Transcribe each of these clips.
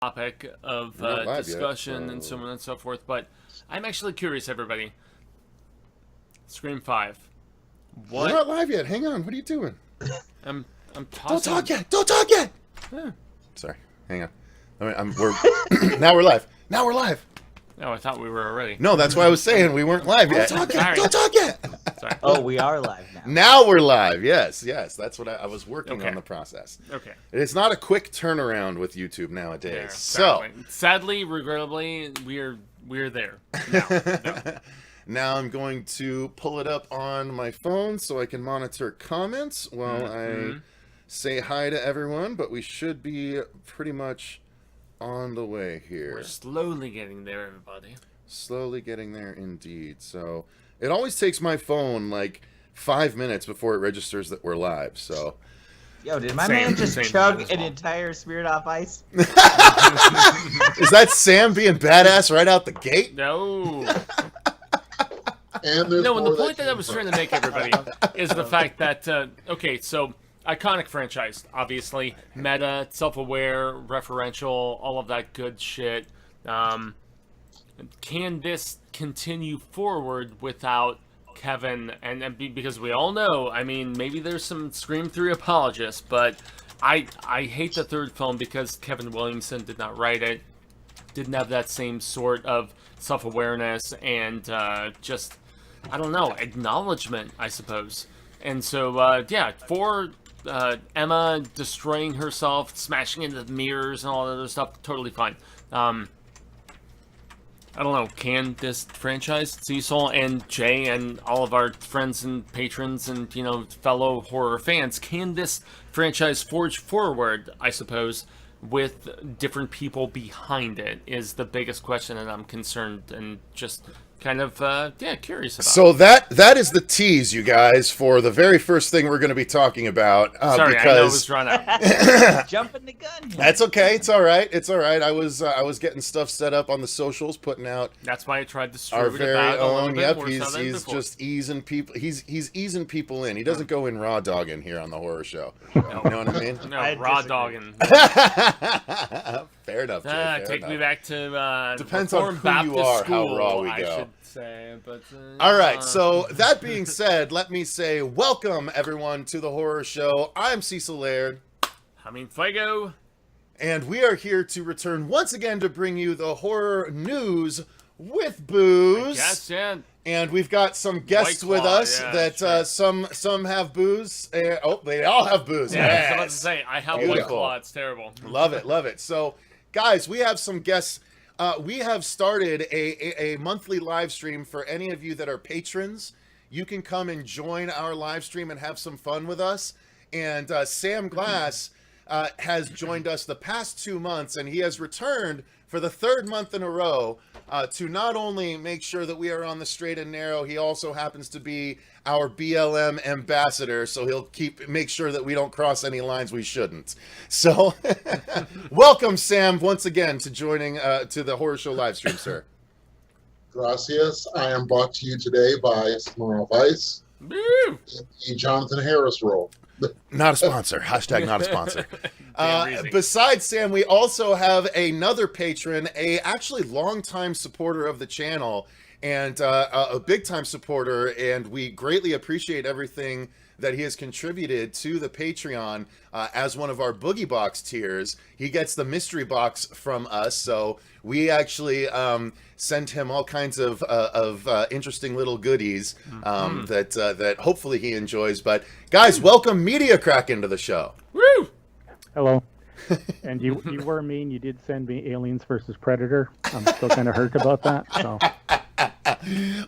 topic of discussion and so on and so forth. But I'm actually curious, everybody. Scream 5. What? We're not live yet. Hang on. What are you doing? I'm tossing. Don't talk yet. Don't talk yet. Yeah. Sorry. Hang on. Now we're live. Now we're live. Oh, I thought we were already. No, that's why I was saying we weren't live yet. Don't talk yet. Don't talk yet. Sorry. Oh, we are live now. Now we're live. Yes. That's what I was working on the process. Okay. It's not a quick turnaround with YouTube nowadays. Yeah, sadly, regrettably, we're there. No. Now I'm going to pull it up on my phone so I can monitor comments while I say hi to everyone, but we should be pretty much on the way here. We're slowly getting there, everybody. Slowly getting there indeed. So it always takes my phone like 5 minutes before it registers that we're live. So yo, did my man just chug an entire Spirit off Ice? Is that Sam being badass right out the gate? No. And no, and the point that I was trying to make, everybody, is the fact that, okay, so, iconic franchise, obviously, meta, self-aware, referential, all of that good shit. Can this continue forward without Kevin? And because we all know, I mean, maybe there's some Scream 3 apologists, but I hate the third film because Kevin Williamson did not write it, didn't have that same sort of self-awareness and just, I don't know, acknowledgement, I suppose. And so, yeah, for Emma destroying herself, smashing into the mirrors and all that other stuff, totally fine. I don't know, can this franchise, Cecil and Jay and all of our friends and patrons and, you know, fellow horror fans, can this franchise forge forward, I suppose, with different people behind it is the biggest question that I'm concerned and just kind of, curious about. So that is the tease, you guys, for the very first thing we're going to be talking about. Sorry, because... I know it was run out. Jumping the gun here. That's okay. It's all right. It's all right. I was getting stuff set up on the socials, putting out. That's why I tried to our distribute very it own. Yep, he's just easing people. He's easing people in. He doesn't go in raw dogging here on the horror show. No. You know what I mean? No, raw dogging. Fair enough, Jay. Take me back to depends on who Baptist you are, school, how raw we go. I should say, but all right. So that being said, let me say welcome everyone to the horror show. I'm Cecil Laird. Fuego. And we are here to return once again to bring you the horror news with booze. Yes, yeah. And we've got some guests with us that some have booze. They all have booze. Yeah, I was about to say, I have White Claw. It's terrible. Love it. So, guys, we have some guests. We have started a monthly live stream for any of you that are patrons. You can come and join our live stream and have some fun with us. And Sam Glass has joined us the past 2 months, and he has returned for the third month in a row to not only make sure that we are on the straight and narrow, he also happens to be our BLM ambassador, so he'll make sure that we don't cross any lines we shouldn't. So, welcome, Sam, once again to joining to the Horror Show live stream, sir. Gracias. I am brought to you today by Smirnoff of Ice, the Jonathan Harris role. Not a sponsor. Hashtag not a sponsor. Besides Sam, we also have another patron, a actually longtime supporter of the channel, and a big-time supporter, and we greatly appreciate everything that he has contributed to the Patreon as one of our Boogie Box tiers. He gets the mystery box from us, so we actually send him all kinds of interesting little goodies that hopefully he enjoys. But guys, welcome Media Crack into the show. Woo! Hello. And you were mean. You did send me Aliens versus Predator. I'm still kind of hurt about that. So.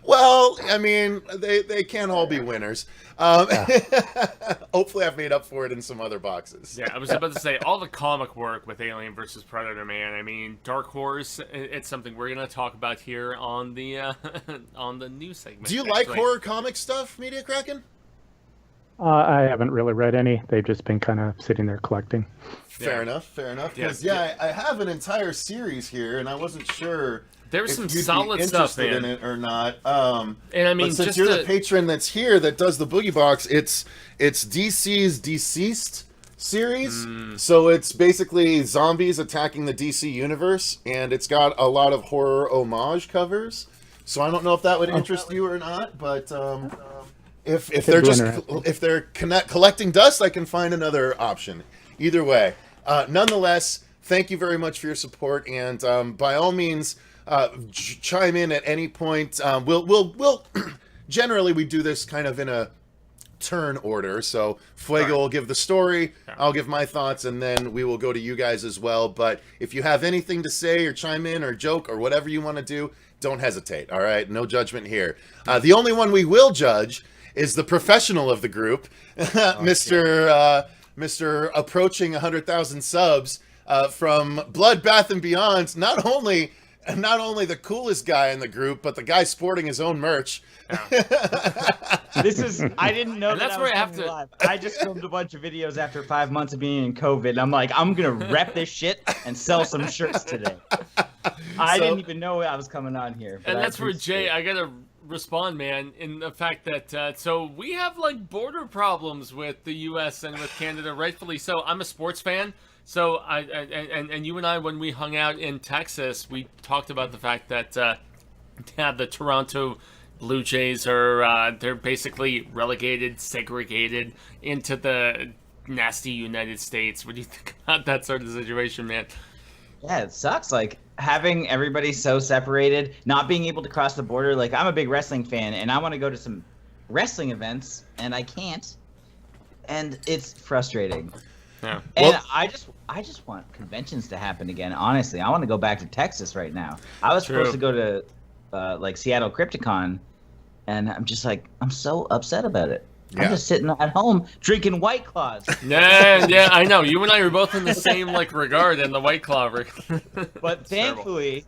Well, I mean, they can't all be winners. Hopefully I've made up for it in some other boxes. Yeah, I was about to say, all the comic work with Alien versus Predator, man. I mean, Dark Horse, it's something we're going to talk about here on the on the news segment. Do you like horror comic stuff, Media Kraken? I haven't really read any. They've just been kind of sitting there collecting. Fair enough. Because, I have an entire series here, and I wasn't sure... There's some solid stuff, man. In it or not. And I mean, but since you're the patron that's here that does the Boogie Box, it's DC's Deceased series. So it's basically zombies attacking the DC universe, and it's got a lot of horror homage covers. So I don't know if that would interest you or not, but if they're collecting dust, I can find another option. Either way, nonetheless, thank you very much for your support, and by all means, chime in at any point. We'll generally we do this kind of in a turn order, so Fuego will give the story, I'll give my thoughts, and then we will go to you guys as well. But if you have anything to say or chime in or joke or whatever you want to do, don't hesitate. All right, no judgment here. The only one we will judge is the professional of the group, Mr. approaching 100,000 subs from Blood Bath and Beyond. Not only the coolest guy in the group, but the guy sporting his own merch. This is, I didn't know that's where I have to. Live. I just filmed a bunch of videos after 5 months of being in COVID. And I'm like, I'm gonna rep this shit and sell some shirts today. I didn't even know I was coming on here. And that's where Jay, I gotta respond, man, in the fact that so we have like border problems with the U.S. and with Canada, rightfully so. I'm a sports fan. So and you and I, when we hung out in Texas, we talked about the fact that the Toronto Blue Jays are they're basically relegated, segregated into the nasty United States. What do you think about that sort of situation, man? Yeah, it sucks. Like having everybody so separated, not being able to cross the border. Like I'm a big wrestling fan, and I want to go to some wrestling events, and I can't, and it's frustrating. Yeah. And well, I just want conventions to happen again. Honestly, I want to go back to Texas right now. I was supposed to go to like Seattle Crypticon, and I'm just like, I'm so upset about it. Yeah. I'm just sitting at home drinking White Claws. Yeah, I know. You and I are both in the same like regard in the White Claw. But thankfully,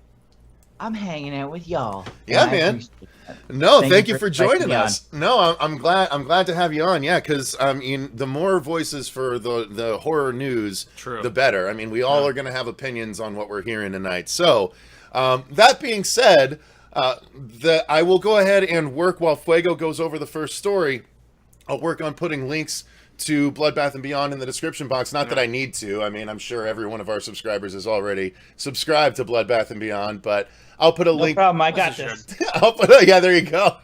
I'm hanging out with y'all. Yeah, man. No, thank you for joining us. No, I'm glad to have you on. Yeah, because I mean, the more voices for the horror news, the better. I mean, we all are going to have opinions on what we're hearing tonight. So, that being said, I will go ahead and work while Fuego goes over the first story. I'll work on putting links to Blood Bath and Beyond in the description box. Not that I need to. I mean, I'm sure every one of our subscribers is already subscribed to Blood Bath and Beyond, but I'll put a link. No problem, I got this. I'll put yeah, there you go.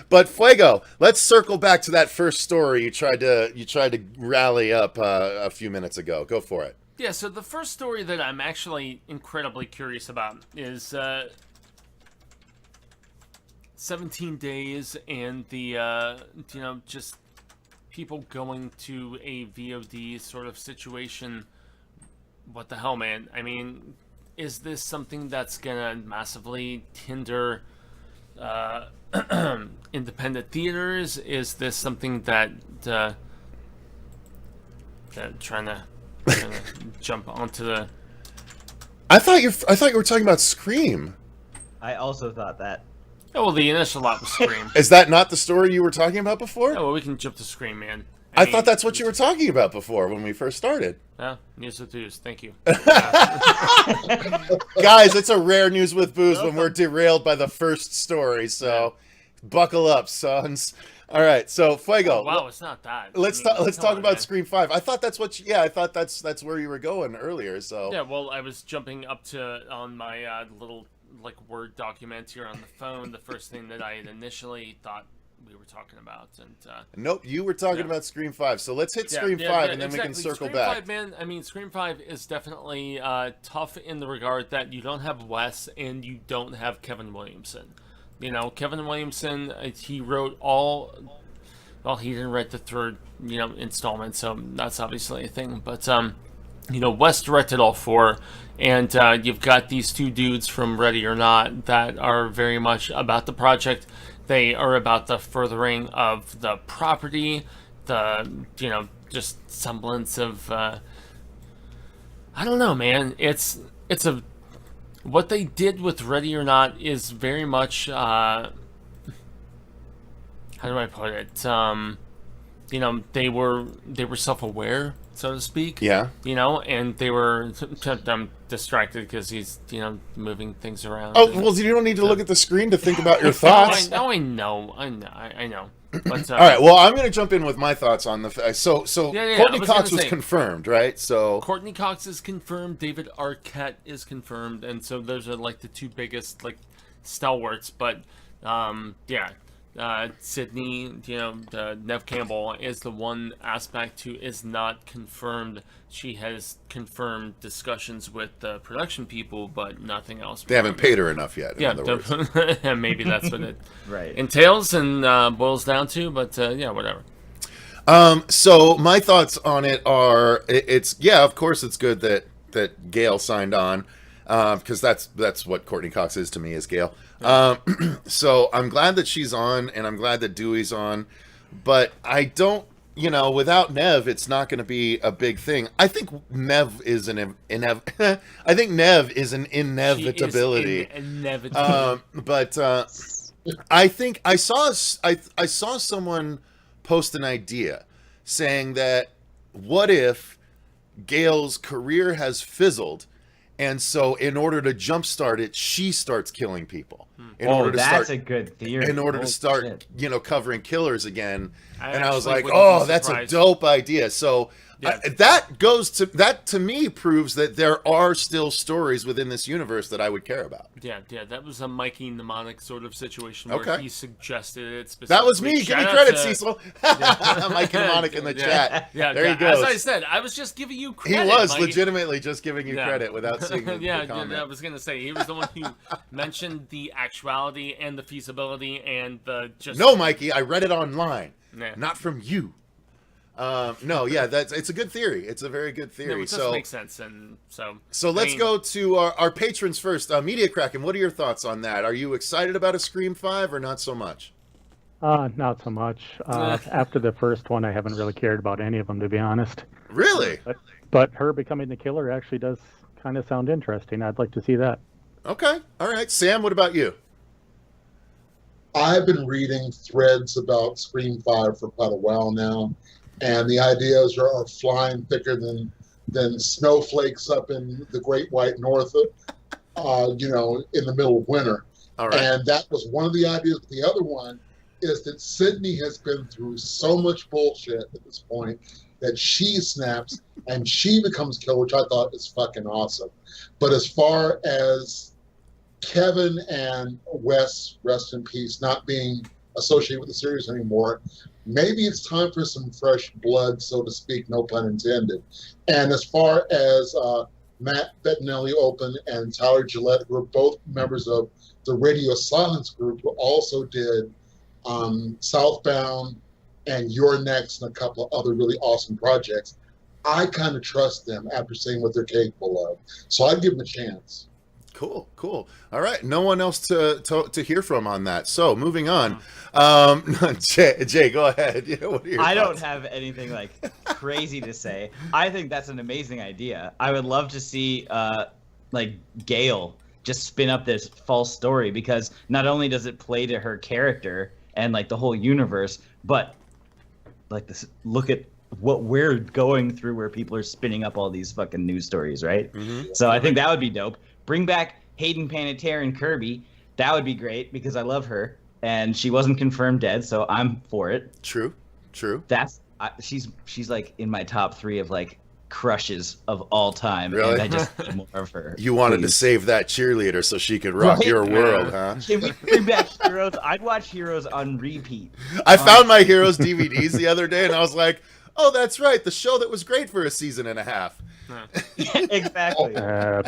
But Fuego, let's circle back to that first story you tried to rally up a few minutes ago. Go for it. Yeah, so the first story that I'm actually incredibly curious about is 17 days and the just people going to a VOD sort of situation. What the hell, man? I mean, is this something that's gonna massively hinder independent theaters? Is this something that trying to jump onto the? I thought you were talking about Scream. I also thought that. Oh, well, the initial lot was Scream. Is that not the story you were talking about before? Oh, well, we can jump to Scream, man. I thought that's what you were talking about before when we first started. Oh, news with booze. Thank you. Guys, it's a rare news with booze when we're derailed by the first story, so buckle up, sons. All right, so Fuego. Oh, wow, it's not that. Let's talk about Scream 5. I thought that's what. I thought that's where you were going earlier. So yeah, well, I was jumping up to on my little like Word document here on the phone. The first thing that I had initially thought we were talking about, and nope, you were talking about Scream 5. So let's hit Scream 5, and then we can circle Scream back. 5, man. I mean, Scream 5 is definitely tough in the regard that you don't have Wes and you don't have Kevin Williamson. You know, Kevin Williamson, he wrote all. Well, he didn't write the third, installment, so that's obviously a thing. But Wes directed all four, and you've got these two dudes from Ready or Not that are very much about the project. They are about the furthering of the property, the just semblance of I don't know, man. It's a what they did with Ready or Not is very much how do I put it? They were self-aware, so to speak. Yeah. And they were. I'm distracted because he's moving things around. Oh well, you don't need to look at the screen to think about your thoughts. I know. But, all right. Well, I'm going to jump in with my thoughts on the. Yeah, Courtney I was Cox gonna was say- confirmed, right? So Courtney Cox is confirmed. David Arquette is confirmed, and so those are like the two biggest like stalwarts. But Sydney, Nev Campbell is the one aspect who is not confirmed. She has confirmed discussions with the production people, but nothing else. they haven't paid her enough yet. In other words. Maybe that's what it Right. entails and boils down to. But whatever. So my thoughts on it are, of course it's good that Gail signed on, because that's what Courtney Cox is to me, is Gail. So I'm glad that she's on, and I'm glad that Dewey's on, but I don't, without Nev, it's not going to be a big thing. I think Nev is an inevitability. But I think I saw someone post an idea saying that what if Gail's career has fizzled, and so in order to jumpstart it, she starts killing people. That's a good theory. In order to start, shit. Covering killers again. And I was actually like, wouldn't be that's a surprised. dope idea. So Yeah. that to me proves that there are still stories within this universe that I would care about. Yeah, that was a Mikey mnemonic sort of situation Okay. where he suggested it specifically. That was me. Give me Shout out credit, to- Cecil. Mike Mnemonic in the chat. Yeah, There he goes. As I said, I was just giving you He credit. was Mikey. legitimately just giving you credit without seeing the yeah, comment. I was gonna say he was the one who mentioned the actuality and the feasibility and the just. No, Mikey, I read it online, Nah. not from you. It's a good theory. It's a very good No, theory. it does make sense, and so. So let's go to our patrons first. Media Kraken, what are your thoughts on that? Are you excited about a Scream 5 or not so much? Not so much. After the first one, I haven't really cared about any of them, to be honest. Really? But her becoming the killer actually does kind of sound interesting. I'd like to see that. Okay. All right. Sam, what about you? I've been reading threads about Scream 5 for quite a while now, and the ideas are flying thicker than snowflakes up in the Great White North, in the middle of winter. All right. And that was one of the ideas. The other one is that Sydney has been through so much bullshit at this point that she snaps and she becomes killer, which I thought is fucking awesome. But as far as Kevin and Wes, rest in peace, not being associated with the series anymore, maybe it's time for some fresh blood, so to speak, no pun intended. And as far as Matt Bettinelli Open and Tyler Gillette, who are both members of the Radio Silence group, who also did Southbound and You're Next and a couple of other really awesome projects, I kind of trust them after seeing what they're capable of. So I'd give them a chance. Cool. All right. No one else to hear from on that. So moving on. Jay, go ahead. What are your I don't thoughts? have anything like crazy to say. I think that's an amazing idea. I would love to see Gail just spin up this false story, because not only does it play to her character and like the whole universe, but like this, look at what we're going through where people are spinning up all these fucking news stories, right? Mm-hmm. So I think that would be dope. Bring back Hayden Panettiere and Kirby. That would be great because I love her and she wasn't confirmed dead, so I'm for it. True. She's like in my top 3 of like crushes of all time. Really? And I just need more of her. You wanted to Please. save that cheerleader so she could rock Right? your world, huh? Can we bring back Heroes? I'd watch Heroes on repeat. I found my Heroes DVDs the other day, and I was like, "Oh, that's right, the show that was great for a season and a half." Exactly.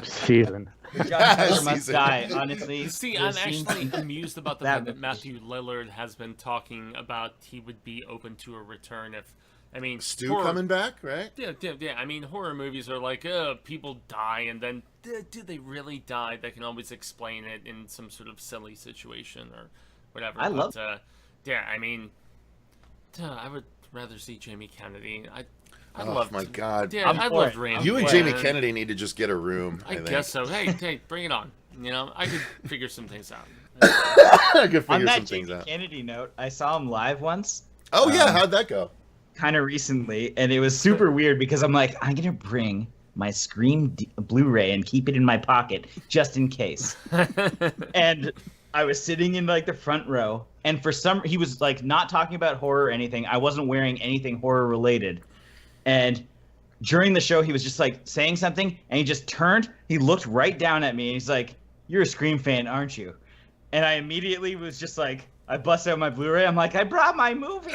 Season. John Carter must Season. die, honestly. See, There I'm seems- actually amused about the That fact that would- Matthew Lillard has been talking about he would be open to a return if, I mean, Stu horror- coming back, right? Yeah. I mean, horror movies are like, people die, and then do they really die? They can always explain it in some sort of silly situation or whatever. I love- I mean, I would rather see Jamie Kennedy. I'd Oh love my to. God. Yeah, I'm I'd for love it. Randy. You and Quaid. Jamie Kennedy need to just get a room. I think. guess so. Hey, bring it on. I could figure some things out. I could On figure that some things Jamie out. Kennedy note, I saw him live once, Oh yeah, how'd that go? kind of recently, and it was super weird because I'm like, I'm gonna bring my Scream Blu-ray and keep it in my pocket just in case. And I was sitting in like the front row, and he was like not talking about horror or anything. I wasn't wearing anything horror related, and during the show he was just like saying something, and he just turned, he looked right down at me, and he's like, "You're a Scream fan, aren't you?" And I immediately was just like, I busted out my Blu-ray. I'm like, I brought my movie.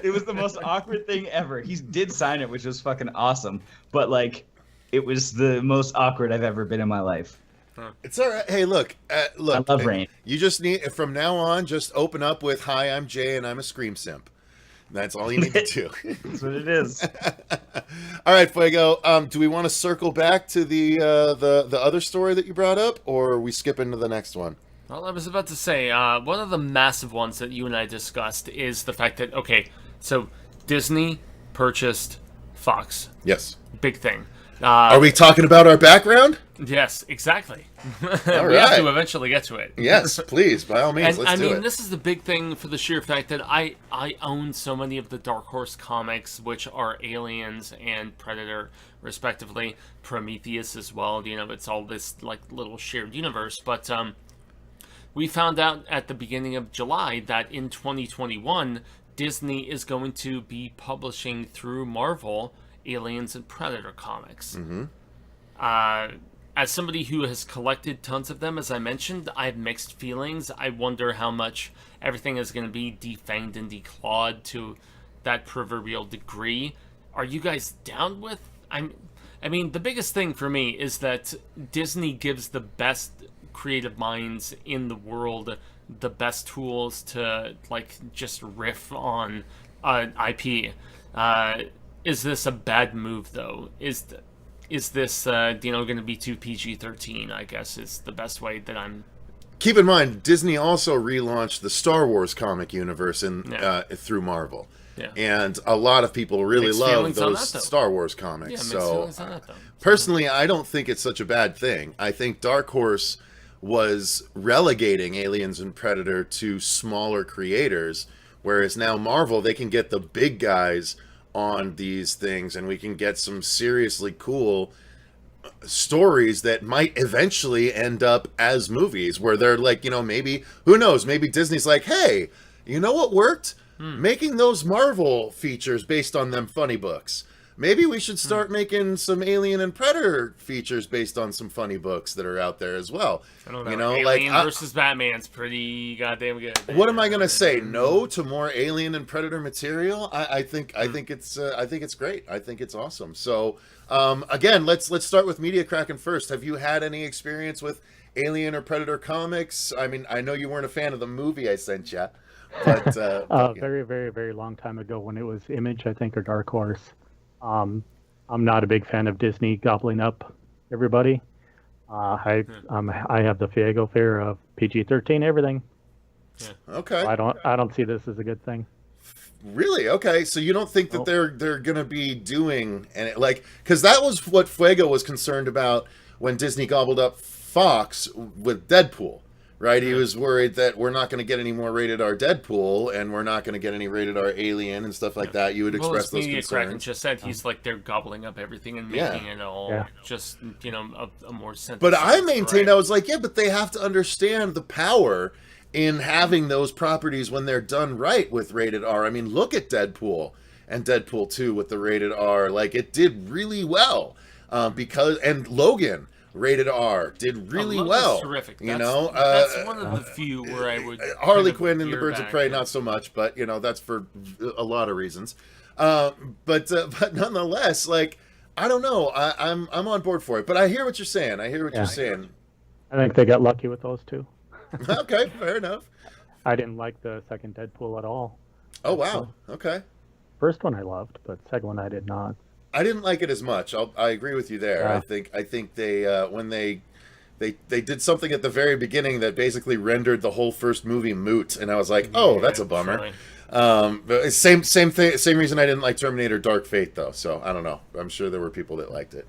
It was the most awkward thing ever. He did sign it, which was fucking awesome, but like, it was the most awkward I've ever been in my life. It's all right. Hey, look. I love Rain. You just need, from now on, just open up with, "Hi, I'm Jay, and I'm a Scream simp." That's all you need to do. That's what it is. All right, Fuego. Do we want to circle back to the other story that you brought up, or are we skipping to the next one? Well, I was about to say, one of the massive ones that you and I discussed is the fact that, okay, so Disney purchased Fox. Yes. Big thing. Are we talking about our background? Yes, exactly. All We have right. to eventually get to it. Yes, please, by all means, And let's do it. this is the big thing for the sheer fact that I own so many of the Dark Horse comics, which are Aliens and Predator, respectively. Prometheus as well. You know, it's all this like little shared universe. But we found out at the beginning of July that in 2021, Disney is going to be publishing through Marvel Aliens and Predator comics. Mm-hmm. As somebody who has collected tons of them, as I mentioned, I have mixed feelings. I wonder how much everything is going to be defanged and declawed to that proverbial degree. Are you guys down with? I mean, the biggest thing for me is that Disney gives the best creative minds in the world the best tools to like just riff on IP. Is this a bad move though? Is this going to be too PG-13? I guess is the best way that I'm. Keep in mind, Disney also relaunched the Star Wars comic universe through Marvel. Yeah. And a lot of people really Mixed love feelings on those that, though. Star Wars comics. Yeah, mixed so feelings on that, though. personally, I don't think it's such a bad thing. I think Dark Horse was relegating Aliens and Predator to smaller creators, whereas now Marvel, they can get the big guys on these things, and we can get some seriously cool stories that might eventually end up as movies, where they're like, maybe, who knows, maybe Disney's like, hey, you know what worked? Making those Marvel features based on them funny books. Maybe we should start making some Alien and Predator features based on some funny books that are out there as well. I don't know. Alien like versus Batman's pretty goddamn good. What am I gonna say? No to more Alien and Predator material? I think it's great. I think it's awesome. So again, let's start with Media Kraken first. Have you had any experience with Alien or Predator comics? I mean, I know you weren't a fan of the movie I sent you, but very, very, very long time ago when it was Image, I think, or Dark Horse. I'm not a big fan of Disney gobbling up everybody. I have the Fuego fear of PG-13 everything. Yeah. Okay. So I don't see this as a good thing. Really? Okay. So you don't think that they're gonna be doing because that was what Fuego was concerned about when Disney gobbled up Fox with Deadpool, right? He was worried that we're not going to get any more rated R Deadpool, and we're not going to get any rated R Alien and stuff like that. You would express those Media Kraken concerns. just said he's like they're gobbling up everything and making it all just a more sense. But I maintained, I was like, yeah, but they have to understand the power in having those properties when they're done right with rated R. I mean, look at Deadpool and Deadpool 2 with the rated R. Like, it did really well and Logan rated R did really well. Terrific. That's one of the few where I would Harley Quinn and the Birds of Prey, not so much, but that's for a lot of reasons. But nonetheless, like, I don't know, I'm on board for it. But I hear what you're saying. You're saying. I think they got lucky with those two. Okay, fair enough. I didn't like the second Deadpool at all. Oh wow. Okay. First one I loved, but second one I did not. I didn't like it as much. I agree with you there. Yeah. I think they when they did something at the very beginning that basically rendered the whole first movie moot, and I was like, oh, that's a bummer. But same thing. Same reason I didn't like Terminator: Dark Fate though. So I don't know. I'm sure there were people that liked it.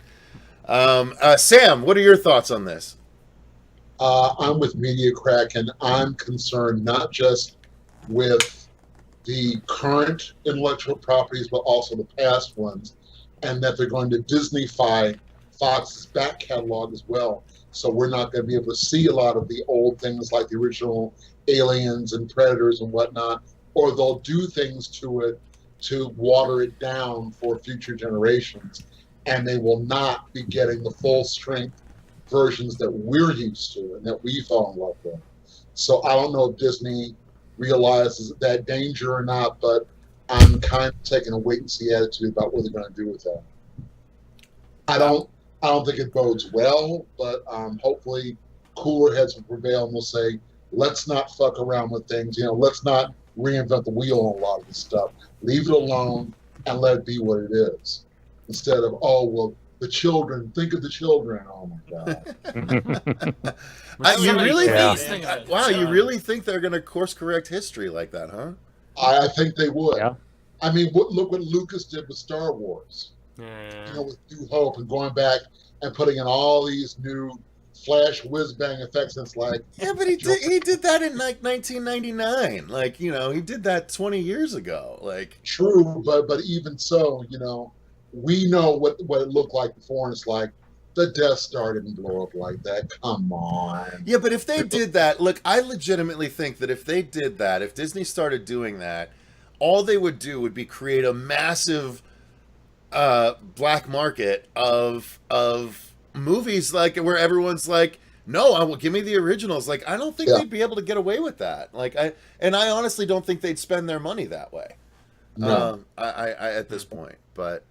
Sam, what are your thoughts on this? I'm with Media Kraken. I'm concerned not just with the current intellectual properties, but also the past ones, and that they're going to Disney-fy Fox's back catalog as well. So we're not going to be able to see a lot of the old things like the original Aliens and Predators and whatnot, or they'll do things to it to water it down for future generations, and they will not be getting the full strength versions that we're used to and that we fall in love with. So I don't know if Disney realizes that danger or not, but I'm kind of taking a wait and see attitude about what they're going to do with that. I don't think it bodes well, but hopefully cooler heads will prevail and we'll say, let's not fuck around with things. Let's not reinvent the wheel on a lot of this stuff. Leave it alone and let it be what it is. Instead of, oh, well, the children, think of the children. Oh my God. You really Wow, you really think they're going to course correct history like that, huh? I think they would. Yeah. I mean, look what Lucas did with Star Wars. Yeah. With New Hope and going back and putting in all these new flash whiz bang effects. It's like, yeah, but he did that in like 1999. Like, he did that 20 years ago. Like, true, but even so, we know what it looked like before, and it's like the Death Star didn't blow up like that. Come on. Yeah, but if they did that, look, I legitimately think that if they did that, if Disney started doing that, all they would do would be create a massive black market of movies like where everyone's like, no, I will give me the originals. Like, I don't think they'd be able to get away with that. Like, I honestly don't think they'd spend their money that way. No. I at this point, but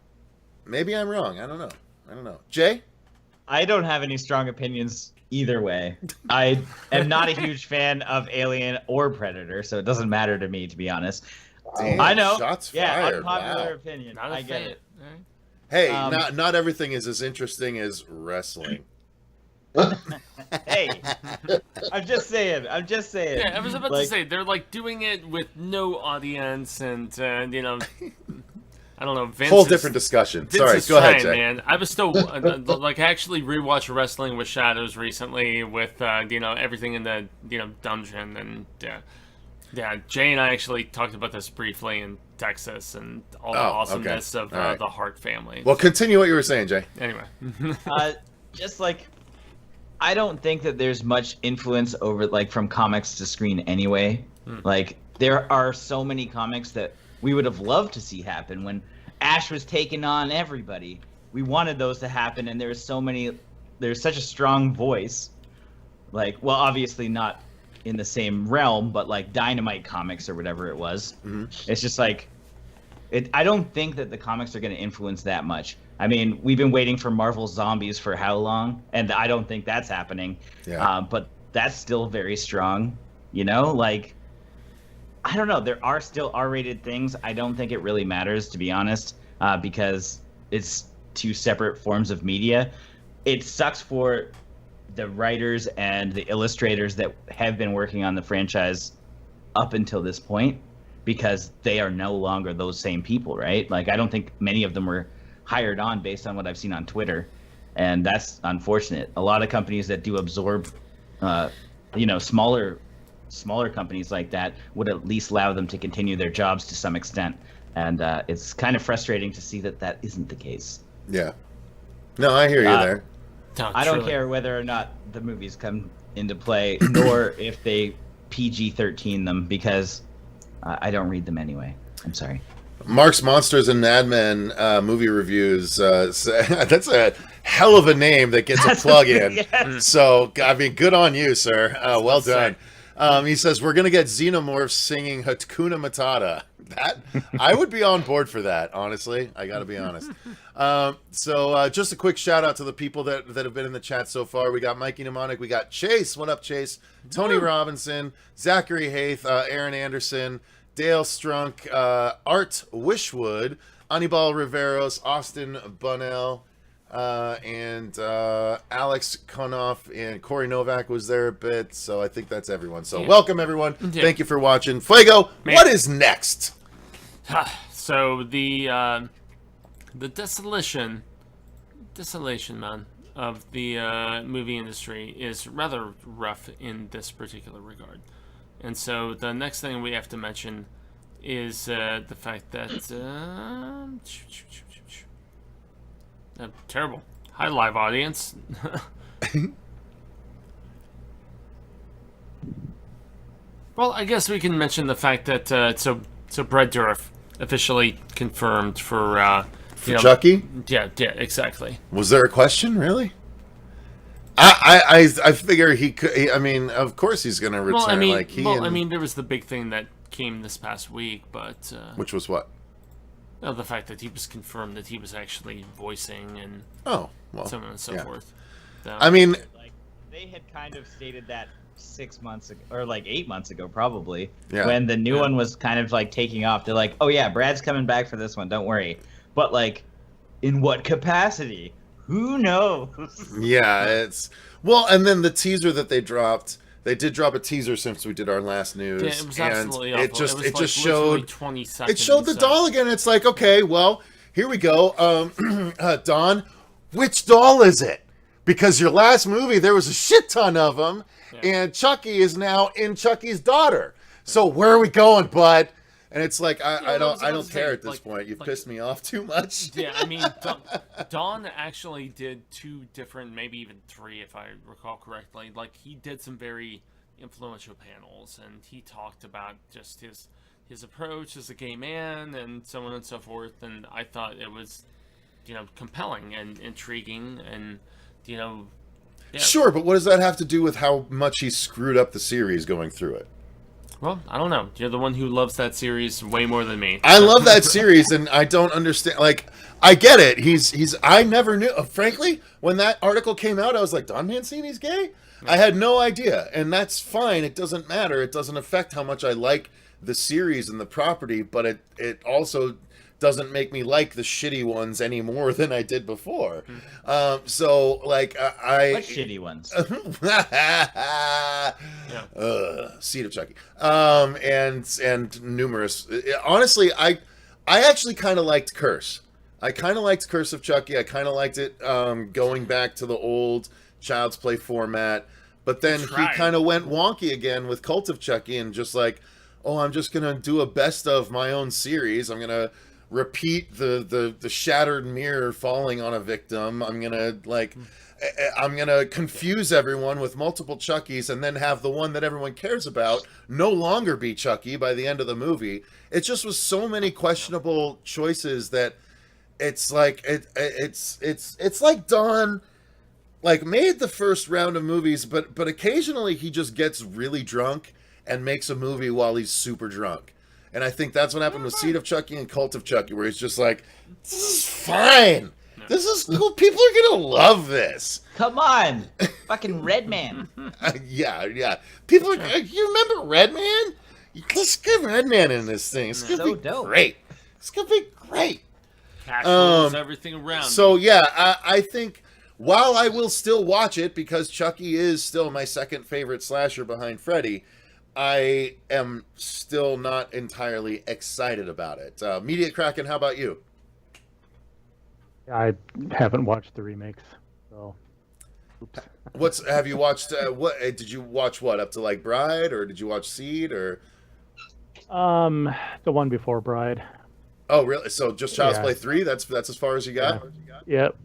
maybe I'm wrong. I don't know. Jay? I don't have any strong opinions either way. I am not a huge fan of Alien or Predator, so it doesn't matter to me, to be honest. Damn, I know. Shots Yeah, fired. unpopular Wow. opinion. Not a I get fan. it. Hey, not everything is as interesting as wrestling. Hey, I'm just saying. Yeah, I was about Like, to say they're like doing it with no audience, and I don't know. Vince Whole is- different discussion. Vince Sorry, is go ahead, trying, Jay. man. I was still like I actually rewatched Wrestling with Shadows recently with everything in the dungeon, and yeah, Jay and I actually talked about this briefly in Texas and all the awesomeness of All right. the Hart family. Well, continue what you were saying, Jay. Anyway, just like, I don't think that there's much influence over from comics to screen anyway. Like, there are so many comics that we would have loved to see happen when Ash was taking on everybody. We wanted those to happen, and there's such a strong voice. Like, well, obviously not in the same realm, but like Dynamite Comics or whatever it was. Mm-hmm. It's just like, I don't think that the comics are going to influence that much. I mean, we've been waiting for Marvel Zombies for how long? And I don't think that's happening. Yeah. But that's still very strong, Like, I don't know. There are still R-rated things. I don't think it really matters, to be honest, because it's two separate forms of media. It sucks for the writers and the illustrators that have been working on the franchise up until this point, because they are no longer those same people, right? Like, I don't think many of them were hired on based on what I've seen on Twitter, and that's unfortunate. A lot of companies that do absorb, smaller companies like that would at least allow them to continue their jobs to some extent, and it's kind of frustrating to see that isn't the case. Yeah. No, I hear you there. I don't care whether or not the movies come into play, nor if they PG-13 them, because I don't read them anyway. I'm sorry. Mark's Monsters and Mad Men movie reviews. That's a hell of a name that gets a plug in. Yes. So, I mean, good on you, sir. Well done. He says, we're going to get Xenomorphs singing Hakuna Matata. That I would be on board for that, honestly. I got to be honest. So just a quick shout out to the people that have been in the chat so far. We got Mikey Mnemonic. We got Chase. What up, Chase? Tony Robinson. Zachary Haith. Aaron Anderson. Dale Strunk. Art Wishwood. Anibal Riveros. Austin Bunnell. And Alex Konoff and Corey Novak was there a bit, so I think that's everyone. So welcome everyone. Yeah. Thank you for watching. Fuego, what is next? So the desolation, man, of the movie industry is rather rough in this particular regard, and so the next thing we have to mention is the fact that terrible Hi, live audience. Well, I guess we can mention the fact that so Brett Dourif officially confirmed for Chucky? Yeah, exactly. Was there a question, really? I figure he could. I mean, of course he's going to return. Well, I mean, like I mean, there was the big thing that came this past week, but which was what? The fact that he was confirmed that he was actually voicing and so on and so forth. So, I mean, like they had kind of stated that 6 months ago, or like 8 months ago, probably, Yeah. when the new one was kind of like taking off. They're like, "Oh yeah, Brad's coming back for this one. Don't worry." But like, in what capacity? Who knows? Yeah, it's and then the teaser that they dropped. They did drop a teaser since we did our last news. Yeah, it was and absolutely awful. it was just like showed 20 seconds. It showed the doll again. It's like, okay, well, here we go. Don, which doll is it? Because your last movie, there was a shit ton of them, and Chucky is now in Chucky's daughter. So where are we going, bud? And it's like, I don't care at this point. You've pissed me off too much. Yeah, I mean, Don actually did 2 different, maybe even 3, if I recall correctly. Like, he did some very influential panels, and he talked about just his approach as a gay man and so on and so forth. And I thought it was, compelling and intriguing, and yeah. Sure, but what does that have to do with how much he screwed up the series going through it? Well, I don't know. You're the one who loves that series way more than me. I love that series, and I don't understand. Like, I get it. I never knew. Frankly, when that article came out, I was like, Don Mancini's gay? I had no idea, and that's fine. It doesn't matter. It doesn't affect how much I like the series and the property, but it also doesn't make me like the shitty ones any more than I did before. So, like, What shitty ones? Seed of Chucky. And numerous. Honestly, I actually kind of liked Curse. I kind of liked Curse of Chucky. I kind of liked it going back to the old Child's Play format. But then he kind of went wonky again with Cult of Chucky and just like, oh, I'm just going to do a best of my own series. I'm going to repeat the shattered mirror falling on a victim. I'm going to confuse everyone with multiple Chuckies and then have the one that everyone cares about no longer be Chucky by the end of the movie. It just was so many questionable choices that it's like it's like Don like made the first round of movies, but occasionally he just gets really drunk and makes a movie while he's super drunk. And I think that's what happened with Seed of Chucky and Cult of Chucky, where he's just like, this is fine. This is cool. People are going to love this. Come on. Fucking Red Man. Yeah. People are, you remember Red Man? Let's get Red Man in this thing. It's going to be dope. Great. It's going to be great. Cash rules everything around. So, yeah, I think while I will still watch it, because Chucky is still my second favorite slasher behind Freddy, I am still not entirely excited about it. Media Kraken, how about you? I haven't watched the remakes, so. Oops. Have you watched? What did you watch? What up to like Bride, or did you watch Seed, or? The one before Bride. Oh, really? So just Child's Play 3? That's as far as you got? Yep.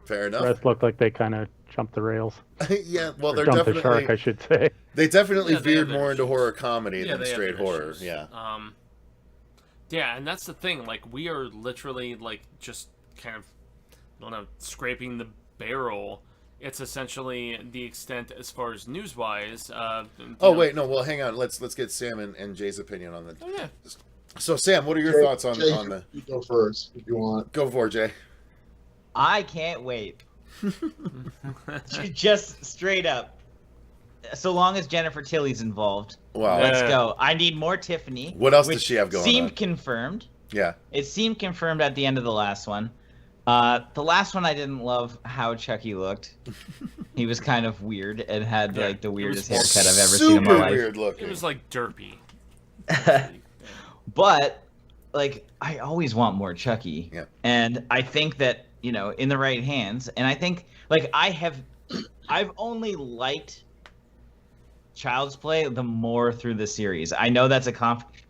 Fair enough. The rest looked like they kind of jumped the rails. Yeah, well, Or they're jumped definitely the shark, I should say. They definitely Yeah, they veered have more their into issues. horror comedy than they have straight their horror. issues. Yeah. Yeah, and that's the thing. Like, we are literally like just kind of, I don't know, scraping the barrel. It's essentially the extent as far as news-wise. Wait, no. Well, hang on. Let's get Sam and Jay's opinion on the. Oh yeah. So, Sam, what are your Jay, thoughts on Jay, the? You go first if you want. Go for it, Jay. I can't wait. Just straight up. So long as Jennifer Tilly's involved. Wow. Let's go. I need more Tiffany. What else which does she have going seemed on? confirmed. Yeah. It seemed confirmed at the end of the last one. The last one I didn't love how Chucky looked. He was kind of weird and had like the weirdest haircut I've ever seen in my Super life. weird looking. It was like derpy. But like I always want more Chucky. Yeah. And I think that, in the right hands, and I think like I've only liked Child's Play the more through the series. I know that's a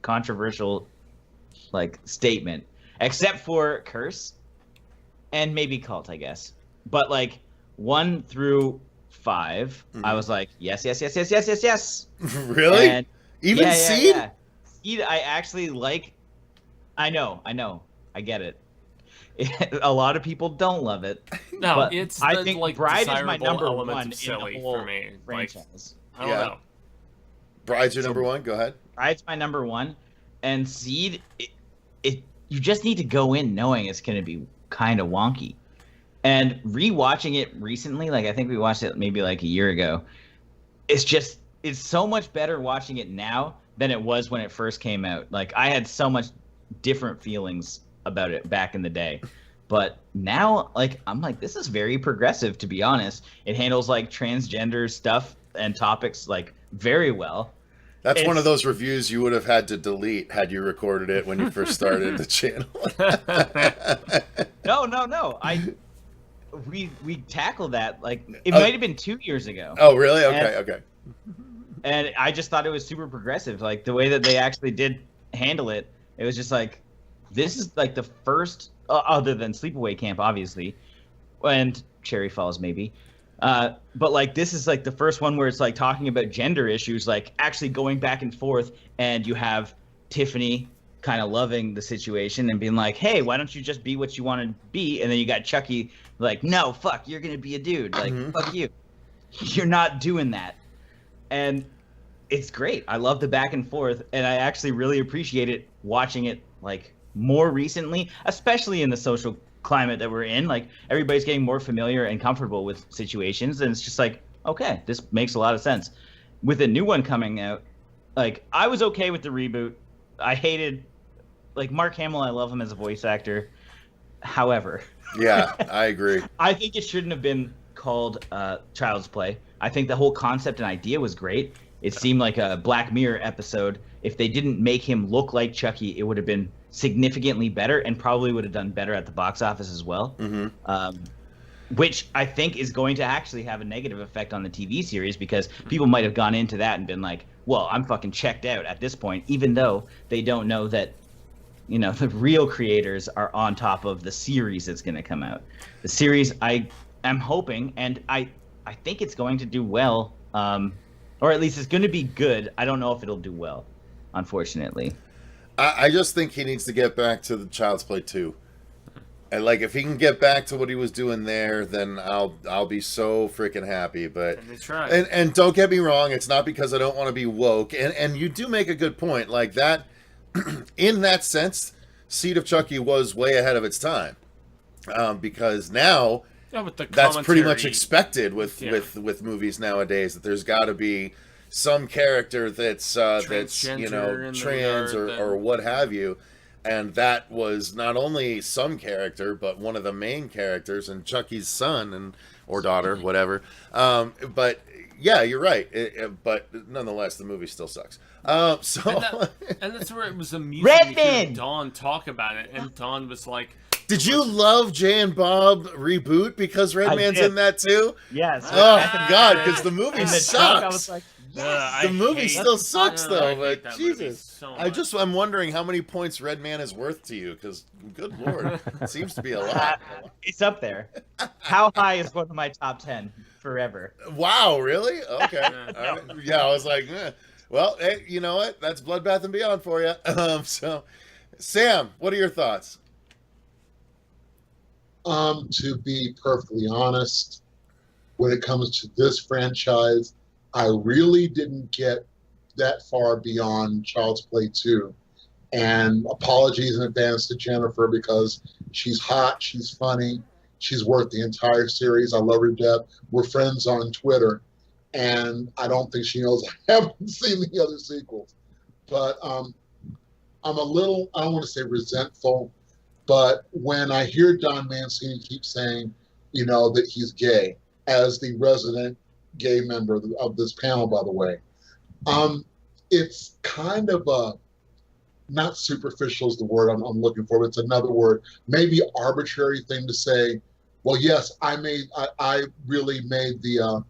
controversial like statement, except for Curse and maybe Cult, I guess. but like 1 through 5, I was like, yes. Really? And Even Seed? Yeah. Seed, I actually like. I know, I get it. A lot of people don't love it. No, but it's I the, think like, Bride is my desirable number elements one of in silly the whole for me. franchise. I don't Yeah. know. Bride's your number one? Go ahead. Bride's my number one, and Seed, it you just need to go in knowing it's going to be kind of wonky. And rewatching it recently, like I think we watched it maybe like a year ago, it's so much better watching it now than it was when it first came out. Like I had so much different feelings about it back in the day. But now, like, I'm like, this is very progressive, to be honest. It handles like transgender stuff and topics like very well. That's one of those reviews you would have had to delete had you recorded it when you first started the channel. No. We tackled that, like, it might have been 2 years ago. Oh, really? Okay. And I just thought it was super progressive. Like, the way that they actually did handle it, it was just like, this is like the first, other than Sleepaway Camp, obviously, and Cherry Falls, maybe. But like this is like the first one where it's like talking about gender issues, like actually going back and forth, and you have Tiffany kind of loving the situation and being like, hey, why don't you just be what you want to be? And then you got Chucky like, no, fuck, you're gonna be a dude, like fuck you, you're not doing that. And it's great. I love the back and forth, and I actually really appreciate it watching it like more recently, especially in the social climate that we're in. Like everybody's getting more familiar and comfortable with situations, and it's just like, okay, this makes a lot of sense. With a new one coming out, like I was okay with the reboot. I hated, like, Mark Hamill, I love him as a voice actor. However, yeah, I agree. I think it shouldn't have been called Child's Play. I think the whole concept and idea was great. It seemed like a Black Mirror episode. If they didn't make him look like Chucky, it would have been significantly better and probably would have done better at the box office as well. Which I think is going to actually have a negative effect on the TV series, because people might have gone into that and been like, well, I'm fucking checked out at this point, even though they don't know that, you know, the real creators are on top of the series that's going to come out. The series, I am hoping, and I think it's going to do well, or at least it's going to be good. I don't know if it'll do well, unfortunately. I just think he needs to get back to the Child's Play 2. And like, if he can get back to what he was doing there, then I'll be so freaking happy. But and don't get me wrong, it's not because I don't want to be woke. And you do make a good point. Like that, in that sense, Seed of Chucky was way ahead of its time, because now that's pretty much expected with movies nowadays, that there's got to be some character that's you know, trans or what have you. And that was not only some character, but one of the main characters, and Chucky's son or daughter, whatever. But yeah, you're right. But nonetheless, the movie still sucks. And that's where it was amusing to hear Dawn talk about it. And Dawn was like, did you love Jay and Bob reboot because Redman's in that too? Yes. Oh God, because the movie sucks. I was like, the movie still sucks though, but Jesus, so I'm wondering how many points Redman is worth to you, because good Lord, it seems to be a lot. It's up there. How High is one of my top 10 forever. Wow, really? Okay. All right. Yeah, I was like, well, hey, you know what? That's Bloodbath and Beyond for you. So, Sam, what are your thoughts? To be perfectly honest, when it comes to this franchise, I really didn't get that far beyond Child's Play 2. And apologies in advance to Jennifer, because she's hot, she's funny, she's worth the entire series. I love her to death. We're friends on Twitter, and I don't think she knows I haven't seen the other sequels. But I'm a little, I don't want to say resentful, but when I hear Don Mancini keep saying, you know, that he's gay, as the resident gay member of this panel, by the way, it's kind of a, not superficial is the word I'm looking for, but it's another word, maybe arbitrary thing to say. Well, yes, I really made the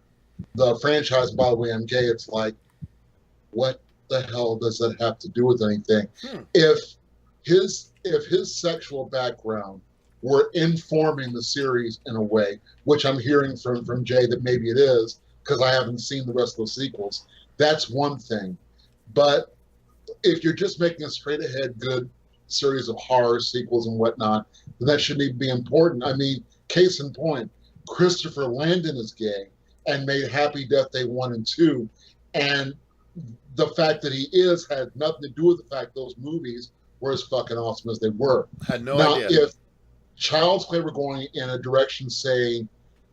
franchise, by the way, I'm gay. It's like, what the hell does that have to do with anything? If his sexual background were informing the series in a way, which I'm hearing from Jay that maybe it is, because I haven't seen the rest of those sequels. That's one thing. But if you're just making a straight ahead good series of horror sequels and whatnot, then that shouldn't even be important. I mean, case in point, Christopher Landon is gay and made Happy Death Day 1 and 2. And the fact that he is had nothing to do with the fact those movies were as fucking awesome as they were. Had no idea. idea. If Child's Play were going in a direction, say,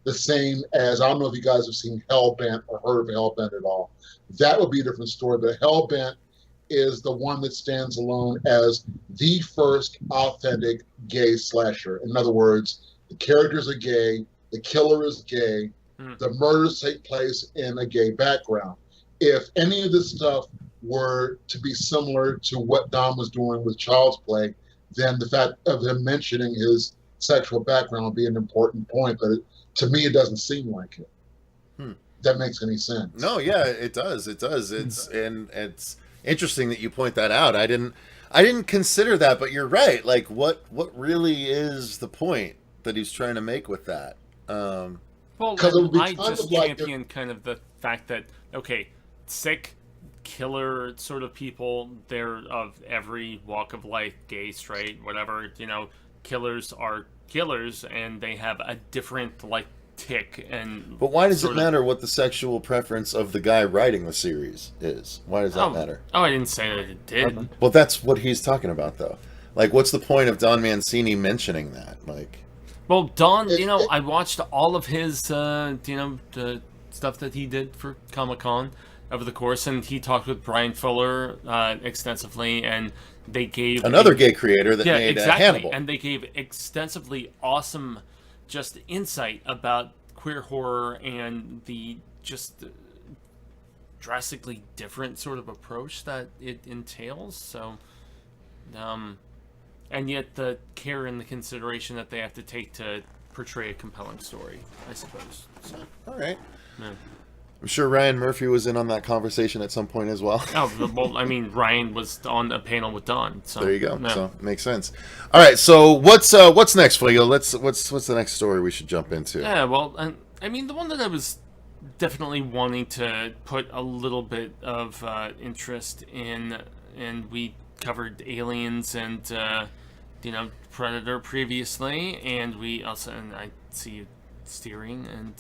the same as, I don't know if you guys have seen Hellbent or heard of Hellbent at all, that would be a different story. But Hellbent is the one that stands alone as the first authentic gay slasher. In other words, the characters are gay, the killer is gay, the murders take place in a gay background. If any of this stuff were to be similar to what Dom was doing with Child's Play, then the fact of him mentioning his sexual background would be an important point. But to me, it doesn't seem like it. That makes any sense. No, yeah, it does. It does. It's interesting that you point that out. I didn't consider that, but you're right. Like, what really is the point that he's trying to make with that? Well, I just champion kind of the fact that, okay, sick, killer sort of people, they're of every walk of life, gay, straight, whatever, killers are killers, and they have a different, like, tick. But why does it matter what the sexual preference of the guy writing the series is? Why does that matter? Oh, I didn't say that it did. Well, that's what he's talking about, though. Like, what's the point of Don Mancini mentioning that? Like, well, Don, I watched all of his, the stuff that he did for Comic-Con over the course, and he talked with Brian Fuller extensively, and they gave another gay creator that made exactly, Hannibal, and they gave extensively awesome just insight about queer horror and the just drastically different sort of approach that it entails. So, and yet the care and the consideration that they have to take to portray a compelling story, I suppose. So, all right. Yeah. I'm sure Ryan Murphy was in on that conversation at some point as well. Oh, well, I mean, Ryan was on a panel with Don. So there you go. No. So it makes sense. All right. So what's next for you? What's the next story we should jump into? Yeah. Well, I mean, the one that I was definitely wanting to put a little bit of interest in, and we covered Aliens and Predator previously, and we also, and I see you steering and.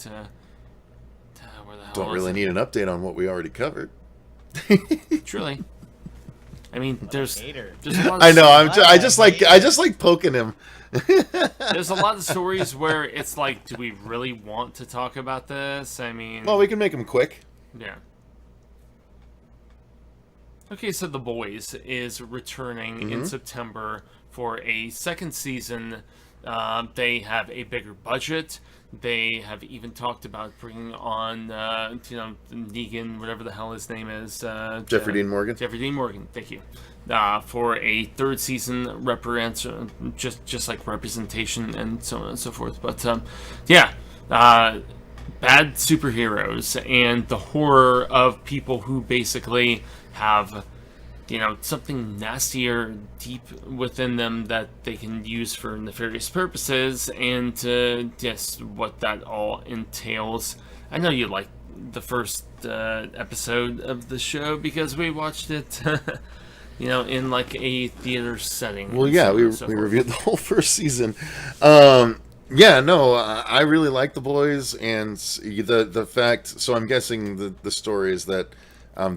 Where the hell don't really need an update on what we already covered. Truly. I mean, there's a lot of I know. I just like poking him. There's a lot of stories where it's like, do we really want to talk about this? I mean, well, we can make them quick. Yeah. Okay, so The Boys is returning in September for a second season. They have a bigger budget. They have even talked about bringing on, Negan, whatever the hell his name is. Jeffrey Dean Morgan. Jeffrey Dean Morgan, thank you. For a third season, just like representation and so on and so forth. But, bad superheroes and the horror of people who basically have something nastier deep within them that they can use for nefarious purposes, and just what that all entails. I know you liked the first episode of the show because we watched it, in like a theater setting. Well, yeah, we reviewed the whole first season. I really like The Boys, and the fact. So I'm guessing the story is that.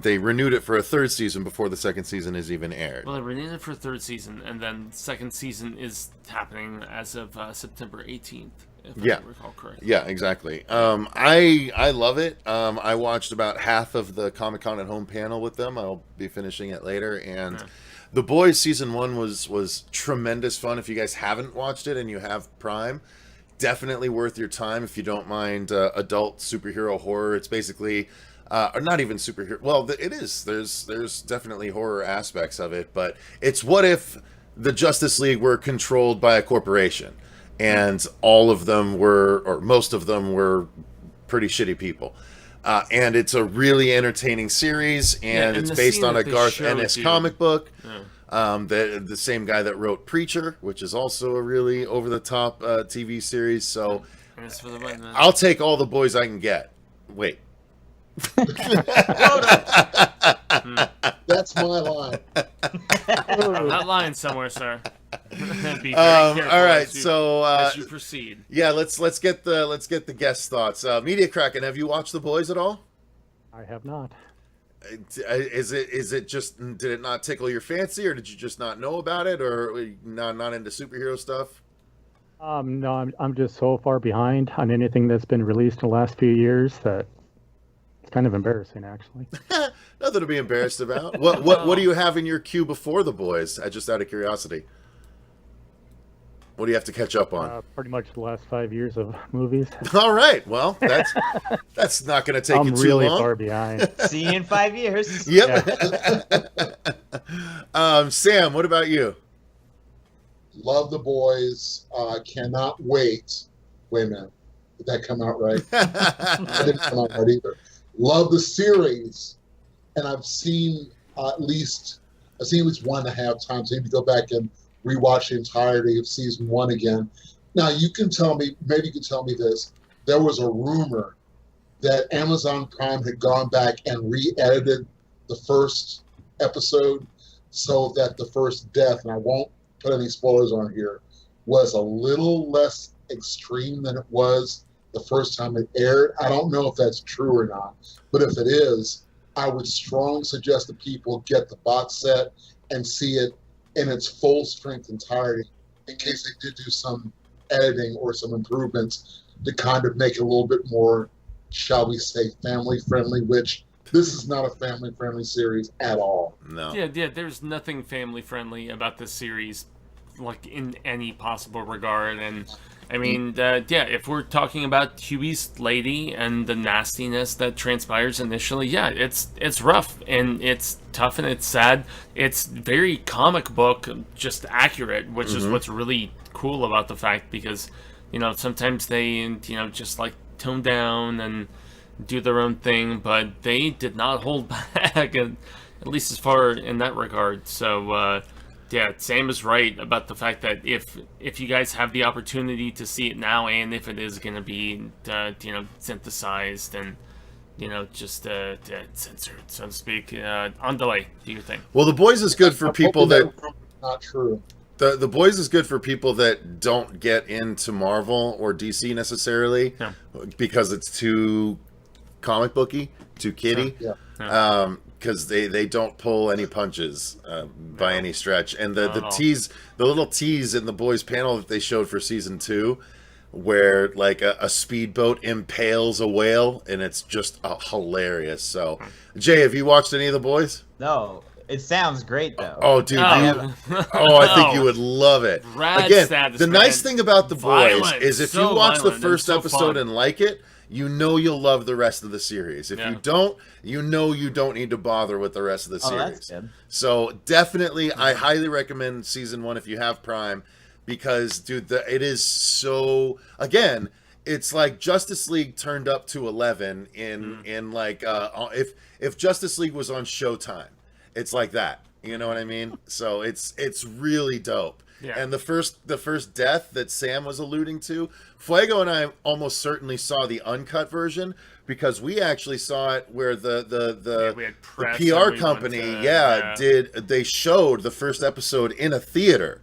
They renewed it for a third season before the second season is even aired. Well, they renewed it for a third season, and then second season is happening as of September 18th, if I recall correctly. Yeah, exactly. I love it. I watched about half of the Comic-Con at Home panel with them. I'll be finishing it later. And The Boys Season 1 was tremendous fun. If you guys haven't watched it and you have Prime, definitely worth your time if you don't mind adult superhero horror. It's basically... or not even superhero. Well, it is. There's definitely horror aspects of it, but it's what if the Justice League were controlled by a corporation, and all of them were, or most of them were, pretty shitty people. And it's a really entertaining series, and it's based on a Garth Ennis comic book. The same guy that wrote Preacher, which is also a really over the top TV series. So Thanks for the win, man. I'll take all the boys I can get. Wait. That's my line. Not lying somewhere, sir. Be very All careful right, as you, so as you proceed. yeah, let's get the guest thoughts. Media Kraken, have you watched The Boys at all? I have not. Is it just, did it not tickle your fancy, or did you just not know about it, or not into superhero stuff? No, I'm just so far behind on anything that's been released in the last few years that it's kind of embarrassing, actually. Nothing to be embarrassed about. What do you have in your queue before The Boys? Just out of curiosity. What do you have to catch up on? Pretty much the last 5 years of movies. All right. Well, that's not going to take I'm you too really long. far behind. See you in 5 years. Yep. Yeah. Sam, what about you? Love The Boys. Cannot wait. Wait a minute. Did that come out right? That didn't come out right either. Love the series. And I've seen at least 1.5 times. I need to go back and rewatch the entirety of season 1 again. Now, you can tell me, maybe you can tell me this. There was a rumor that Amazon Prime had gone back and re-edited the first episode so that the first death, and I won't put any spoilers on here, was a little less extreme than it was the first time it aired. I don't know if that's true or not, but if it is, I would strongly suggest that people get the box set and see it in its full strength entirety, in case they did do some editing or some improvements to kind of make it a little bit more, shall we say, family friendly, which this is not a family friendly series at all. No. Yeah, there's nothing family friendly about this series, like in any possible regard. And I mean, if we're talking about Huey's lady and the nastiness that transpires initially, yeah, it's rough and it's tough and it's sad. It's very comic book, just accurate, which is what's really cool about the fact, because, you know, sometimes they, you know, just like tone down and do their own thing, but they did not hold back, at least as far in that regard. So, yeah, Sam is right about the fact that if you guys have the opportunity to see it now, and if it is going to be, you know, synthesized and, you know, just censored, so to speak, on delay, do you think? Well, The Boys is good for people that... Not true. The Boys is good for people that don't get into Marvel or DC necessarily, because it's too comic booky, too kiddie. Yeah. Because they don't pull any punches by any stretch. And the little tease in The Boys panel that they showed for season 2, where like a speedboat impales a whale, and it's just hilarious. So, Jay, have you watched any of The Boys? No, it sounds great though. Oh, dude! I think you would love it. Rad Again, status, the nice thing about The Boys Violent, is if so you watch the violent first and so episode fun. and like it, you know you'll love the rest of the series. If you don't, you know you don't need to bother with the rest of the series. That's good. So definitely, I highly recommend season 1 if you have Prime, because dude, it is so. Again, it's like Justice League turned up to 11 in like if Justice League was on Showtime, it's like that. You know what I mean? So it's really dope. Yeah. And the first death that Sam was alluding to, Fuego and I almost certainly saw the uncut version, because we actually saw it where the PR company they showed the first episode in a theater.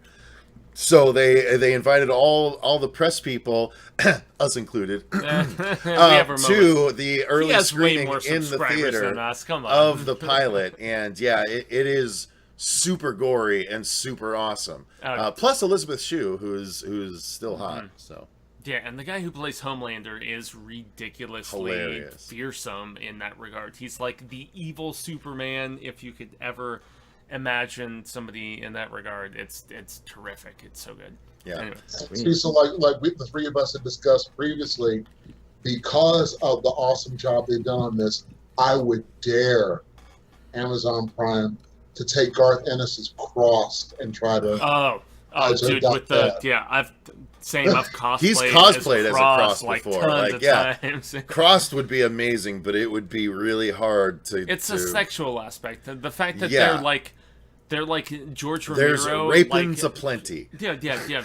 So they invited all the press people, us included, to the early screening in the theater of the pilot, and yeah, it is super gory and super awesome. Plus Elizabeth Shue, who's still hot. So yeah, and the guy who plays Homelander is ridiculously fearsome in that regard. He's like the evil Superman, if you could ever imagine somebody in that regard. It's terrific. It's so good. Yeah. Anyway. So like the three of us had discussed previously, because of the awesome job they've done on this, I would dare Amazon Prime to take Garth Ennis's Crossed and try to dude, with the I've cosplayed. He's cosplayed as a Crossed like before. Tons of times. Crossed would be amazing, but it would be really hard to. It's a sexual aspect. The fact that they're like They're like George Romero. There's rapings aplenty. Yeah.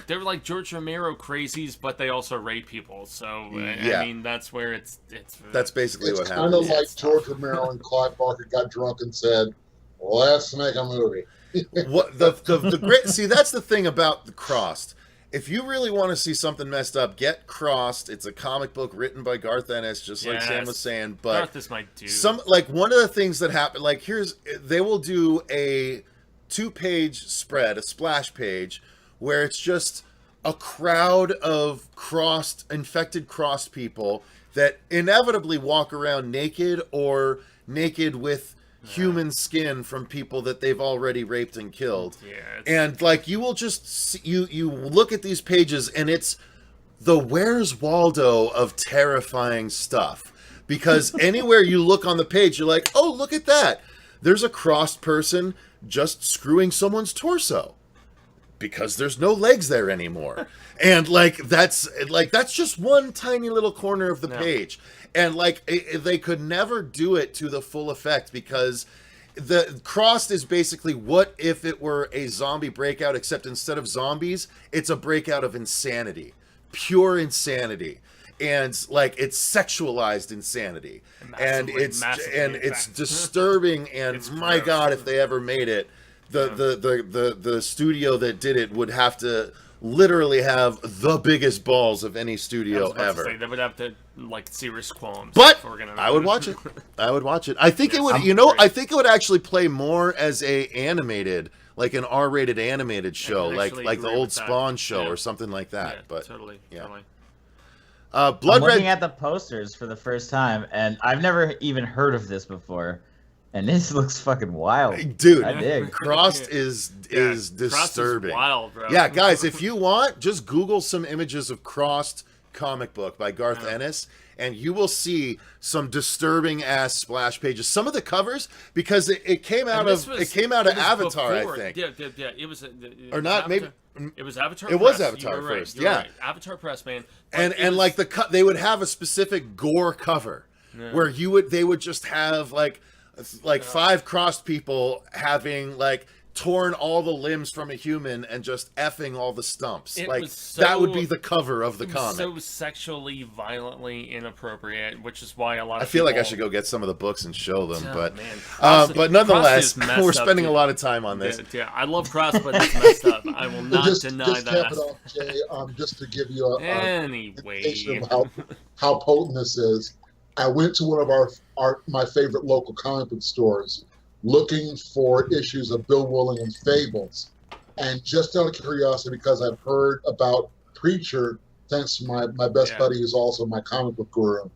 They're like George Romero crazies, but they also rape people. So I mean, that's where it's. That's basically what It's happened. kind of like George Romero and Clive Barker got drunk and said, "Let's make a movie." What the great see? That's the thing about the Crossed. If you really want to see something messed up, get Crossed. It's a comic book written by Garth Ennis, just like Sam was saying. But Garth is my dude. One of the things that happen, like they will do a 2-page spread, a splash page, where it's just a crowd of infected crossed people that inevitably walk around naked or naked with human skin from people that they've already raped and killed. And like you will just see, you look at these pages and it's the Where's Waldo of terrifying stuff, because anywhere you look on the page you're like, oh, look at that, there's a crossed person just screwing someone's torso because there's no legs there anymore. And that's just one tiny little corner of the page. And they could never do it to the full effect, because the Crossed is basically what if it were a zombie breakout, except instead of zombies, it's a breakout of insanity, pure insanity. And it's sexualized insanity, and it's disturbing. And it's my gross. God, if they ever made it, the studio that did it would have to literally have the biggest balls of any studio ever. They would have to serious qualms. But I would watch it. I would watch it. I think it would. I think it would actually play more as a animated, like an R-rated animated show, like the old Spawn show or something like that. Yeah, but totally. I'm looking at the posters for the first time, and I've never even heard of this before, and this looks fucking wild, dude. I dig. Crossed is disturbing. Crossed is wild, bro. Yeah, guys, if you want, just Google some images of Crossed comic book by Garth Ennis, and you will see some disturbing ass splash pages. Some of the covers, because it came out of Avatar, before. I think. Yeah. It was or not Avatar. Maybe. It was Avatar. It was Avatar first, yeah. Right. Avatar Press, man. And they would have a specific gore cover where they would just have like 5 crossed people having torn all the limbs from a human and just effing all the stumps. That would be the cover of the comic. So sexually, violently inappropriate, which is why a lot of I feel like I should go get some of the books and show them, but nonetheless, we're spending a lot a lot on this. Yeah, I love Cross, but it's messed up. I will not deny just that. Cap it off, Jay, just to give you anyway indication of how potent this is. I went to one of my favorite local comic book stores, looking for issues of Bill Willingham's Fables. And just out of curiosity, because I've heard about Preacher, thanks to my best buddy who's also my comic book guru,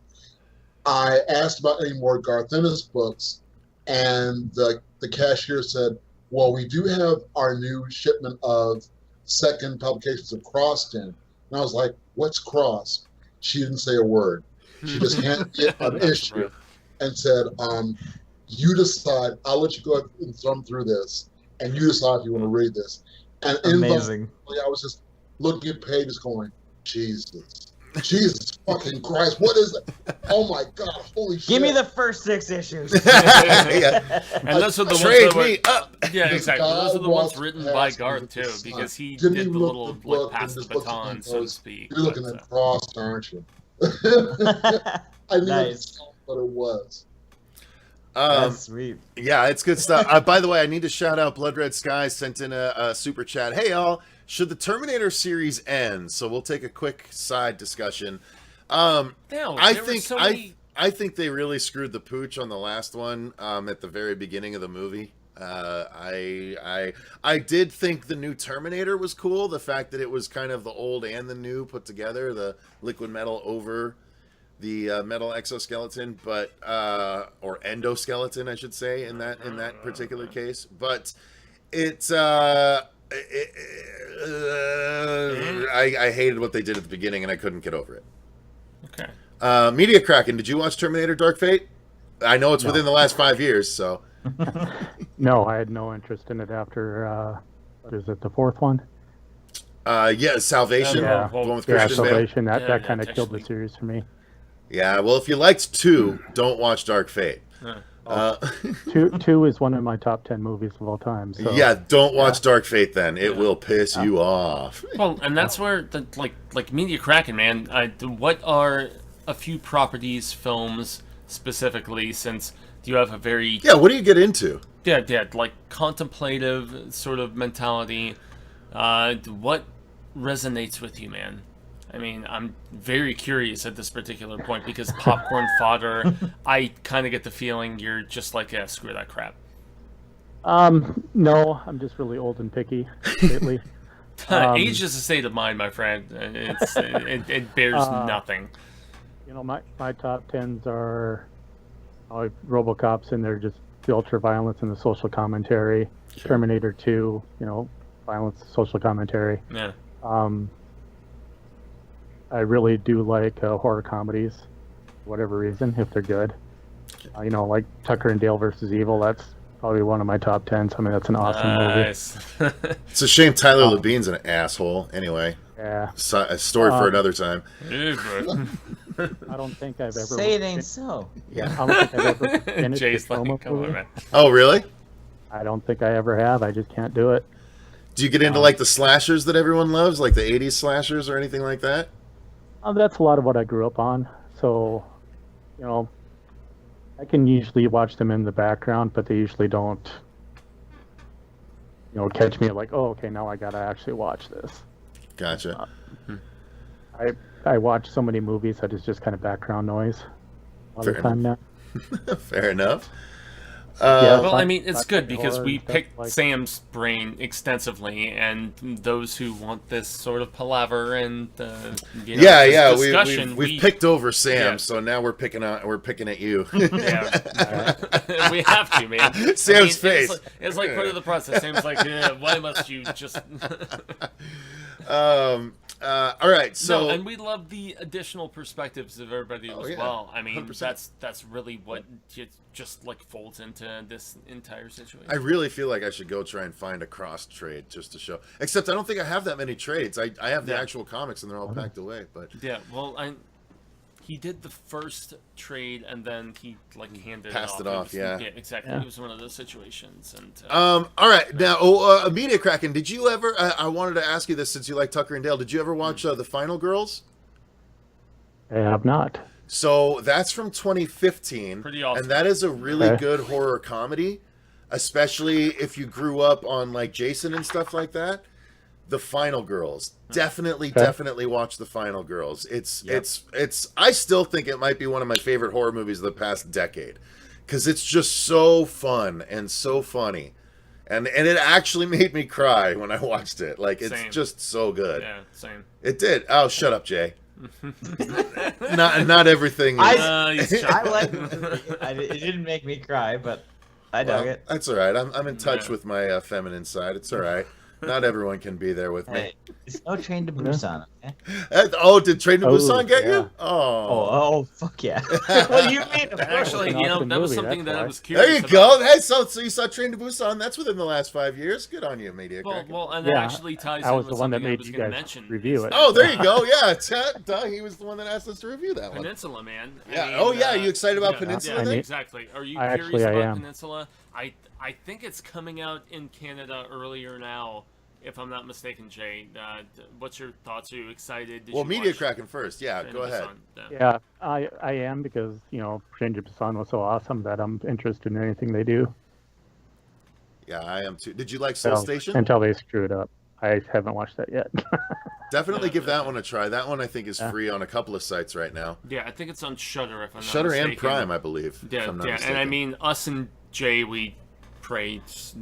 I asked about any more Garth Ennis books, and the cashier said, well, we do have our new shipment of second publications of Crossed in. And I was like, what's Crossed? She didn't say a word. She just handed me an issue and said, you decide, I'll let you go and thumb through this, and you decide if you want to read this. And amazing. I was just looking at pages going, Jesus fucking Christ, what is it? Oh my God, holy shit. Give me the first 6 issues. And those are the ones that were, up. Yeah, exactly. Those are the ones written by Garth too, because he did the little pass the baton, so to speak. You're looking at Crossed, aren't you? I knew nice. what it was. That's sweet. Yeah, it's good stuff. By the way, I need to shout out Blood Red Sky sent in a super chat. Hey, y'all, should the Terminator series end? So we'll take a quick side discussion. I think they really screwed the pooch on the last one at the very beginning of the movie. I did think the new Terminator was cool. The fact that it was kind of the old and the new put together, the liquid metal over the metal exoskeleton, but or endoskeleton, I should say, in that particular case. But I hated what they did at the beginning, and I couldn't get over it. Okay. Media Kraken, did you watch Terminator: Dark Fate? I know it's within the last 5 years, so. No, I had no interest in it after. What is it, the 4th one? Yeah, Salvation. Yeah, the one with Christian Bale. Salvation. That kind of killed the series for me. Yeah, well, if you liked 2, don't watch Dark Fate. Two is one of my top 10 movies of all time. So. Yeah, don't watch Dark Fate then. It will piss you off. Well, and that's where the like Media Kraken, man. What are a few properties, films specifically? Since you have a very what do you get into? Yeah, like contemplative sort of mentality. What resonates with you, man? I mean, I'm very curious at this particular point because popcorn fodder, I kind of get the feeling you're just like, yeah, screw that crap. No, I'm just really old and picky lately. Age is a state of mind, my friend. It bears nothing. You know, my top 10s are RoboCop's in there, just the ultra violence and the social commentary. Sure. Terminator 2, you know, violence, social commentary. Yeah. I really do like horror comedies, for whatever reason, if they're good. You know, like Tucker and Dale versus Evil. That's probably one of my top 10s. I mean, that's an awesome movie. It's a shame Tyler Levine's an asshole. Anyway, yeah, a story for another time. I don't think I've ever. Say it ain't so. Yeah, I don't think I've ever finished Jay's a Troma come movie. on, man. Oh, really? I don't think I ever have. I just can't do it. Do you get into like the slashers that everyone loves, like the '80s slashers or anything like that? That's a lot of what I grew up on. So, you know, I can usually watch them in the background, but they usually don't, you know, catch me like, oh, okay, now I gotta actually watch this. Gotcha. I watch so many movies that it's just kind of background noise all the time now. Fair enough. Well, I mean, it's good because we picked Sam's brain extensively, and those who want this sort of palaver and discussion, we've picked over Sam, so now we're picking at you. Yeah, we have to, man. Sam's face. It's like part of the process. Sam's like, why must you just? All right, so and we love the additional perspectives of everybody as well. I mean, 100%. That's really what just like folds into this entire situation. I really feel like I should go try and find a cross trade just to show. Except I don't think I have that many trades. I have the actual comics and they're all packed away. But yeah, well, he did the first trade and then he like handed passed it off. Yeah, exactly. It was one of those situations. And all right, now Media Kraken, did you ever? I wanted to ask you this since you like Tucker and Dale. Did you ever watch The Final Girls? I have not. So that's from 2015. Pretty awesome. And that is a really good horror comedy, especially if you grew up on like Jason and stuff like that. The Final Girls. Definitely watch The Final Girls. It's I still think it might be one of my favorite horror movies of the past decade. Because it's just so fun and so funny. And it actually made me cry when I watched it. Like, it's just so good. Yeah, same. It did. Oh, shut up, Jay. not everything. I like it. It didn't make me cry, but I dug it. That's all right. I'm in touch with my feminine side. It's all right. Not everyone can be there with me. It's no Train to Busan. Okay? Did Train to Busan get you? Oh, fuck yeah. What do you mean? Actually, that was something that I was curious about. There you go. Hey, so you saw Train to Busan. That's within the last 5 years. Good on you, Media Kraken. Well, and that actually ties in with the one that made you guys review it. Oh, there you go. Yeah, he was the one that asked us to review that one. Peninsula, man. Yeah. Are you excited about Peninsula? Yeah, exactly. Are you curious about Peninsula? I think it's coming out in Canada earlier now. If I'm not mistaken, Jay, what's your thoughts? Are you excited? Well, Media Kraken first. Yeah, go ahead. Yeah, I am because, Train to Busan was so awesome that I'm interested in anything they do. Yeah, I am too. Did you like Soul Station? Until they screw it up. I haven't watched that yet. Definitely give that one a try. That one I think is free on a couple of sites right now. Yeah, I think it's on Shudder. If I'm not Shudder mistaken. And Prime, I believe. Yeah, and I mean, us and Jay, we praise.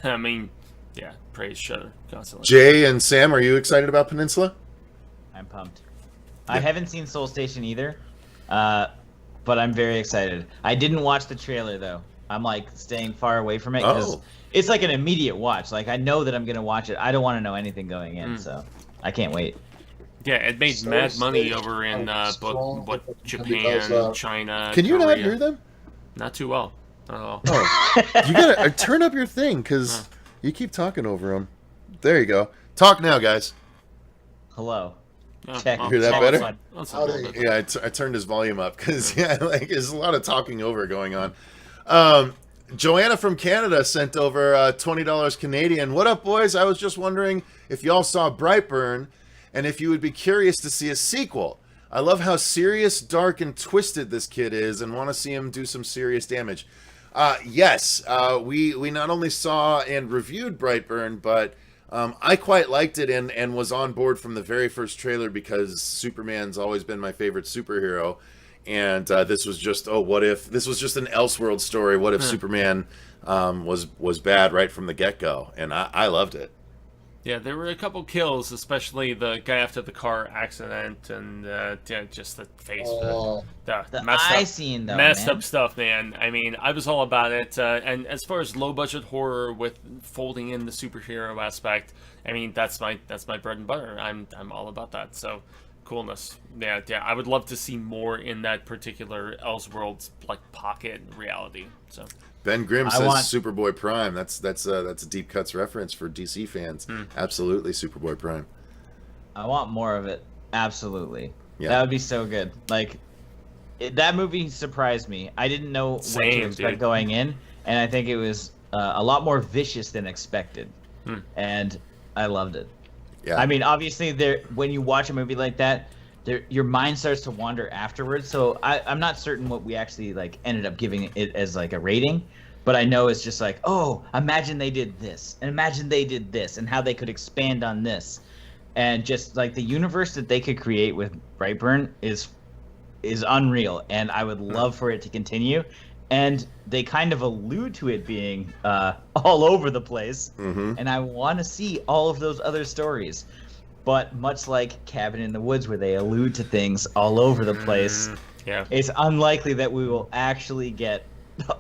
I mean. Yeah, praise Shudder constantly. Jay and Sam, are you excited about Peninsula? I'm pumped. Yeah. I haven't seen Soul Station either, but I'm very excited. I didn't watch the trailer though. I'm like staying far away from it because it's like an immediate watch. Like I know that I'm gonna watch it. I don't want to know anything going in, so I can't wait. Yeah, it made mad money over in Japan, China. Can you Korea. not hear them? Not too well. Not at all. Oh, you gotta turn up your thing because. You keep talking over him. There you go. Talk now, guys. Hello. Check. You hear that better? Yeah, I turned his volume up because there's a lot of talking over going on. Joanna from Canada sent over $20 Canadian. What up, boys? I was just wondering if y'all saw Brightburn and if you would be curious to see a sequel. I love how serious, dark, and twisted this kid is and want to see him do some serious damage. Yes, we not only saw and reviewed Brightburn, but I quite liked it and was on board from the very first trailer because Superman's always been my favorite superhero. And this was just, what if this was just an Elseworld story? What if Superman was bad right from the get-go? And I loved it. Yeah, there were a couple kills, especially the guy after the car accident, and just the face, the messed eye up, scene, though, messed man. up stuff, man. I mean, I was all about it. And as far as low budget horror with folding in the superhero aspect, I mean, that's my bread and butter. I'm all about that. So. Coolness. Yeah, I would love to see more in that particular Elseworlds pocket reality. So Ben Grimm says Superboy Prime. That's a deep cuts reference for DC fans. Absolutely, Superboy Prime. I want more of it. Absolutely. Yeah. That would be so good. That movie surprised me. I didn't know what to expect going in, and I think it was a lot more vicious than expected. And I loved it. Yeah. I mean, obviously, when you watch a movie like that, your mind starts to wander afterwards. So I'm not certain what we actually ended up giving it as a rating, but I know it's just imagine they did this, and imagine they did this, and how they could expand on this, and just the universe that they could create with Brightburn is unreal, and I would love for it to continue. And they kind of allude to it being all over the place, and I want to see all of those other stories. But much like Cabin in the Woods, where they allude to things all over the place, it's unlikely that we will actually get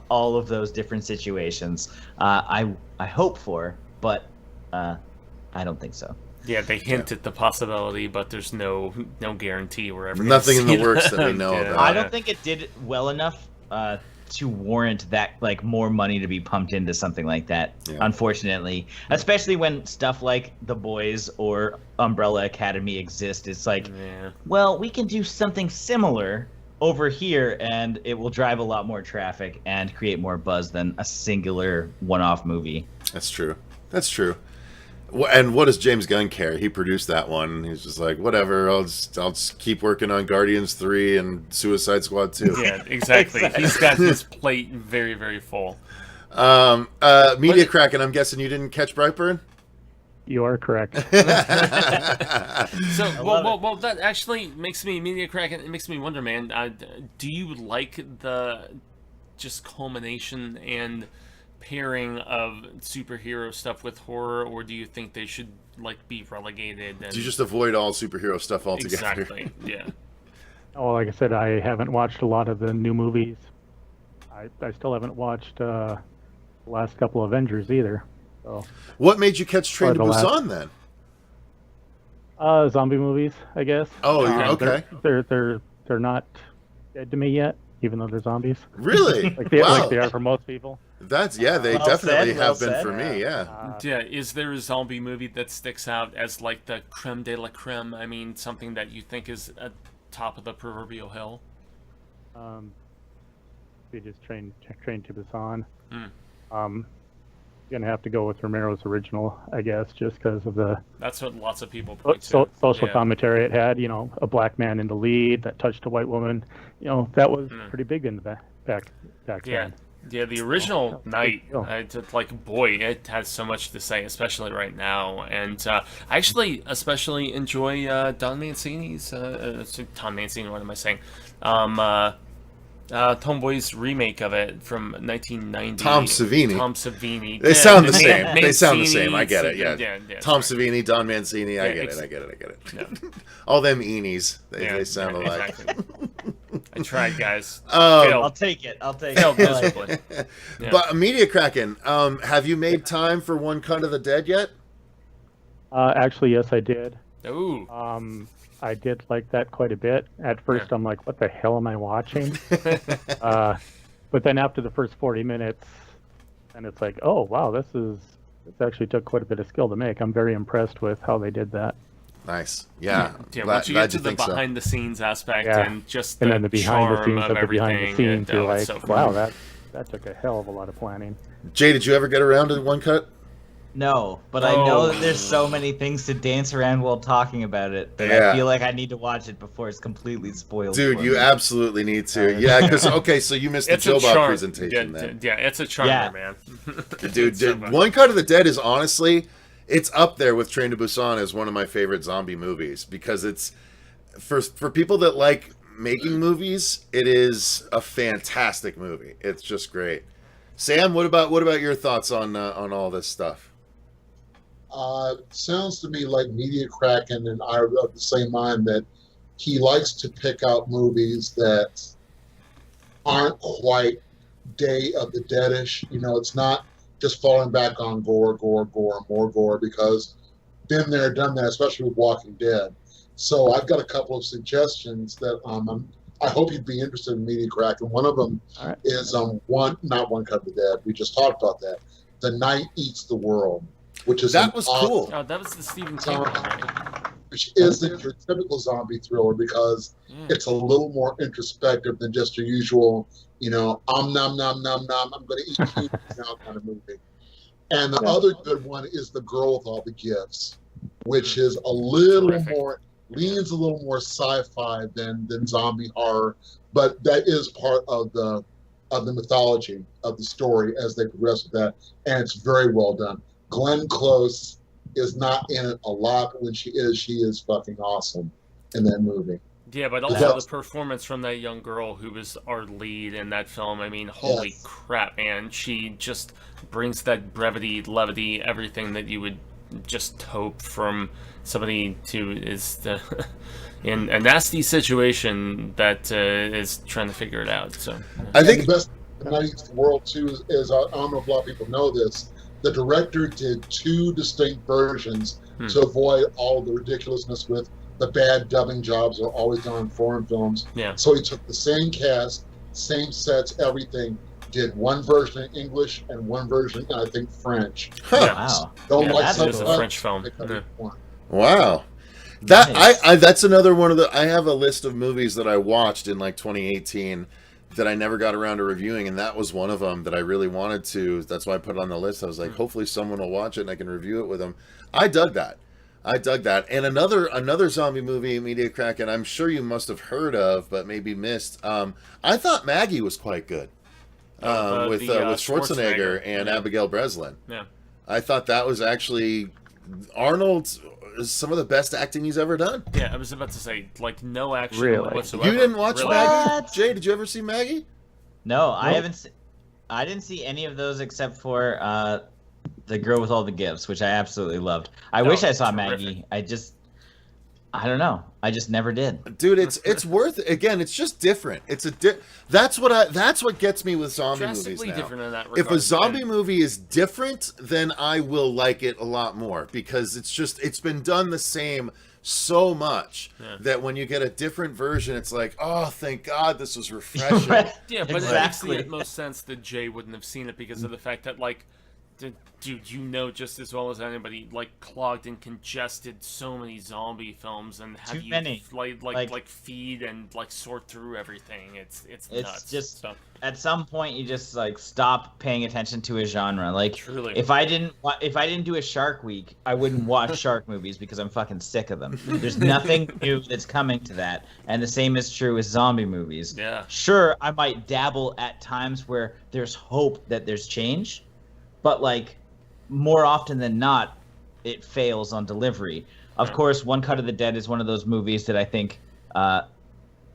all of those different situations. I hope for, but I don't think so. Yeah, they hint at the possibility, but there's no guarantee we're ever nothing in the see works them. that we know about. I don't think it did well enough to warrant that more money to be pumped into something like that, unfortunately, especially when stuff like The Boys or Umbrella Academy exist. It's well, we can do something similar over here and it will drive a lot more traffic and create more buzz than a singular one-off movie. That's true. And what does James Gunn care? He produced that one. He's just whatever. I'll just keep working on Guardians 3 and Suicide Squad 2. Yeah, exactly. He's got his plate very, very full. Media Kraken, I'm guessing you didn't catch Brightburn? You are correct. So, well, that actually makes me Media Kraken. It makes me wonder, man. Do you like the just culmination and pairing of superhero stuff with horror, or do you think they should be relegated? And... Do you just avoid all superhero stuff altogether? Exactly. Yeah. Oh, like I said, I haven't watched a lot of the new movies. I still haven't watched the last couple of Avengers either. So. What made you catch Train to Busan then? Zombie movies, I guess. Oh, okay. They're not dead to me yet, even though they're zombies. Really? like they are for most people. They definitely have been for me, yeah. Is there a zombie movie that sticks out as the creme de la creme? I mean, something that you think is at top of the proverbial hill? We just Train to Busan. Gonna have to go with Romero's original, I guess, just because of the. That's what lots of people point to. Social commentary it had. A black man in the lead that touched a white woman. That was pretty big in the back then. Yeah, the original Night, boy, it has so much to say, especially right now. And I actually especially enjoy Don Mancini's, Tom Mancini, what am I saying? Tomboy's remake of it from 1990. Tom Savini. They Yeah, sound the same. Mancini, They sound the same. I get it. Yeah. Tom Savini, Don Mancini. I get it. Yeah. All them eenies. They sound alike. Exactly. I tried, guys. I'll take it. Failed miserably. Yeah. But Media Kraken, have you made time for One Cut of the Dead yet? Actually, yes, I did. Ooh. I did like that quite a bit. At first, I'm like, what the hell am I watching? But then after the first 40 minutes, and it's like, oh, wow, this actually took quite a bit of skill to make. I'm very impressed with how they did that. Nice. Yeah. Once you get to the behind the scenes aspect and just and then the behind the scenes of the behind the scenes, you're like, wow, that took a hell of a lot of planning. Jay, did you ever get around to One Cut? No, but I know that there's so many things to dance around while talking about it that I feel like I need to watch it before it's completely spoiled. Dude, you absolutely need to. Yeah, because so you missed the Joe Bob presentation then. Yeah, it's a charmer, man. Dude, One Cut of the Dead is honestly, it's up there with Train to Busan as one of my favorite zombie movies because it's for people that like making movies, it is a fantastic movie. It's just great. Sam, what about your thoughts on all this stuff? Sounds to me like Media Kraken and I are of the same mind that he likes to pick out movies that aren't quite Day of the Deadish. You know, it's not just falling back on gore, more gore, because been there, done that, especially with Walking Dead. So I've got a couple of suggestions that I hope you'd be interested in Media Kraken. One of them is not One Cut of the Dead. We just talked about that. The Night Eats the World. Which is cool. Oh, that was the Stephen King one, right? Which isn't your typical zombie thriller because it's a little more introspective than just your usual, nom nom nom nom nom, I'm going to eat you now kind of movie. And the other good one is The Girl with All the Gifts, which is a little more, leans a little more sci-fi than zombie horror, but that is part of the mythology of the story as they progress with that, and it's very well done. Glenn Close is not in it a lot, but when she is fucking awesome in that movie. Yeah, but also the performance from that young girl who was our lead in that film. I mean, holy crap, man. She just brings that brevity, levity, everything that you would just hope from somebody who is in a nasty situation that is trying to figure it out. So I think the best thing in the world, too, is I don't know if a lot of people know this, the director did 2 distinct versions to avoid all the ridiculousness with the bad dubbing jobs that are always done in foreign films. Yeah. So he took the same cast, same sets, everything, did one version in English and one version in, I think, French. Wow. That is a French film. Wow. That's another one of the... I have a list of movies that I watched in like 2018 that I never got around to reviewing, and that was one of them that I really wanted to. That's why I put it on the list. I was like, hopefully someone will watch it and I can review it with them. I dug that. And another zombie movie, Media Kraken, I'm sure you must have heard of, but maybe missed. I thought Maggie was quite good with Schwarzenegger and Abigail Breslin. Yeah, I thought that was actually Arnold's some of the best acting he's ever done. Yeah, I was about to say, like, no action whatsoever. You didn't watch Maggie? Jay, did you ever see Maggie? No, I haven't. I didn't see any of those except for The Girl with All the Gifts, which I absolutely loved. I wish I saw Maggie. I don't know. I just never did. Dude, it's worth it. Again, it's just different. That's what gets me with zombie movies now. Different in that regard. If a zombie movie is different, then I will like it a lot more because it's been done the same so much that when you get a different version, it's like, oh, thank God, this was refreshing. Yeah, but it makes the most sense that Jay wouldn't have seen it because of the fact that, like, dude, just as well as anybody, like, clogged and congested so many zombie films and have like feed and like sort through everything. It's nuts. It's just at some point you just like stop paying attention to a genre. Like, truly. if I didn't do a Shark Week, I wouldn't watch shark movies because I'm fucking sick of them. There's nothing new that's coming to that, and the same is true with zombie movies. Yeah. Sure, I might dabble at times where there's hope that there's change, but like, more often than not, it fails on delivery. Of course, One Cut of the Dead is one of those movies that I think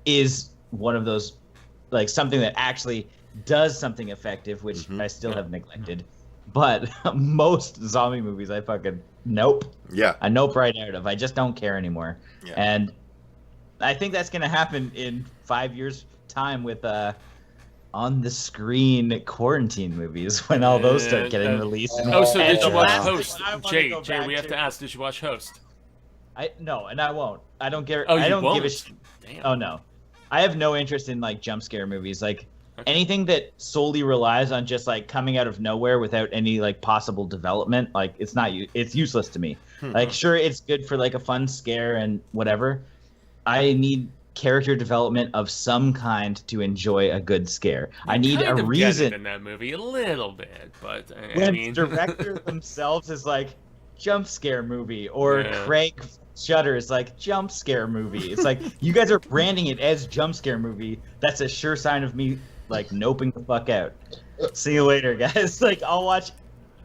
is one of those, like, something that actually does something effective, which I still have neglected. But most zombie movies, I fucking nope. Yeah. I nope right out of. I just don't care anymore. Yeah. And I think that's going to happen in 5 years' time with on the screen quarantine movies when all those start getting released. So did you watch Host? Jay, we have to ask, did you watch Host? No, and I won't. I don't give a Damn. Oh no. I have no interest in like jump scare movies. Like anything that solely relies on just like coming out of nowhere without any like possible development, like it's useless to me. Like, sure, it's good for like a fun scare and whatever. I need character development of some kind to enjoy a good scare. I need a reason. In that movie a little bit, but when I mean, the director themselves is like jump scare movie, or Craig Shutter is like jump scare movie. It's like you guys are branding it as jump scare movie. That's a sure sign of me like noping the fuck out. See you later, guys. Like I'll watch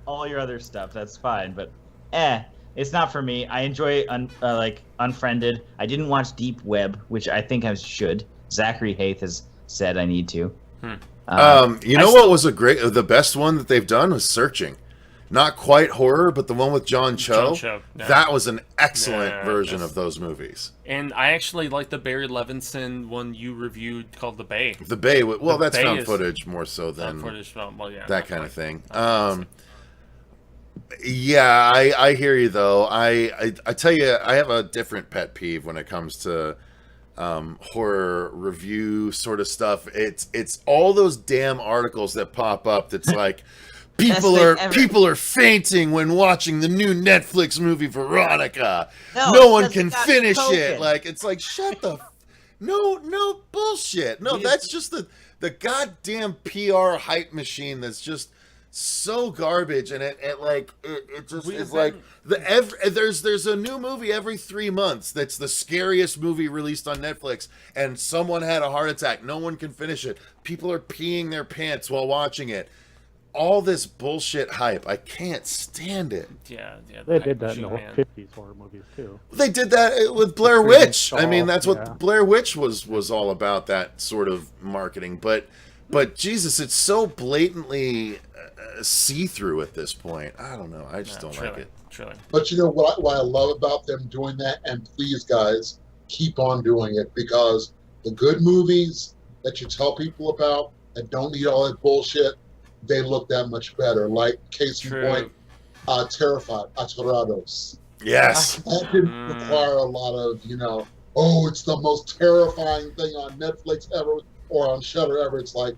all your other stuff. That's fine, but it's not for me. I enjoy like Unfriended. I didn't watch Deep Web, which I think I should. Zachary Haith has said I need to. What was the best one that they've done was Searching. Not quite horror, but the one with John Cho. Yeah. That was an excellent version of those movies. And I actually like the Barry Levinson one you reviewed called The Bay. The Bay, that's Bay found footage more so than that kind of thing. Yeah, I hear you though. I tell you, I have a different pet peeve when it comes to horror review sort of stuff. It's all those damn articles that pop up that's like people are fainting when watching the new Netflix movie Veronica. No one can finish it. Like it's like shut the no bullshit. No, that's just the goddamn PR hype machine that's just so garbage, and it just is like there's a new movie every 3 months that's the scariest movie released on Netflix, and someone had a heart attack. No one can finish it. People are peeing their pants while watching it. All this bullshit hype, I can't stand it. Yeah. They did that in the 50s horror movies too. They did that with Blair Witch. I mean, that's what Blair Witch was all about, that sort of marketing. But Jesus, it's so blatantly see-through at this point. I don't know. I just don't like it. Truly. But you know what I love about them doing that, and please, guys, keep on doing it, because the good movies that you tell people about that don't need all that bullshit, they look that much better. Like, case in point, Terrified, Atorados. Yes. That didn't require a lot of, it's the most terrifying thing on Netflix ever or on Shudder ever. It's like,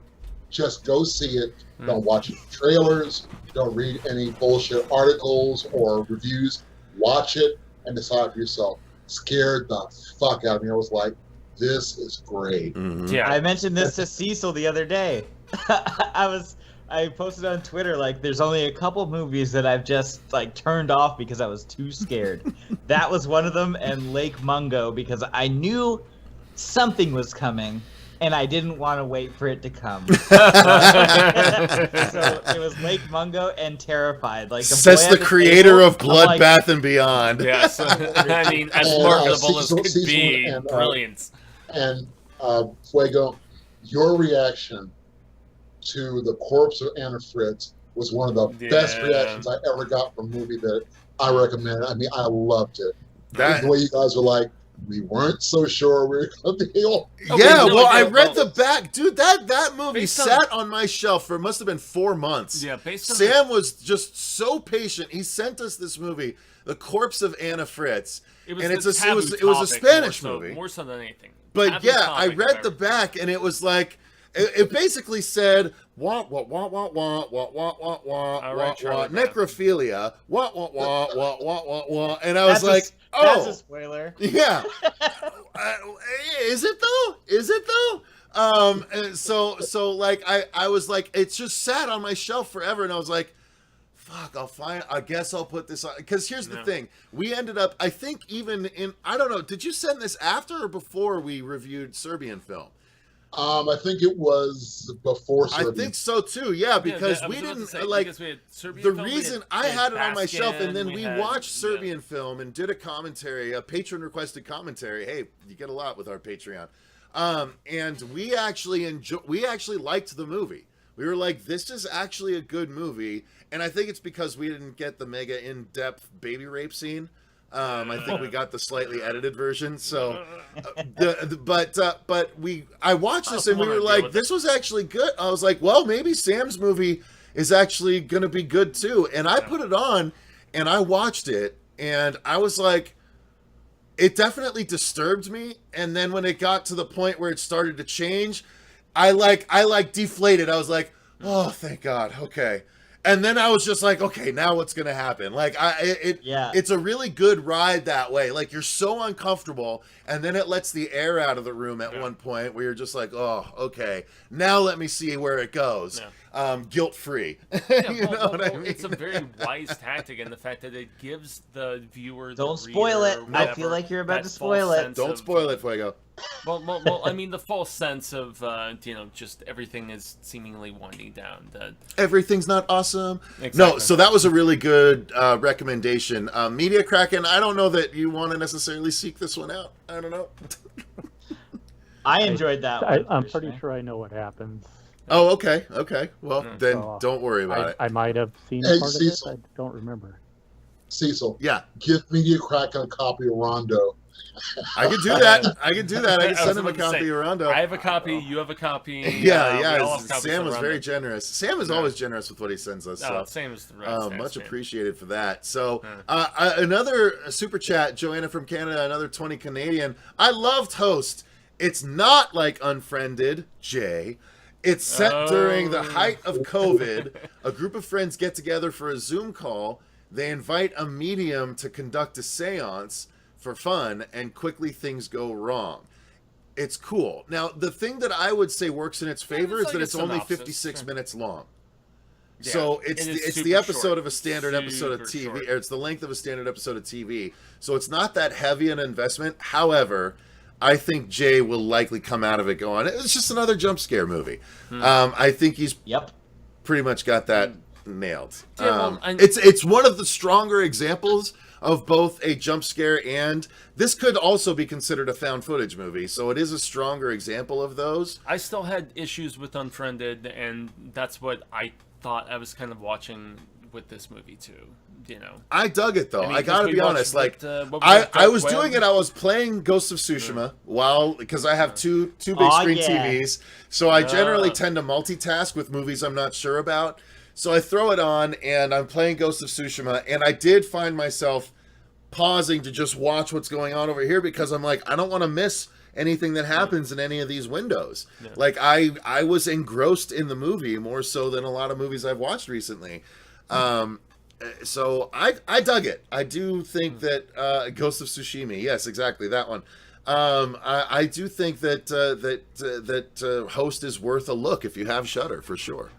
just go see it. Don't watch any trailers. Don't read any bullshit articles or reviews. Watch it and decide for yourself. Scared the fuck out of me. I was like, this is great. Mm-hmm. Yeah, I mentioned this to Cecil the other day. I posted on Twitter, like, there's only a couple movies that I've just, like, turned off because I was too scared. That was one of them, and Lake Mungo, because I knew something was coming, and I didn't want to wait for it to come. So it was Lake Mungo and Terrified. Like, says the creator of Bloodbath and Beyond. Yes. I mean, as marketable as could be. Brilliant. And Fuego, your reaction to The Corpse of Anna Fritz was one of the best reactions I ever got from a movie that I recommended. I mean, I loved it. The way you guys were like, we weren't so sure we were going to be able. I read the back. Dude, that movie sat on my shelf for, must have been 4 months. Yeah, Sam was just so patient. He sent us this movie, The Corpse of Anna Fritz. It was a Spanish movie. More so than anything. But I read the back, and it was like, it basically said, necrophilia, and I was like, that's a spoiler. Yeah. Is it though? And so like, I was like, it's just sat on my shelf forever, and I was like, fuck, I guess I'll put this on. Because here's the thing. We ended up, I think I don't know, did you send this after or before we reviewed Serbian film? I think it was before Serbian. I think so too, yeah, because we didn't, the reason I had it on my shelf, and then we watched Serbian film and did a commentary, a patron-requested commentary. Hey, you get a lot with our Patreon. And we actually liked the movie. We were like, this is actually a good movie, and I think it's because we didn't get the mega in-depth baby rape scene. I think we got the slightly edited version. So, I watched this and we were like, this was actually good. I was like, well, maybe Sam's movie is actually going to be good too. And I put it on and I watched it and I was like, it definitely disturbed me. And then when it got to the point where it started to change, I deflated. I was like, oh, thank God. Okay. And then I was just like, okay, now what's gonna happen? Like, it's a really good ride that way. Like, you're so uncomfortable, and then it lets the air out of the room at one point where you're just like, oh, okay, now let me see where it goes. Guilt free. You know what I mean? It's a very wise tactic in the fact that it gives the viewer. Don't spoil it. I feel like you're about to spoil it. Don't spoil it, Fuego. Well, I mean, the false sense of, just everything is seemingly winding down. Everything's not awesome. Exactly. No, so that was a really good recommendation. Media Kraken, I don't know that you want to necessarily seek this one out. I don't know. I enjoyed that one. I'm pretty sure I know what happens. Oh, okay. Well, then don't worry about it. I might have seen part of it. I don't remember. Cecil. Yeah. Give Media Kraken a copy of Rondo. I could do that. I could send him a copy of Rondo. I have a copy. You have a copy. Yeah. Sam was very generous. Sam is always generous with what he sends us. So. Sam is the right. Much appreciated for that. So another super chat, Joanna from Canada, another 20 Canadian. I loved Host. It's not like Unfriended, Jay. It's set during the height of COVID. A group of friends get together for a Zoom call. They invite a medium to conduct a seance for fun, and quickly things go wrong. It's cool. Now, the thing that I would say works in its favor is that it's only 56 minutes long. Yeah, so it's the episode short. Of a standard episode of TV, or it's the length of a standard episode of TV. So it's not that heavy an investment. However, I think Jay will likely come out of it going, it's just another jump scare movie. I think he's pretty much got that nailed. Yeah, it's one of the stronger examples of both a jump scare and this could also be considered a found footage movie, so it is a stronger example of those. I still had issues with Unfriended, and that's what I thought I was kind of watching with this movie too. I dug it though. I gotta be honest. Like, I was doing it. I was playing Ghost of Tsushima because I have two big screen TVs, so I generally tend to multitask with movies I'm not sure about. So I throw it on, and I'm playing Ghost of Tsushima, and I did find myself pausing to just watch what's going on over here because I'm like, I don't want to miss anything that happens in any of these windows. Yeah. Like, I was engrossed in the movie more so than a lot of movies I've watched recently. So I dug it. I do think that Ghost of Tsushima, yes, exactly, that one. I do think that Host is worth a look if you have Shudder, for sure.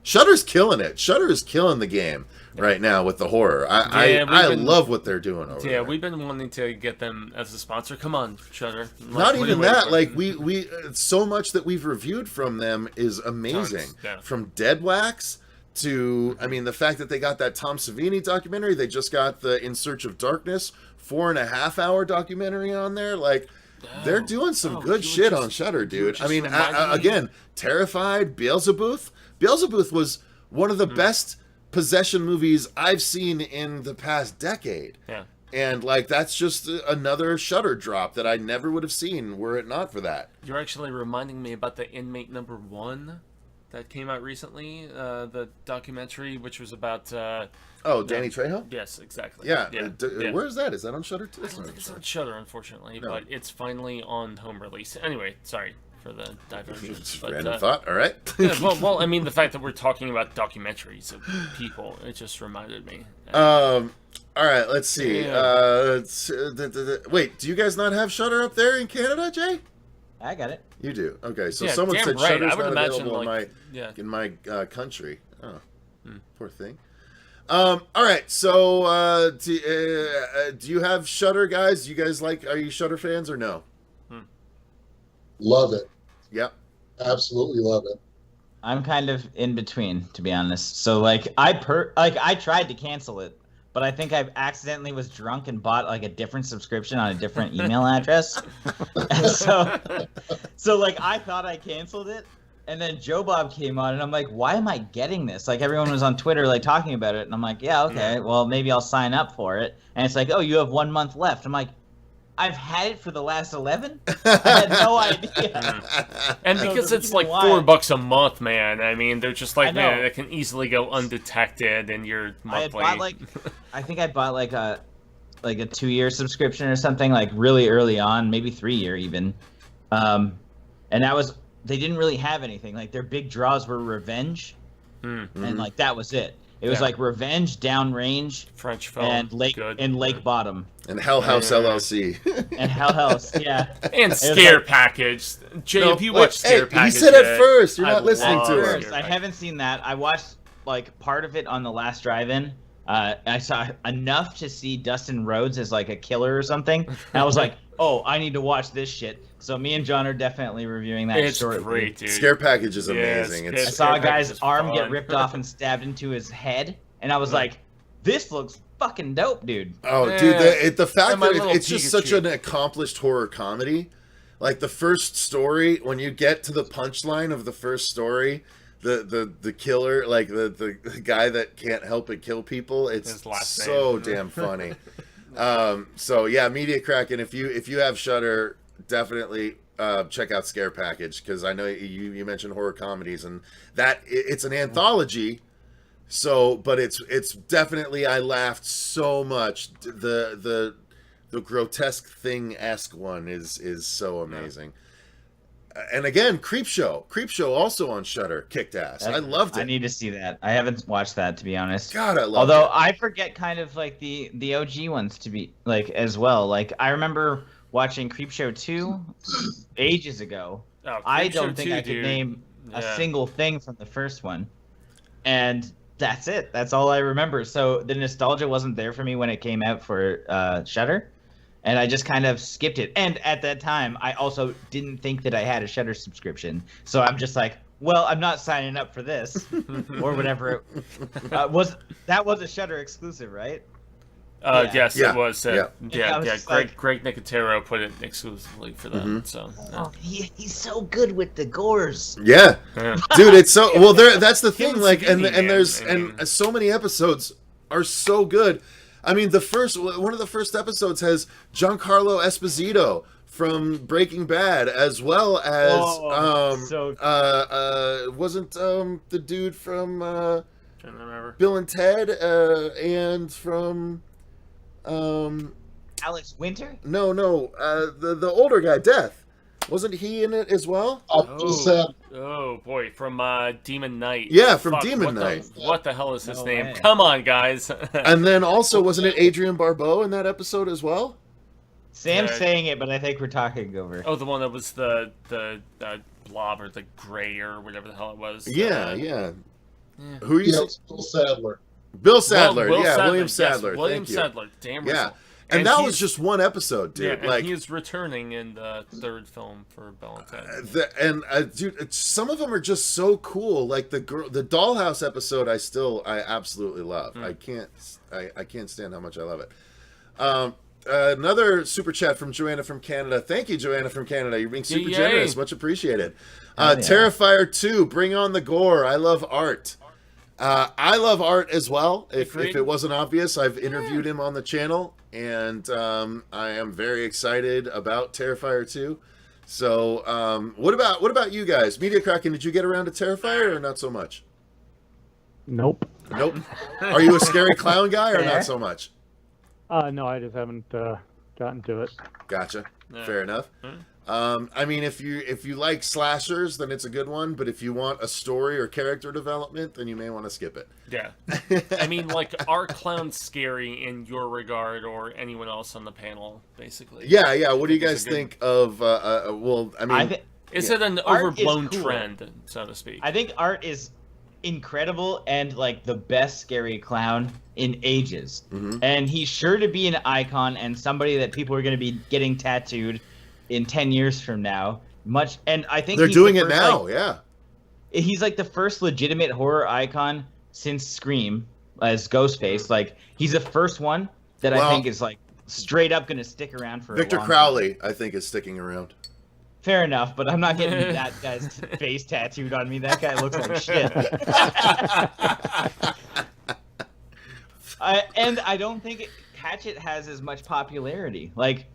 Shudder's killing it. Shudder is killing the game right now with the horror. I love what they're doing over there. Yeah, we've been wanting to get them as a sponsor. Come on, Shudder. Not even that. Like we so much that we've reviewed from them is amazing. From Dead Wax to, I mean, the fact that they got that Tom Savini documentary. They just got the In Search of Darkness 4.5-hour documentary on there. Like, they're doing some good shit on Shudder, dude. I mean, again, Terrified, Beelzebub. Beelzebub was one of the best possession movies I've seen in the past decade. Yeah. And, like, that's just another Shudder drop that I never would have seen were it not for that. You're actually reminding me about the Inmate Number 1 that came out recently, the documentary, which was about... Danny Trejo? Yes, exactly. Yeah. Where is that? Is that on Shudder too? I don't think it's on Shudder, unfortunately, but it's finally on home release. Anyway, sorry for the diversion. Random thought, all right. well, I mean, the fact that we're talking about documentaries of people, it just reminded me. All right, let's see. Wait, do you guys not have Shudder up there in Canada, Jay? I got it. You do? Okay, so someone said Shudder's not available in my country. Oh, poor thing. All right, so do you have Shudder, guys? You guys are you Shudder fans or no? Love it. Yep. Absolutely love it. I'm kind of in between, to be honest. So I tried to cancel it, but I think I accidentally was drunk and bought like a different subscription on a different email address. And so I thought I canceled it. And then Joe Bob came on, and I'm like, why am I getting this? Like, everyone was on Twitter, like, talking about it. And I'm like, yeah, okay, well, maybe I'll sign up for it. And it's like, oh, you have 1 month left. I'm like, I've had it for the last 11? I had no idea. And because it's like $4 a month, man. I mean, they're just like, man, it can easily go undetected in your monthly. I think I bought like a 2-year subscription or something, like really early on, maybe 3-year even. And that was... They didn't really have anything. Like, their big draws were Revenge, and, like, that was it. It was Yeah. like Revenge, Downrange, French film. and Lake Bottom. And Hell House LLC. And Hell House, yeah. And was Scare like- Package. Jay, No, if you wait, watch Scare hey, Package, he said it yet, first. You're I not listening love to him. Scare First, I Package. haven't seen that. I watched like part of it on the last drive-in. I saw enough to see Dustin Rhodes as like a killer or something. And I was like, oh, I need to watch this shit. So me and John are definitely reviewing that It's shortly. great, dude. Scare Package is Yeah, amazing. I it's- saw a Scare Package guy's is arm get fun. ripped off and stabbed into his head, and I was like, this looks fucking dope, dude. Oh, Yeah. dude, the fact And my that little it's just such Pikachu. an accomplished horror comedy. Like the first story, when you get to the punchline of the first story, the killer, like the guy that can't help but kill people, it's His last so name. damn funny. So yeah, Media Kraken, if you have Shudder, definitely check out Scare Package, because I know you mentioned horror comedies, and that it's an anthology. So, but it's definitely, I laughed so much. The grotesque thing-esque one is so amazing. And again, Creepshow also on Shudder, kicked ass. I loved it. I need to see that. I haven't watched that, to be honest. God, I love Although it. I forget kind of like the OG ones to be like as well. Like I remember watching Creepshow 2 ages ago. Oh, I Creepshow don't think 2, I could dude. name a Yeah. single thing from the first one. And that's it. That's all I remember. So the nostalgia wasn't there for me when it came out for Shudder. And I just kind of skipped it. And at that time, I also didn't think that I had a Shudder subscription. So I'm just like, well, I'm not signing up for this or whatever. That was a Shudder exclusive, right? Yeah. Yes, Yeah. it was. Yeah. Yeah, I was yeah. just Greg Nicotero put it exclusively for that. Mhm. So, Oh, he's so good with the gores. Yeah, yeah. dude, it's so well. That's the thing. Him Like, and Savini, man. there's I mean- and so many episodes are so good. I mean, one of the first episodes has Giancarlo Esposito from Breaking Bad, as well as wasn't the dude from Trying to remember. Bill and Ted, and from Alex Winter? no, the older guy, Death. Wasn't he in it as well? I just said, Oh boy, from Demon Knight. Yeah, from Fuck, Demon what Knight. What the hell is his No name? way. Come on, guys. And then also, wasn't it Adrian Barbeau in that episode as well? Sam's Yeah. saying it, but I think we're talking over. Oh, the one that was the blob or the gray or whatever the hell it was. Yeah. Who are you? yeah, saying? it's Bill Sadler. Bill Sadler. Will yeah, Sadler, William yes, Sadler. William Thank you. Sadler. Damn Yeah. right. And that was he's- just one episode, dude. Yeah, and like, he is returning in the third film for Bill and Ted. dude, some of them are just so cool. Like the Dollhouse episode, I absolutely love. I can't stand how much I love it. Another super chat from Joanna from Canada. Thank you, Joanna from Canada. You're being super Yay. generous. Much appreciated. Yeah. Terrifier 2, bring on the gore. I love Art. I love Art as well. If Agreed. it wasn't obvious, I've interviewed him on the channel, and I am very excited about Terrifier 2. So, what about you guys? Media Kraken, did you get around to Terrifier or not so much? Nope. Nope. Are you a scary clown guy or Fair. not so much? No, I just haven't gotten to it. Gotcha. Yeah. Fair enough. I mean, if you like slashers, then it's a good one. But if you want a story or character development, then you may want to skip it. Yeah. I mean, like, are clowns scary in your regard or anyone else on the panel, basically? Yeah. What do you think guys it's a good- think of? Well, I mean, Is Yeah. it an Art is overblown cool. trend, so to speak? I think Art is incredible and like the best scary clown in ages. Mhm. And he's sure to be an icon and somebody that people are going to be getting tattooed in 10 years from now. And I think they're he's doing the it first, now. like, Yeah. he's like the first legitimate horror icon since Scream as Ghostface. Like he's the first one that Well- I think is like straight up going to stick around for Victor a long Crowley, time. I think, is sticking around. Fair enough, but I'm not getting that guy's face tattooed on me. That guy looks like shit. And I don't think Hatchet has as much popularity. Like,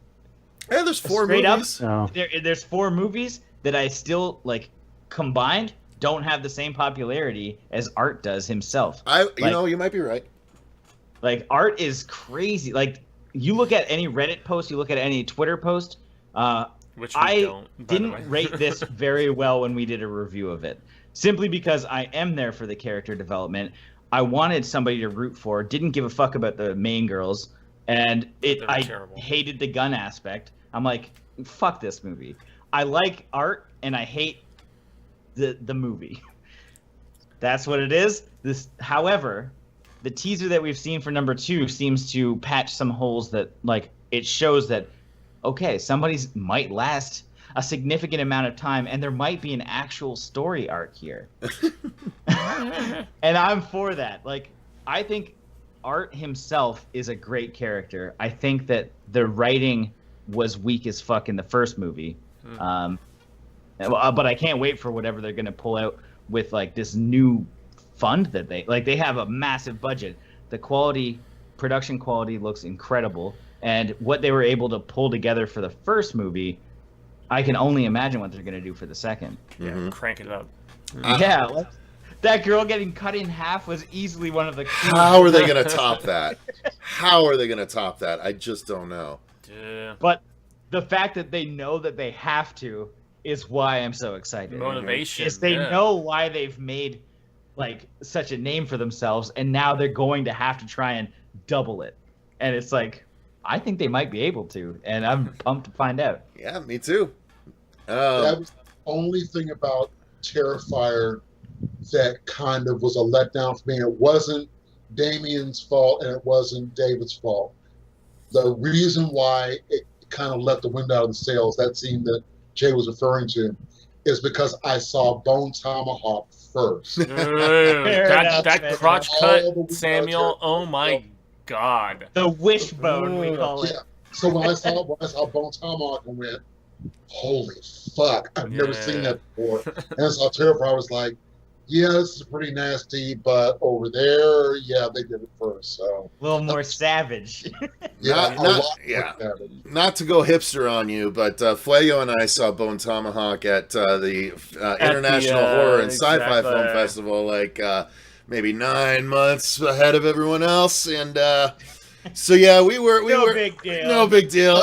Hey, there's 4 Straight up. movies. No. there's 4 movies that I still, like, combined, don't have the same popularity as Art does himself. You might be right. Like, Art is crazy. Like, you look at any Reddit post, you look at any Twitter post, Which we I don't, by the didn't way. rate this very well when we did a review of it, simply because I am there for the character development. I wanted somebody to root for. Didn't give a fuck about the main girls, and I terrible. hated the gun aspect. I'm like, fuck this movie. I like art, and I hate the movie. That's what it is. However, the teaser that we've seen for number 2 seems to patch some holes that, like, it shows that, okay, somebody's might last a significant amount of time, and there might be an actual story arc here. And I'm for that. Like, I think Art himself is a great character. I think that the writing was weak as fuck in the first movie. But I can't wait for whatever they're gonna pull out with, like, this new fund that they have a massive budget. The production quality looks incredible, and what they were able to pull together for the first movie, I can only imagine what they're gonna do for the second. Yeah, crank it up. Yeah, that girl getting cut in half was easily one of the. How are they going to top that? How are they going to top that? I just don't know. Yeah. But the fact that they know that they have to is why I'm so excited. Motivation. Is they know why they've made, like, such a name for themselves, and now they're going to have to try and double it. And it's like, I think they might be able to, and I'm pumped to find out. Yeah, me too. That was the only thing about Terrifier that kind of was a letdown for me. It wasn't Damien's fault, and it wasn't David's fault. The reason why it kind of let the wind out of the sails, that scene that Jay was referring to, is because I saw Bone Tomahawk first. That crotch cut, All the Samuel. Oh my God. The wishbone, we call it. Yeah. So when I saw Bone Tomahawk, I went, holy fuck, I've never seen that before. And I saw Terrifier, I was like, yeah, this is pretty nasty, but over there, yeah, they did it first. So A little more savage. Not to go hipster on you, but Fuego and I saw Bone Tomahawk at the International Horror and Sci-Fi Film Festival, like maybe 9 months ahead of everyone else, and so yeah, we were big deal. No big deal.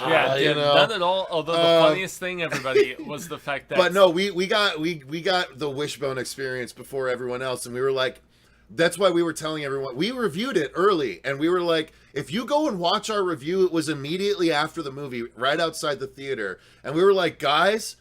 None at all. Although the funniest thing, everybody, was the fact that. But no, we got the Wishbone experience before everyone else, and we were like, that's why we were telling everyone. We reviewed it early, and we were like, if you go and watch our review, it was immediately after the movie, right outside the theater, and we were like, guys,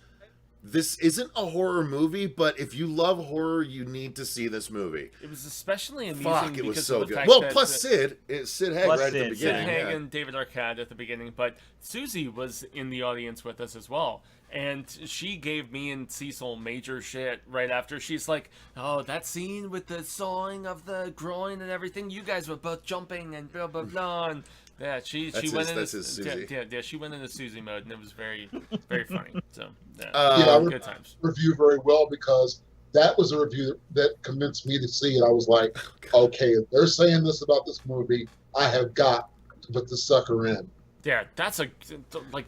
this isn't a horror movie, but if you love horror, you need to see this movie. It was especially amusing Fuck, it was because so of the good. fact Well, that plus Sid Haig right at the beginning. Sid Haig and David Arquette at the beginning, but Susie was in the audience with us as well. And she gave me and Cecil major shit right after. She's like, oh, that scene with the sawing of the groin and everything, you guys were both jumping and blah, blah, blah. And yeah, she went into Susie. Yeah, she went into Susie mode, and it was very, very funny. So, good times. Review very well, because that was a review that convinced me to see it. I was like, okay, if they're saying this about this movie, I have got to put this sucker in. Yeah, that's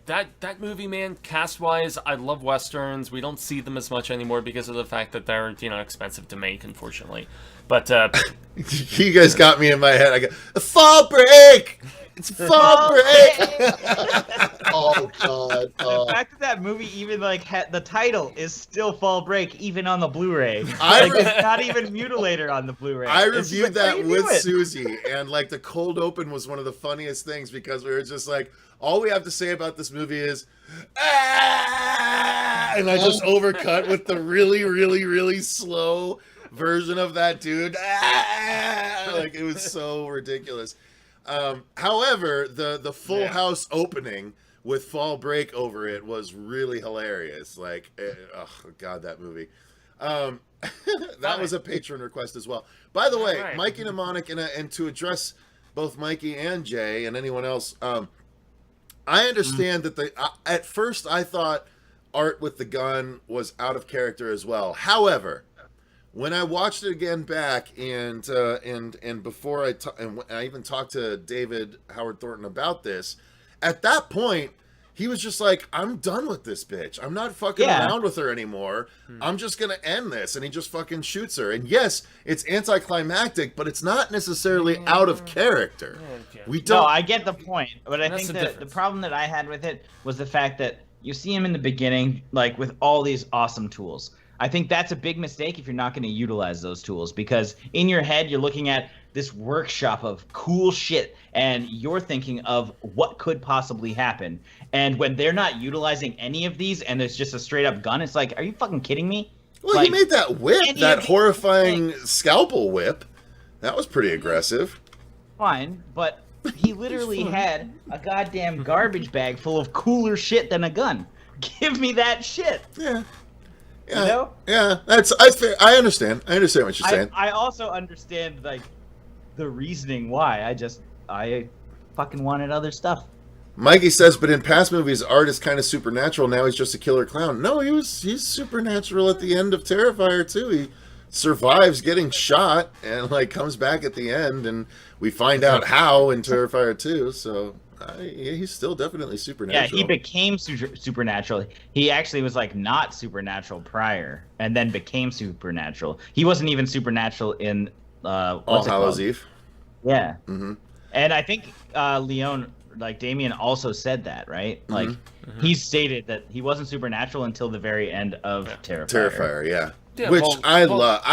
that movie, man. Cast wise, I love westerns. We don't see them as much anymore because of the fact that they're expensive to make, unfortunately. But you guys got me in my head. I go, a fall break. It's fall break. Oh god! The fact that movie even the title is still Fall Break, even on the Blu-ray. It's not even Mutilator on the Blu-ray. I reviewed that with Susie, and like the cold open was one of the funniest things, because we were just like, all we have to say about this movie is, and I just overcut with the really, really, really slow version of that dude. Like, it was so ridiculous. However, the Full House opening with Fall Break over it was really hilarious. Like, oh god, that movie. That was a patron request as well. By the way, Mikey Mnemonic, and to address both Mikey and Jay and anyone else, I understand that at first I thought Art with the gun was out of character as well. However, when I watched it again back, and before I even talked to David Howard Thornton about this, at that point, he was just like, I'm done with this bitch. I'm not fucking around with her anymore. I'm just going to end this. And he just fucking shoots her. And yes, it's anticlimactic, but it's not necessarily out of character. We don't. No, I get the point. But I think that the problem that I had with it was the fact that you see him in the beginning, like, with all these awesome tools. I think that's a big mistake if you're not going to utilize those tools, because in your head you're looking at this workshop of cool shit and you're thinking of what could possibly happen. And when they're not utilizing any of these and it's just a straight up gun, it's like, are you fucking kidding me? Well, like, he made that whip, that horrifying scalpel whip. That was pretty aggressive. Fine, but he literally had a goddamn garbage bag full of cooler shit than a gun. Give me that shit. Yeah. Yeah, you know? Yeah, I understand. I understand what you're saying. I also understand, like, the reasoning why. I fucking wanted other stuff. Mikey says, but in past movies, Art is kind of supernatural. Now he's just a killer clown. No, he's supernatural at the end of Terrifier, too. He survives getting shot and, like, comes back at the end, and we find out how in Terrifier 2, so... he's still definitely supernatural. Yeah, he became supernatural. He actually was like not supernatural prior, and then became supernatural. He wasn't even supernatural in All Hallows Eve. Yeah, mm-hmm. And I think Leon, like Damien, also said that, right? Like he stated that he wasn't supernatural until the very end of Terrifier. Terrifier, yeah. Which I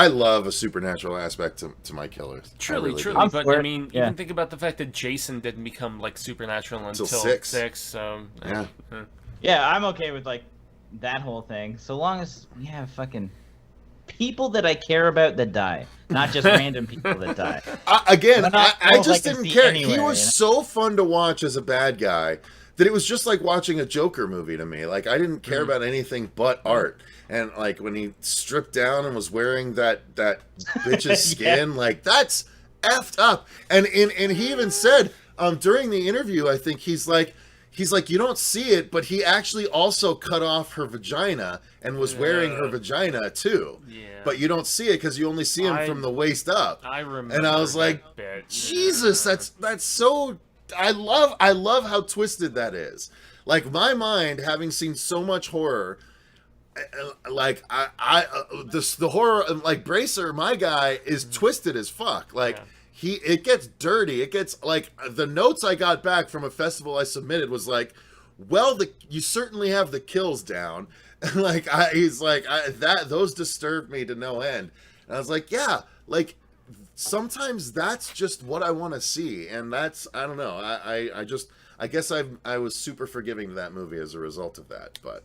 love a supernatural aspect to my killers. Truly, really but I mean, even think about the fact that Jason didn't become like supernatural until 6. So yeah, I'm okay with like that whole thing, so long as we have fucking people that I care about that die, not just random people that die. I just didn't care. He was so fun to watch as a bad guy that it was just like watching a Joker movie to me. Like, I didn't care about anything but Art. And, like, when he stripped down and was wearing that bitch's skin, like, that's effed up. And he even said, during the interview, I think he's like, you don't see it, but he actually also cut off her vagina and was wearing her vagina, too. Yeah. But you don't see it because you only see him from the waist up. I remember. And I was like, Jesus, that's so... I love how twisted that is. Like, my mind, having seen so much horror, like the horror, like Bracer, my guy, is twisted as fuck. Like it gets dirty. It gets like the notes I got back from a festival I submitted was like, well, you certainly have the kills down. Like those disturbed me to no end. And I was like, yeah, like. Sometimes that's just what I want to see, and that's, I don't know, I guess I was super forgiving to that movie as a result of that, but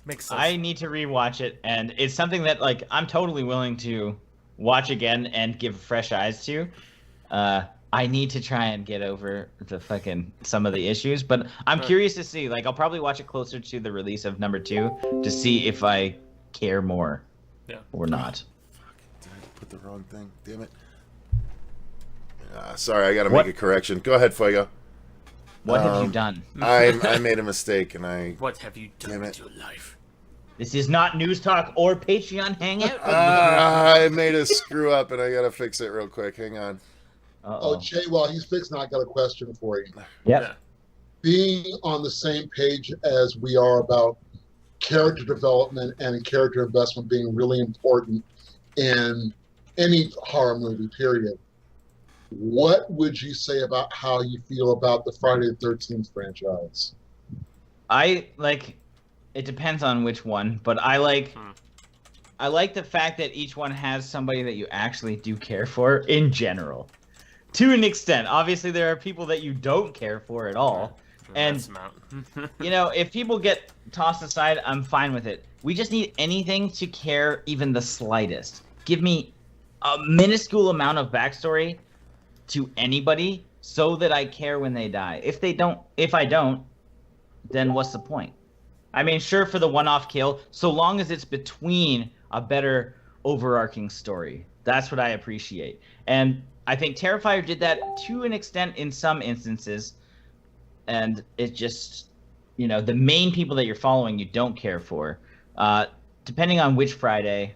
makes sense. I need to rewatch it, and it's something that, like, I'm totally willing to watch again and give fresh eyes to. I need to try and get over the fucking some of the issues, but I'm curious to see. Like, I'll probably watch it closer to the release of number 2 to see if I care more or not. Put the wrong thing. Damn it. Sorry, I gotta make a correction. Go ahead, Fuego. What have you done? I made a mistake, and What have you done with your life? This is not News Talk or Patreon Hangout. I made a screw up, and I gotta fix it real quick. Hang on. Oh, Jay, while he's fixing, I got a question for you. Yeah. Being on the same page as we are about character development and character investment being really important in any horror movie, period. What would you say about how you feel about the Friday the 13th franchise? It depends on which one, but I like the fact that each one has somebody that you actually do care for in general. To an extent. Obviously, there are people that you don't care for at all. And, you know, if people get tossed aside, I'm fine with it. We just need anything to care even the slightest. Give me a minuscule amount of backstory to anybody so that I care when they die. If I don't, then what's the point? I mean, sure, for the one-off kill, so long as it's between a better overarching story. That's what I appreciate. And I think Terrifier did that to an extent in some instances. And it just, you know, the main people that you're following you don't care for. Depending on which Friday,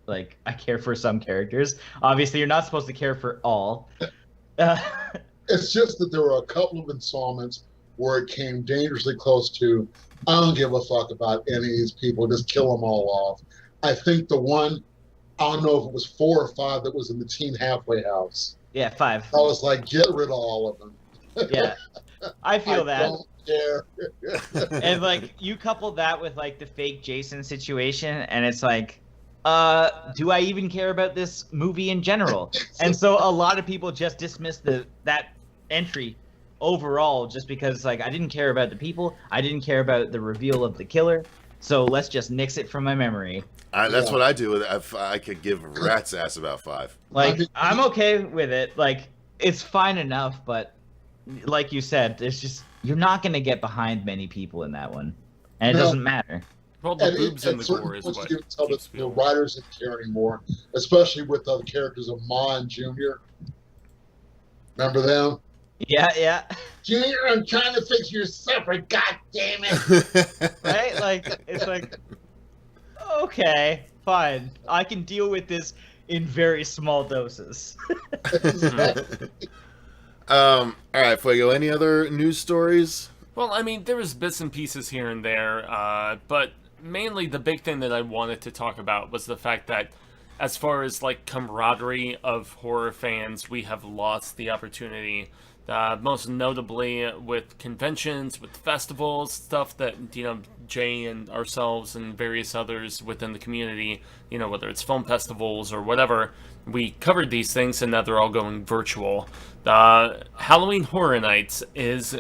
like, I care for some characters. Obviously, you're not supposed to care for all. It's just that there were a couple of installments where it came dangerously close to, I don't give a fuck about any of these people, just kill them all off. I think the one, I don't know if it was 4 or 5 that was in the teen halfway house. Yeah, 5. I was like, get rid of all of them. Yeah, I feel that. care. And like you couple that with like the fake Jason situation, and it's like, do I even care about this movie in general? And so a lot of people just dismiss that entry overall just because like I didn't care about the people, I didn't care about the reveal of the killer, so let's just nix it from my memory. That's what I do with it. I could give a rat's ass about 5. Like I'm okay with it. Like it's fine enough, but like you said, there's just you're not gonna get behind many people in that one, and it doesn't matter. Well, the boobs and the certain gore is points what you can tell that keeps the people. writers didn't care anymore, especially with the characters of Ma and Junior. Remember them? Yeah. Junior, I'm trying to fix your supper. God damn it! Right? Like it's like, okay, fine. I can deal with this in very small doses. All right, Fuego. Any other news stories? Well, I mean, there was bits and pieces here and there, but mainly the big thing that I wanted to talk about was the fact that as far as, like, camaraderie of horror fans, we have lost the opportunity, most notably with conventions, with festivals, stuff that, you know, Jay and ourselves and various others within the community, you know, whether it's film festivals or whatever, we covered these things, and now they're all going virtual. Halloween Horror Nights is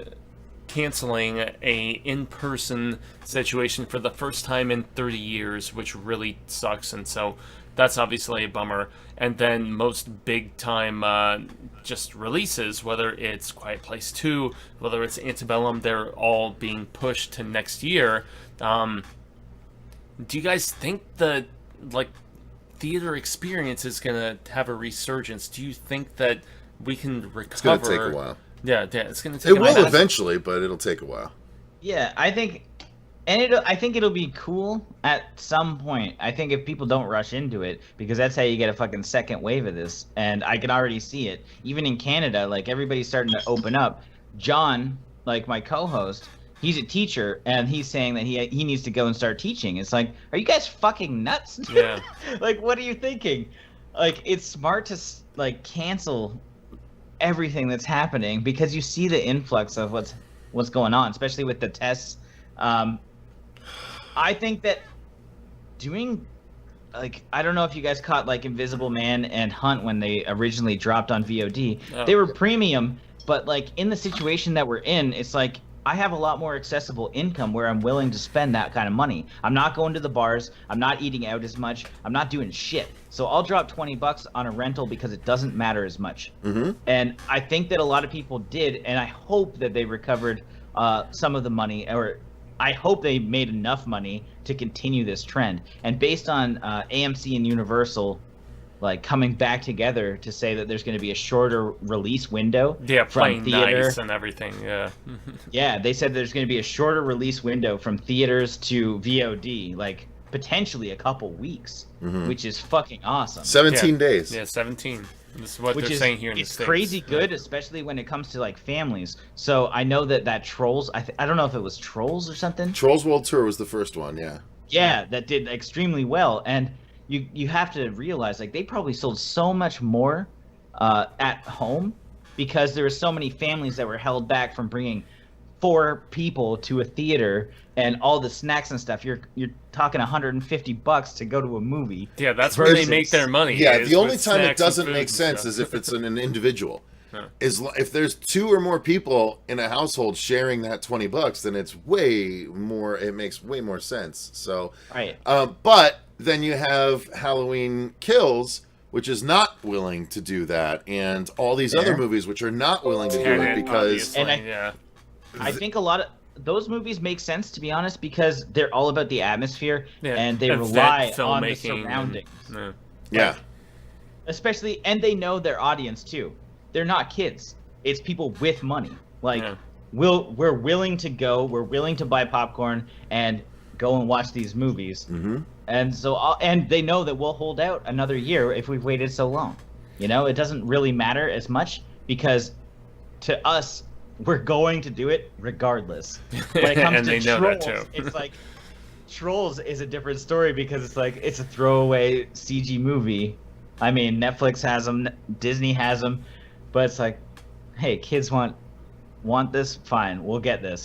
canceling a in-person situation for the first time in 30 years, which really sucks, and so that's obviously a bummer. And then most big-time just releases, whether it's Quiet Place 2, whether it's Antebellum, they're all being pushed to next year. Do you guys think the, like, theater experience is going to have a resurgence? Do you think that we can recover? It's going to take a while. Yeah, it's going to take It a will while. eventually, but it'll take a while. Yeah, I think it'll be cool at some point. I think if people don't rush into it, because that's how you get a fucking second wave of this. And I can already see it. Even in Canada, like everybody's starting to open up. John, like my co-host, he's a teacher, and he's saying that he needs to go and start teaching. It's like, are you guys fucking nuts? Yeah. Like, what are you thinking? Like, it's smart to like cancel everything that's happening because you see the influx of what's going on, especially with the tests. I think that doing, like, I don't know if you guys caught like Invisible Man and Hunt when they originally dropped on VOD. Oh. They were premium, but like in the situation that we're in, it's like I have a lot more accessible income where I'm willing to spend that kind of money. I'm not going to the bars. I'm not eating out as much. I'm not doing shit. So I'll drop $20 on a rental because it doesn't matter as much. Mm-hmm. And I think that a lot of people did, and I hope that they recovered some of the money, or I hope they made enough money to continue this trend. And based on AMC and Universal like coming back together to say that there's going to be a shorter release window Yeah, from playing theater. nice and everything, yeah. Yeah, they said there's going to be a shorter release window from theaters to VOD, like potentially a couple weeks, which is fucking awesome. 17 days. Yeah, 17. This is what Which they're is saying here in the it's States. crazy good, especially when it comes to like families. So I know that Trolls, I don't know if it was Trolls or something. Trolls World Tour was the first one, yeah. Yeah, that did extremely well, and you have to realize like they probably sold so much more at home because there were so many families that were held back from bringing 4 people to a theater and all the snacks and stuff. You're talking $150 to go to a movie. Yeah, that's where they versus- make their money. Yeah, is the only with time it snacks and doesn't food make and sense stuff. is if it's an individual. Yeah. If there's 2 or more people in a household sharing that $20, then it's way more. It makes way more sense. So, Right. but then you have Halloween Kills, which is not willing to do that, and all these other Fair. movies which are not willing to do Tenet, it because obviously, And yeah. I think a lot of those movies make sense, to be honest, because they're all about the atmosphere Yeah, and they event rely on the filmmaking and- surroundings. yeah. yeah. Especially, and they know their audience too. They're not kids. It's people with money. Like, Yeah. we're willing to go. We're willing to buy popcorn and go and watch these movies. Mm-hmm. And so, and they know that we'll hold out another year if we've waited so long. You know, it doesn't really matter as much because to us, we're going to do it regardless. When it comes And to they know that Trolls, too. it's like Trolls is a different story because it's like it's a throwaway CG movie. I mean, Netflix has them, Disney has them, but it's like, hey, kids want want this, fine, we'll get this.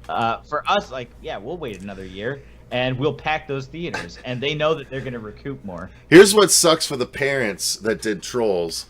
For us, like, yeah, we'll wait another year and we'll pack those theaters, and they know that they're going to recoup more. Here's what sucks for the parents that did Trolls,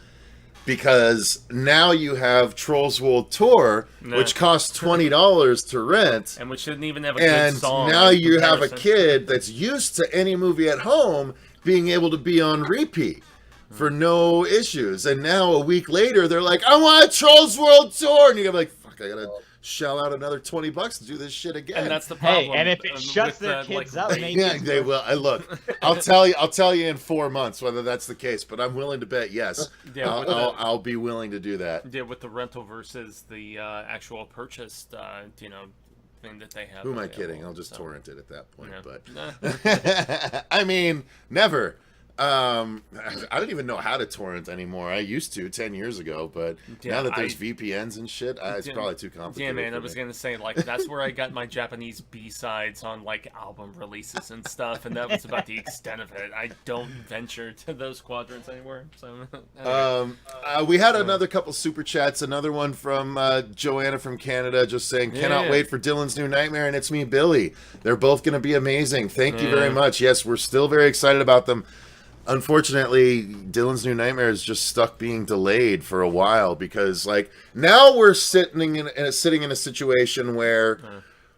because now you have Trolls World Tour, which costs $20 to rent, and which didn't even have a good song. And now you have a kid that's used to any movie at home being able to be on repeat for no issues. And now a week later, they're like, I want a Trolls World Tour, and you're like, fuck, I gotta shell out another $20 to do this shit again. And that's the problem. Hey, and if it shuts their kids up, maybe yeah, they will. Look, I'll tell you in 4 months whether that's the case, but I'm willing to bet yes. Yeah, I'll be willing to do that. Yeah, with the rental versus the actual purchased, thing that they have. Who am I kidding? I'll just torrent it at that point. Yeah. But I mean, never. I don't even know how to torrent anymore. I used to 10 years ago, but now that there's VPNs and shit, it's probably too complicated. Yeah, man, I was gonna say, like, that's where I got my Japanese B-sides on, like, album releases and stuff, and that was about the extent of it. I don't venture to those quadrants anymore. So we had another couple super chats. Another one from Joanna from Canada, just saying, cannot wait for Dylan's new Nightmare, and it's me, Billy. They're both gonna be amazing. Thank you very much. Yes, we're still very excited about them. Unfortunately, Dylan's New Nightmare is just stuck being delayed for a while, because, like, now we're sitting in a situation where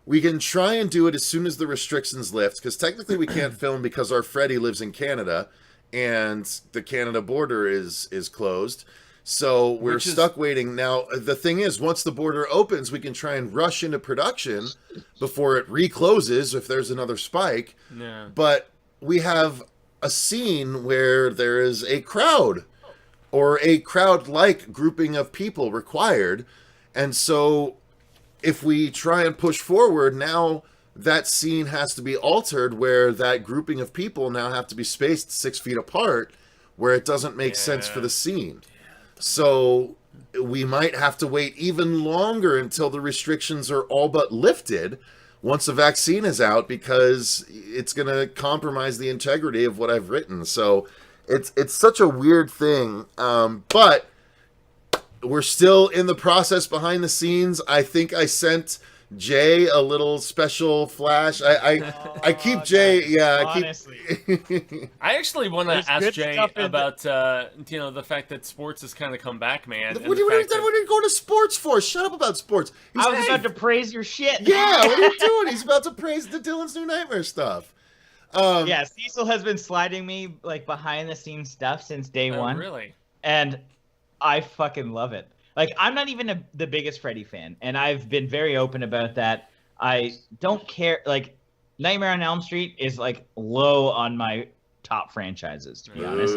we can try and do it as soon as the restrictions lift, because technically we can't film because our Freddy lives in Canada and the Canada border is closed. So we're stuck waiting. Now, the thing is, once the border opens, we can try and rush into production before it recloses if there's another spike. Yeah. But we have a scene where there is a crowd or a crowd-like grouping of people required, and so if we try and push forward, now that scene has to be altered where that grouping of people now have to be spaced 6 feet apart, where it doesn't make sense for the scene. So we might have to wait even longer until the restrictions are all but lifted once the vaccine is out, because it's going to compromise the integrity of what I've written. So it's such a weird thing. But we're still in the process behind the scenes. I think I sent Jay a little special flash. I keep Jay. Yeah, honestly. I actually want to ask Jay about the fact that sports has kind of come back, man. What are you going to sports for? Shut up about sports. I was about to praise your shit. Yeah, what are you doing? He's about to praise the Dylan's New Nightmare stuff. Yeah, Cecil has been sliding me like behind the scenes stuff since day one. Really? And I fucking love it. Like, I'm not even the biggest Freddy fan, and I've been very open about that. I don't care. Like, Nightmare on Elm Street is, like, low on my top franchises, to be honest.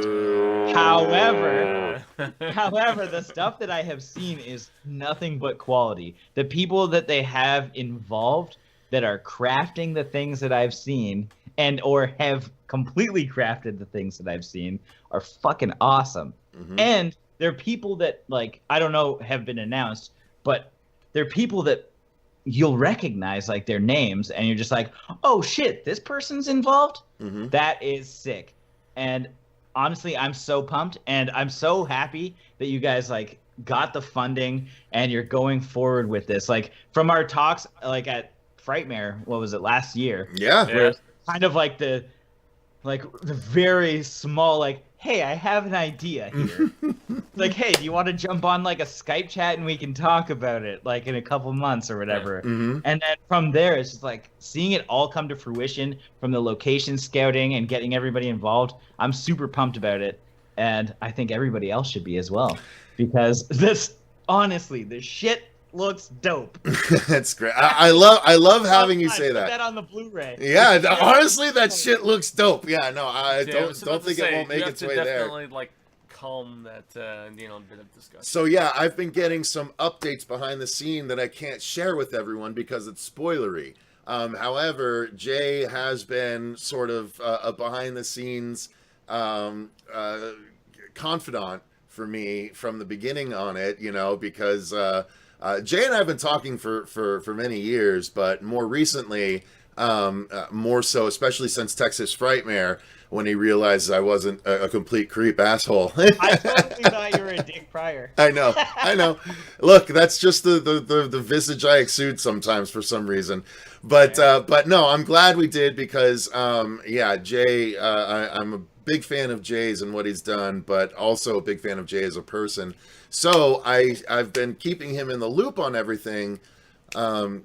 However, the stuff that I have seen is nothing but quality. The people that they have involved that are crafting the things that I've seen and or have completely crafted the things that I've seen are fucking awesome. Mm-hmm. And they're people that, like, I don't know, have been announced, but they're people that you'll recognize, like, their names, and you're just like, oh, shit, this person's involved? Mm-hmm. That is sick. And honestly, I'm so pumped, and I'm so happy that you guys, like, got the funding, and you're going forward with this. Like, from our talks, like, at Frightmare, what was it, last year? Yeah. Kind of like the very small, like, hey, I have an idea here. Like, hey, do you want to jump on, like, a Skype chat and we can talk about it, like, in a couple months or whatever? Yeah. Mm-hmm. And then from there, it's just, like, seeing it all come to fruition from the location scouting and getting everybody involved. I'm super pumped about it, and I think everybody else should be as well. Because this, honestly, the shit looks dope. That's great. I love having you say put that. That on the Blu-ray. Yeah, honestly, that shit looks dope. Yeah, no, I don't think it won't make its way there. Definitely, like, calm that bit of discussion. So yeah, I've been getting some updates behind the scene that I can't share with everyone because it's spoilery. However, Jay has been sort of a behind the scenes confidant for me from the beginning on it, because Jay and I have been talking for many years, but more recently, more so, especially since Texas Frightmare, when he realized I wasn't a complete creep asshole. I totally thought you were a Dick Pryor. I know. Look, that's just the visage I exude sometimes for some reason. But no, I'm glad we did because Jay, I'm a big fan of Jay's and what he's done, but also a big fan of Jay as a person. So I've been keeping him in the loop on everything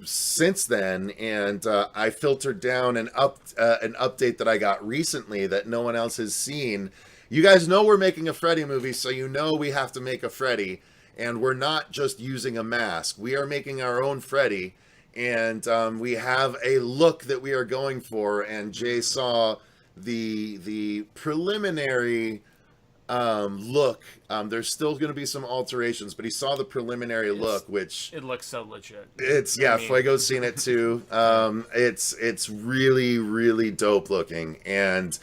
since then, and I filtered down an update that I got recently that no one else has seen. You guys know we're making a Freddy movie, so you know we have to make a Freddy, and we're not just using a mask. We are making our own Freddy, and we have a look that we are going for, and Jay saw the preliminary look. There's still going to be some alterations, but he saw the preliminary look, which it looks so legit. Fuego's seen it too. It's really, really dope looking, and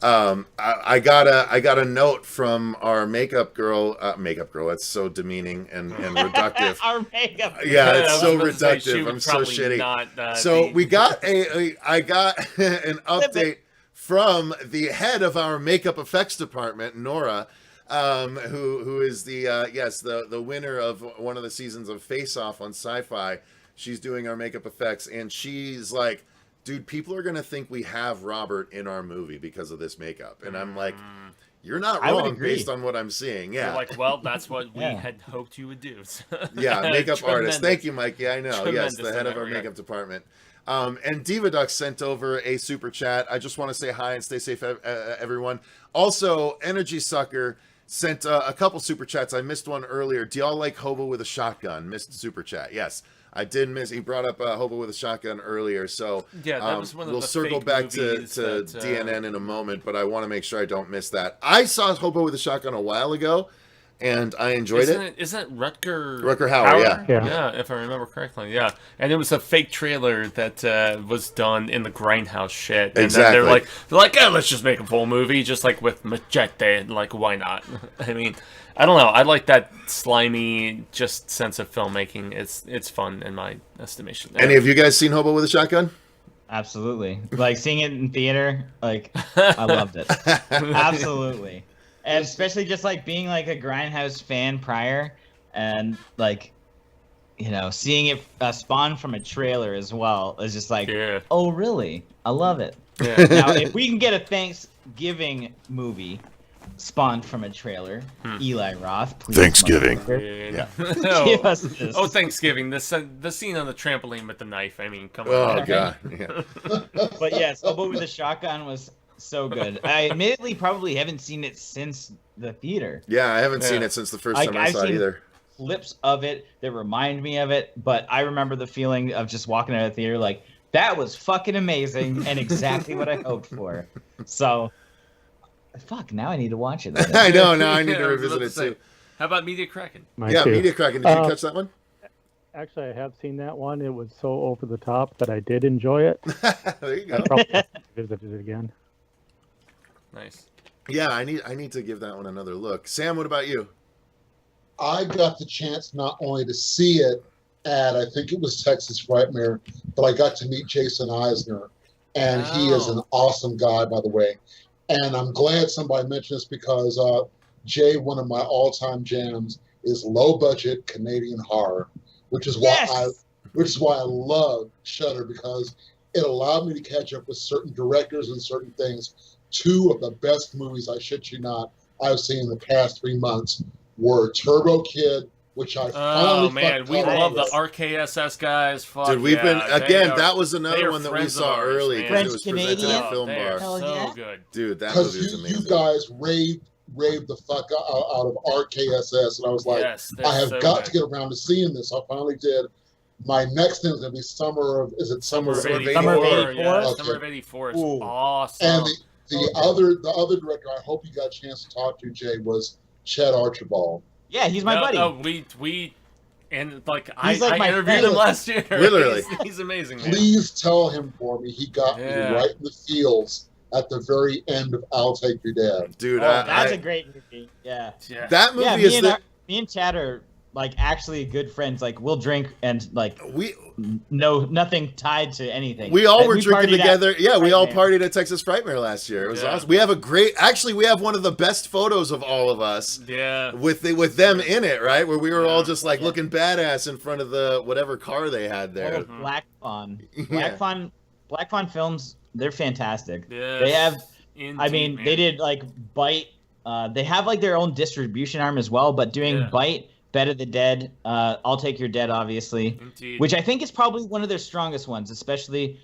I got a note from our makeup girl. That's so demeaning and reductive. Our makeup girl. Yeah, it's so reductive. I'm so shitty. We got I got an update from the head of our makeup effects department, Nora, who is the winner of one of the seasons of Face Off on Sci-Fi. She's doing our makeup effects, and she's like, dude, people are gonna think we have Robert in our movie because of this makeup. And I'm like, you're not wrong based on what I'm seeing. Yeah. You're like, well, that's what we had hoped you would do. Yeah, makeup artist. Thank you, Mikey. I know. Tremendous. Yes, the head of our makeup department. And Diva Duck sent over a super chat. I just want to say hi and stay safe, everyone. Also, Energy Sucker sent a couple super chats. I missed one earlier. Do y'all like Hobo with a Shotgun? Missed super chat. Yes, I did miss. He brought up Hobo with a Shotgun earlier. So yeah, that was one of we'll the circle fake back to DNN in a moment, but I want to make sure I don't miss that. I saw Hobo with a Shotgun a while ago, and I enjoyed it. Isn't it Rutger Hauer? Yeah, if I remember correctly. Yeah, and it was a fake trailer that was done in the Grindhouse shit. And exactly. Then they're like, oh, let's just make a full movie, just like with Machete. Like, why not? I mean, I don't know. I like that slimy just sense of filmmaking. It's fun in my estimation. Any of you guys seen Hobo with a Shotgun? Absolutely. Like seeing it in theater, like I loved it. Absolutely. And especially just like being like a Grindhouse fan prior, and like, you know, seeing it spawn from a trailer as well is just like, oh really? I love it. Yeah. Now, if we can get a Thanksgiving movie spawned from a trailer, Eli Roth, please. Thanksgiving. Yeah. Give us this. Oh, Thanksgiving. The scene on the trampoline with the knife. I mean, come on. Oh god. Yeah. But yes, Hobo with a Shotgun was so good. I admittedly probably haven't seen it since the theater. Yeah, I haven't seen it since the first time I saw it either. Clips of it that remind me of it, but I remember the feeling of just walking out of the theater like, that was fucking amazing and exactly what I hoped for. So, fuck, now I need to watch it. I know, now I need to revisit it too. How about Media Kraken? Media Kraken. Did you catch that one? Actually, I have seen that one. It was so over the top that I did enjoy it. There you go. I probably visited it again. Nice. Yeah, I need to give that one another look. Sam, what about you? I got the chance not only to see it at, I think it was Texas Frightmare, but I got to meet Jason Eisner, and he is an awesome guy, by the way. And I'm glad somebody mentioned this because Jay, one of my all-time jams is low-budget Canadian horror, which is why I love Shudder, because it allowed me to catch up with certain directors and certain things. Two of the best movies, I shit you not, I've seen in the past 3 months were Turbo Kid, which I finally we love the RKSS guys. Fuck dude, we've been that was another one that we saw early because it was presented at Film Bar. So good, dude. That movie is amazing. You guys raved the fuck out of RKSS, and I was like, I have got to get around to seeing this. I finally did. My next thing is gonna be Summer of 84? Summer of 84 is awesome. And the other director I hope you got a chance to talk to, Jay, was Chet Archibald. Yeah, he's my buddy. I interviewed him last year. Literally, he's amazing. Man. Please tell him for me. He got me right in the feels at the very end of I'll Take Your Dad. Dude, that's a great movie. Yeah. That movie me and Chad are like actually good friends. Like we'll drink and like We nothing tied to anything. We all And were drinking partied together. at Yeah, we all Frightmare. partied at Texas Frightmare last year. It was Yeah. awesome. We have we have one of the best photos of all of us Yeah. with them in it, right? Where we were all just like Yeah. looking badass in front of the whatever car they had there. Oh, Black Fawn. Yeah. Black Fawn films, they're fantastic. Yes, They have, I indeed, mean, man. they did like Bite. They have like their own distribution arm as well, but doing Yeah. Bite, Better the Dead, I'll Take Your Dead, obviously, Indeed. which I think is probably one of their strongest ones, especially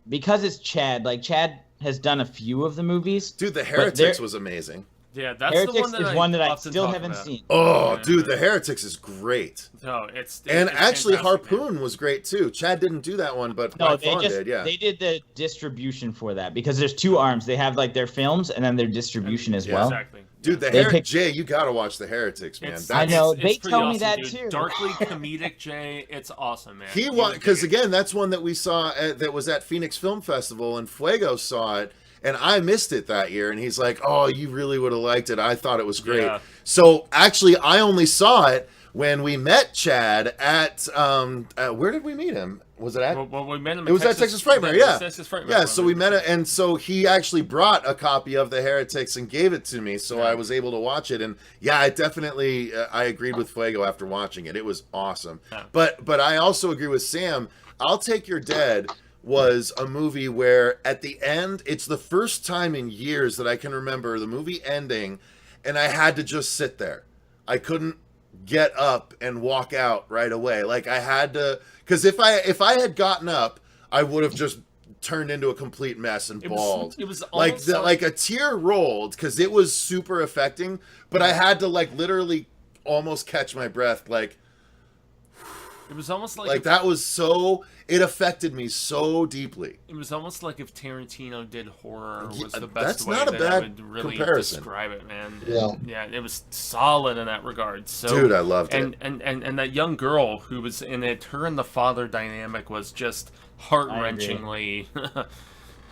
because it's Chad. Like Chad has done a few of the movies. Dude, the they're- Heretics was amazing. Yeah, that's Heretics the one that is one that I often still talk haven't about. seen. Oh, Yeah. dude, the Heretics is great. No, it's And it's actually, fantastic, man. Harpoon was great too. Chad didn't do that one, but No, Black they Fawn just did. Yeah. they did the distribution for that because there's two arms. They have like their films and then their distribution as Yeah. well. Exactly. Dude, the They picked- Jay, you gotta watch the Heretics, man. It's- I know, it's they pretty tell me awesome, that dude. too. Darkly comedic, Jay. It's awesome, man. He You was would because dig it. again, that's one that we saw that was at Phoenix Film Festival, and Fuego saw it, and I missed it that year. And he's like, "Oh, you really would have liked it. I thought it was great." Yeah. So actually, I only saw it when we met Chad at where did we meet him? Was it at? Well, we met him. It was at Texas Frightmare, yeah. Texas Frightmare. Yeah, so we met it, and so he actually brought a copy of the Heretics and gave it to me, so Yeah. I was able to watch it. And yeah, I definitely I agreed with Fuego after watching it. It was awesome. Yeah. But I also agree with Sam. I'll Take Your Dead was a movie where at the end, it's the first time in years that I can remember the movie ending, and I had to just sit there. I couldn't get up and walk out right away. Like I had to, because if I had gotten up, I would have just turned into a complete mess and bawled. It was like almost like a tear rolled because it was super affecting. But I had to like literally almost catch my breath. Like It was almost like that was so. It affected me so deeply. It was almost like if Tarantino did horror was Yeah, the best that's way not a that bad I would really comparison. describe it, man. Yeah. Yeah, it was solid in that regard. So, Dude, I loved and, it. And that young girl who was in it, her and the father dynamic was just heart-wrenchingly.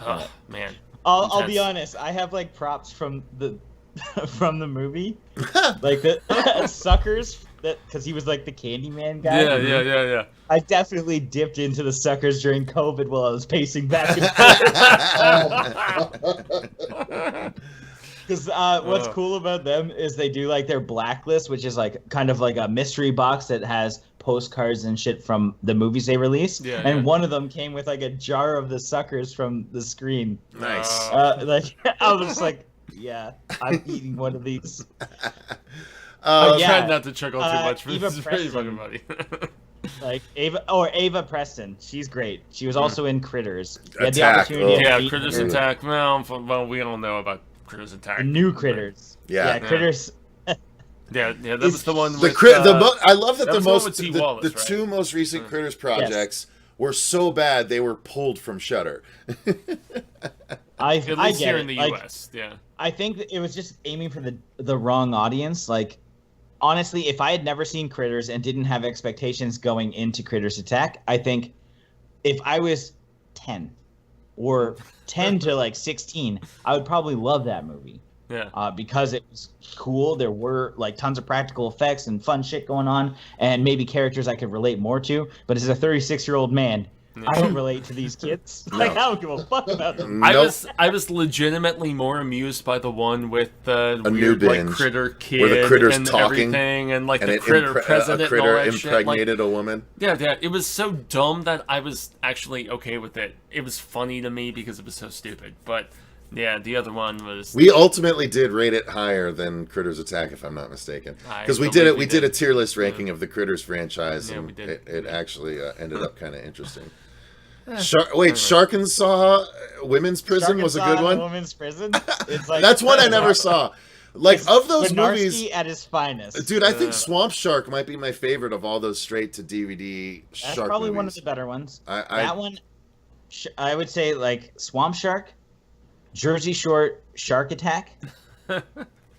Oh, man. I'll be Intense. honest. I have like props from the from the movie, like the suckers that because he was like the Candyman guy. Yeah. I definitely dipped into the suckers during COVID while I was pacing back and forth. Because what's cool about them is they do like their blacklist, which is like kind of like a mystery box that has postcards and shit from the movies they released. Yeah, and yeah. one of them came with like a jar of the suckers from the screen. Nice. Like I was just like, yeah, I'm eating one of these. I yeah. tried not to chuckle too much, but Eva this is pretty Preston. fucking funny. Like Ava Preston, she's great. She was also in Critters. We had the Attack, opportunity to Yeah, meet Critters her. Attack. Well, we don't know about Critters Attack. The new Critters. Yeah. Critters. Yeah, that was the one The with... I love that that the was the one most with T. the Wallace, right? two most recent Critters projects were so bad they were pulled from Shudder. I at get least here it. in the Like, U.S., yeah. I think that it was just aiming for the wrong audience. Like, honestly, if I had never seen Critters and didn't have expectations going into Critters Attack, I think if I was 10 or 10 to like 16, I would probably love that movie. Yeah. Because it was cool. There were like tons of practical effects and fun shit going on, and maybe characters I could relate more to. But as a 36-year-old man, I don't relate to these kids. Like, I don't give a fuck about them. Nope. I was legitimately more amused by the one with the A weird new like binge, critter kid where the critter's and talking, everything, and like And the it critter a president and all critter that shit. Like, impregnated a woman. yeah, it was so dumb that I was actually okay with it. It was funny to me because it was so stupid. But yeah, the other one was. We ultimately did rate it higher than Critters Attack, if I'm not mistaken, I because we believe did it. we We did a did. tier list ranking of the Critters franchise, Yeah, and we did. it actually ended up kind of interesting. Eh, Sharkensaw Women's Prison was a Arkansas good one. Women's Prison. It's like That's one I never saw. Like of those Wynorski movies, at his finest. dude, I think Swamp Shark might be my favorite of all those straight to DVD That's shark probably movies. one of the better ones. I That one, I would say like Swamp Shark, Jersey Shore Shark Attack,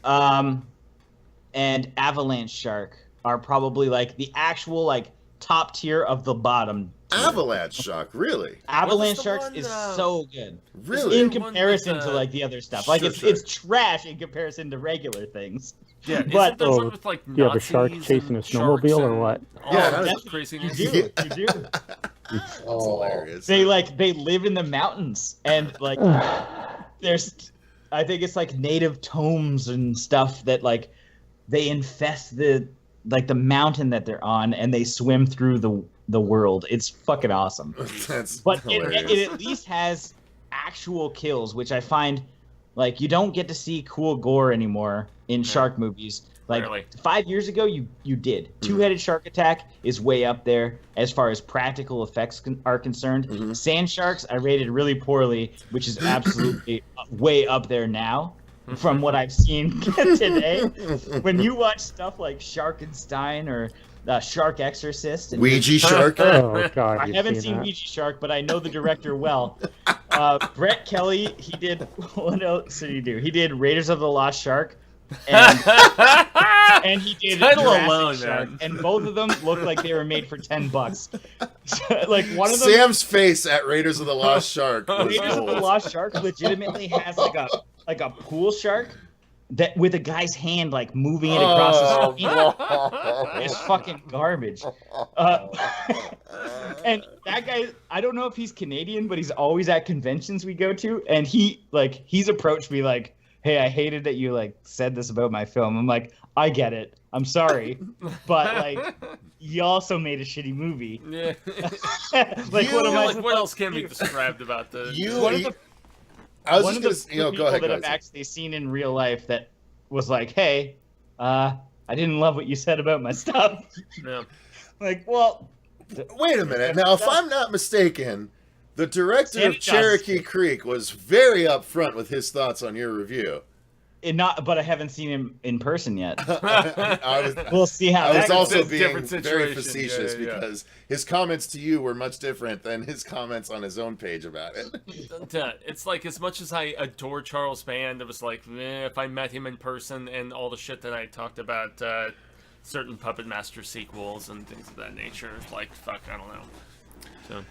and Avalanche Shark are probably like the actual like top tier of the bottom Avalanche Shark, really? Avalanche the Sharks one, is so good. Really? In the one comparison with to the- like the other stuff. Like Sure, it's trash in comparison to regular things. Yeah, But- isn't there one with like Do you have a shark Nazis chasing and a snowmobile sharks or and what? all Yeah, sorts that's- of craziness? You do. You do. That's Oh, hilarious. They live in the mountains and like there's I think it's like native tomes and stuff that like they infest the mountain that they're on and they swim through the world. It's fucking awesome. That's But hilarious. it at least has actual kills, which I find like you don't get to see cool gore anymore in shark movies. Like Rarely. 5 years ago, you did. Two-headed shark attack is way up there as far as practical effects are concerned. Sand sharks I rated really poorly, which is absolutely way up there now from what I've seen today. When you watch stuff like Sharkenstein or Shark Exorcist, and Ouija Shark. Oh god, I you've haven't seen that. Ouija Shark, but I know the director well. Brett Kelly, he did. What else did he do? He did Raiders of the Lost Shark, and he did Title Jurassic alone, Shark, man. and both of them look like they were made for $10. Like one of them, Sam's face at Raiders of the Lost Shark was Raiders of the gold. Lost Shark legitimately has like a pool shark that with a guy's hand like moving it across Oh, his screen. It's fucking garbage. And that guy, I don't know if he's Canadian, but he's always at conventions we go to, and he's approached me like, "Hey, I hated that you like said this about my film." I'm like, "I get it. I'm sorry, but like, you also made a shitty movie." Yeah. Like, You- what am I Like, what supposed else can to be do? described about the? One of the I was one just of the gonna, people go ahead, that I've guys. actually seen in real life that was like, "Hey, I didn't love what you said about my stuff." No. Like, well, Wait a minute. Now, if I'm not mistaken, the director Sammy of Cherokee Creek was very upfront with his thoughts on your review. but I haven't seen him in person yet. I was, We'll see how I was that goes. also It's a being different very situation. facetious Yeah. because his comments to you were much different than his comments on his own page about it. It's like as much as I adore Charles Band, it was like if I met him in person and all the shit that I talked about certain Puppet Master sequels and things of that nature, like fuck, I don't know. So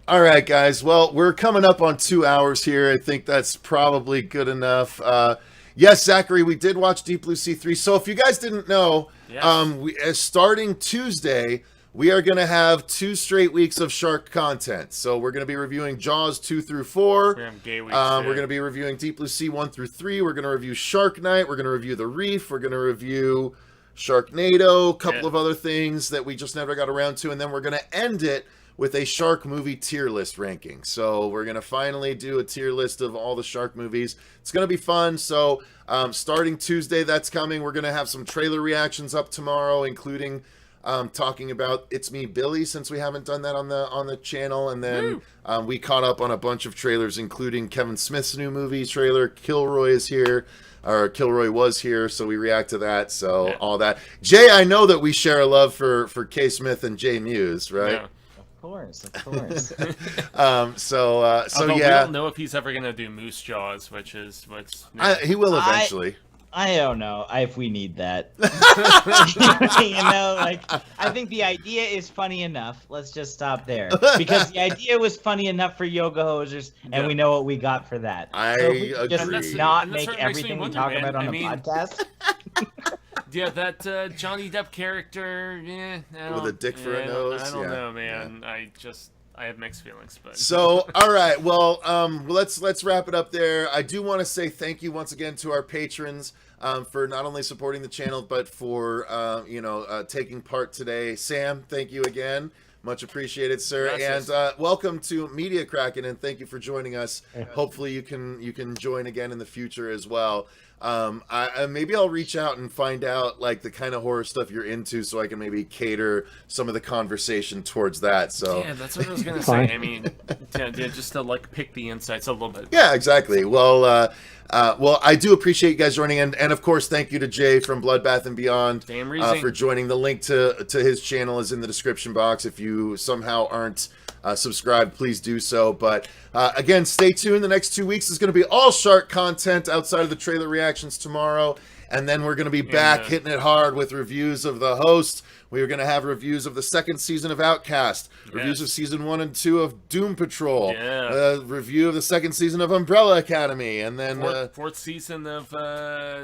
All right, guys. Well, we're coming up on 2 hours here. I think that's probably good enough. Yes, Zachary, we did watch Deep Blue Sea 3. So if you guys didn't know, Yes. starting Tuesday, we are going to have 2 straight weeks of shark content. So we're going to be reviewing Jaws 2 through 4. we're having gay weeks. We're going to be reviewing Deep Blue Sea 1 through 3. We're going to review Shark Night. We're going to review The Reef. We're going to review Sharknado, a couple of other things that we just never got around to. And then we're going to end it with a shark movie tier list ranking. So we're going to finally do a tier list of all the shark movies. It's going to be fun. So starting Tuesday, that's coming. We're going to have some trailer reactions up tomorrow, including talking about It's Me, Billy, since we haven't done that on the channel. And then we caught up on a bunch of trailers, including Kevin Smith's new movie trailer. Kilroy is here. Or Kilroy was here, so we react to that. So all that. Jay, I know that we share a love for K. Smith and Jay Muse, right? Yeah. Of course. Although we yeah, don't know if he's ever gonna do Moose Jaws, which is what's he will eventually. I don't know if we need that. You know, like, I think the idea is funny enough. Let's just stop there. Because the idea was funny enough for yoga hosers, and we know what we see for that. I So if we could agree. just not And that's make what makes me everything we wonder, talk man. about on I the mean- podcast. Yeah, that Johnny Depp character, With a dick for a nose, I don't yeah. know, man. I have mixed feelings, but So, all right, well, let's wrap it up there. I do want to say thank you once again to our patrons for not only supporting the channel but for taking part today. Sam, thank you again, much appreciated, sir. Gracias. And welcome to Media Kraken, and thank you for joining us. Hopefully, you can join again in the future as well. Maybe I'll reach out and find out like the kind of horror stuff you're into, so I can maybe cater some of the conversation towards that. So yeah, that's what I was gonna Fine. say. I mean, just to like pick the insights a little bit. yeah, exactly. Well, I do appreciate you guys joining, and of course, thank you to Jay from Bloodbath and Beyond Damn reason. for joining. The link to his channel is in the description box. If you somehow aren't subscribed, please do so. But again, stay tuned. The next 2 weeks is going to be all shark content outside of the trailer reactions tomorrow. And then we're going to be back hitting it hard with reviews of The Host. We're going to have reviews of the second season of Outcast, reviews of season 1 and 2 of Doom Patrol, review of the second season of Umbrella Academy, and then fourth season of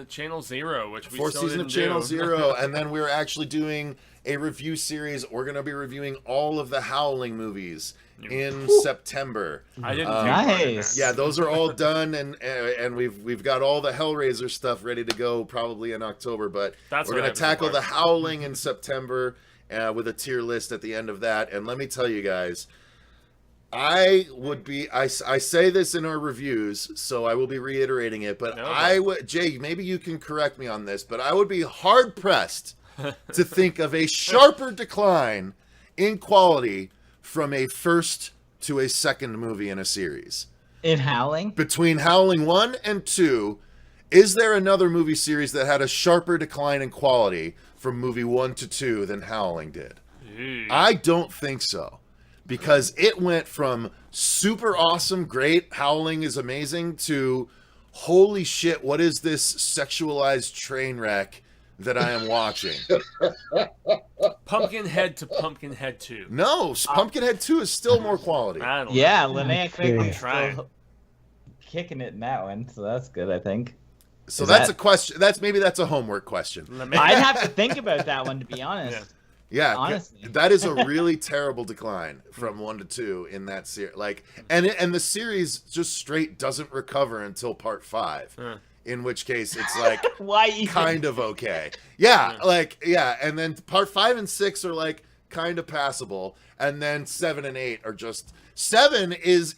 Channel Zero, which we fourth still season didn't of Channel do. Zero, and then we're actually doing a review series. We're going to be reviewing all of the Howling movies in September. I didn't Nice. Yeah, those are all done, and we've got all the Hellraiser stuff ready to go probably in October. But That's we're what going I to tackle was the Howling in September with a tier list at the end of that. And let me tell you guys, I say this in our reviews, so I will be reiterating it. But I would, Jay, maybe you can correct me on this, but I would be hard pressed to think of a sharper decline in quality from a first to a second movie in a series. In Howling? Between Howling 1 and 2, is there another movie series that had a sharper decline in quality from movie 1 to 2 than Howling did? I don't think so. Because it went from super awesome, great, Howling is amazing, to holy shit, what is this sexualized train wreck that I am watching? Pumpkinhead to Pumpkinhead 2. No, Pumpkinhead 2 is still more quality. I don't Yeah, know. Linnea Quigley's trying. still kicking it in that one, so that's good, I think. So Is that's that- a question. Maybe that's a homework question. I'd have to think about that one, to be honest. Yeah, Honestly. that is a really terrible decline from 1 to 2 in that series. Like, and the series just straight doesn't recover until part 5. In which case, it's like Why even? kind of okay. Yeah, and then part 5 and 6 are like kind of passable, and then 7 and 8 are just 7 is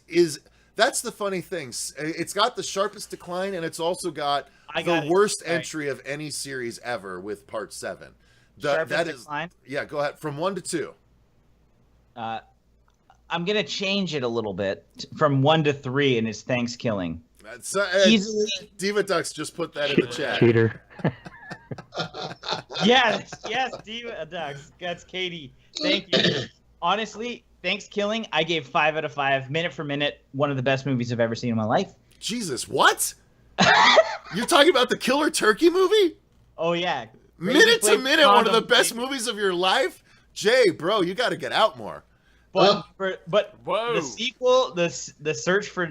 that's the funny thing. It's got the sharpest decline, and it's also got the worst entry of any series ever with part 7. That is decline? Yeah, go ahead. From 1 to 2. I'm gonna change it a little bit from 1 to 3, and it's Thanksgiving. Easily. Diva Ducks just put that in the chat. Cheater. Yes, Diva Ducks. That's Katie. Thank you. Honestly, Thanksgiving, I gave 5 out of 5, minute for minute, one of the best movies I've ever seen in my life. Jesus, what? You're talking about the Killer Turkey movie? Oh yeah. Minute to minute, one of the Condom best King. movies of your life? Jay, bro, you got to get out more. But Whoa. the sequel, the search for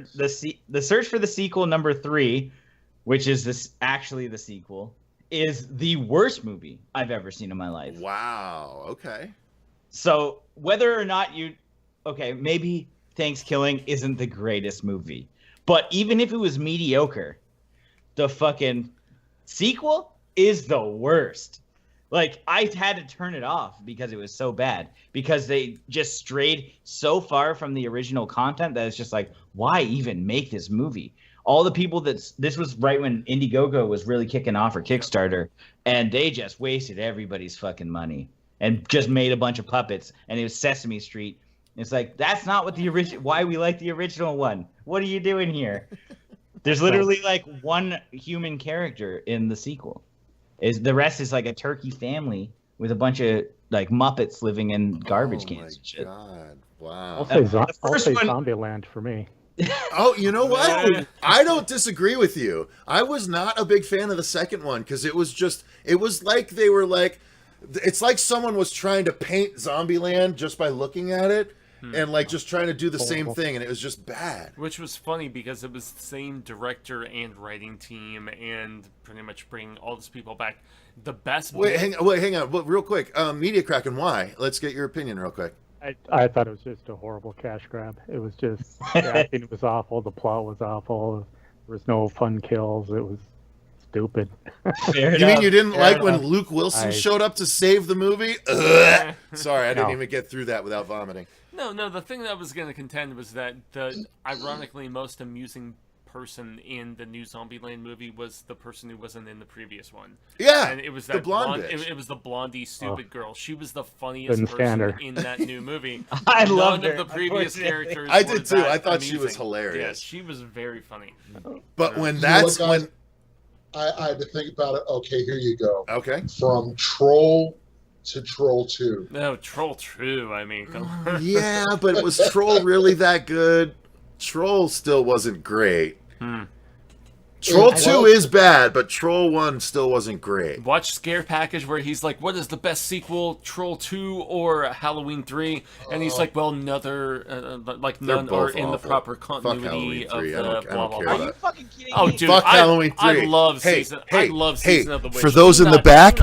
the sequel number 3, which is actually the sequel, is the worst movie I've ever seen in my life. Wow. Okay. So whether or not maybe Thanksgiving isn't the greatest movie, but even if it was mediocre, the fucking sequel is the worst. Like, I had to turn it off because it was so bad. Because they just strayed so far from the original content that it's just like, why even make this movie? All the people this was right when Indiegogo was really kicking off, or Kickstarter, and they just wasted everybody's fucking money and just made a bunch of puppets, and it was Sesame Street. It's like, that's not what why we like the original one. What are you doing here? There's literally like one human character in the sequel. The rest is like a turkey family with a bunch of like Muppets living in garbage cans and shit. God. Wow. I'll say, The first one- Zombieland for me. Oh, you know what? I don't disagree with you. I was not a big fan of the second one because it was like they were like, it's like someone was trying to paint Zombieland just by looking at it. And like just trying to do the same thing, and it was just bad. Which was funny because it was the same director and writing team, and pretty much bringing all these people back. The best. Hang on. Well, real quick. Media Kraken, why? Let's get your opinion real quick. I thought it was just a horrible cash grab. It was just, the acting was awful, the plot was awful, there was no fun kills, it was stupid. You mean you didn't like when Luke Wilson showed up to save the movie? Ugh. Sorry, I didn't even get through that without vomiting. No, the thing that I was going to contend was that the ironically most amusing person in the new Zombieland movie was the person who wasn't in the previous one. Yeah, and it was the that blonde blonde. bitch. It was the blondie stupid girl. She was the funniest Couldn't stand person her. in that new movie. I None loved of her, the previous unfortunately. characters. I were did too. that I thought she was amusing. hilarious. Yeah, she was very funny. But when You know that's what, guys? when I had to think about it. Okay, here you go. okay. From Troll to Troll 2. No, Troll True. I mean, come on. Yeah, but was Troll really that good? Troll still wasn't great. Troll 2 is bad, but Troll 1 still wasn't great. Watch Scare Package where he's like, what is the best sequel, Troll 2 or Halloween 3? And he's like, well, none are in the proper continuity of the blah, blah, blah. Are you fucking kidding me? Oh, dude, Fuck Halloween 3. I love Hey, Season of the Witch. for those in the back,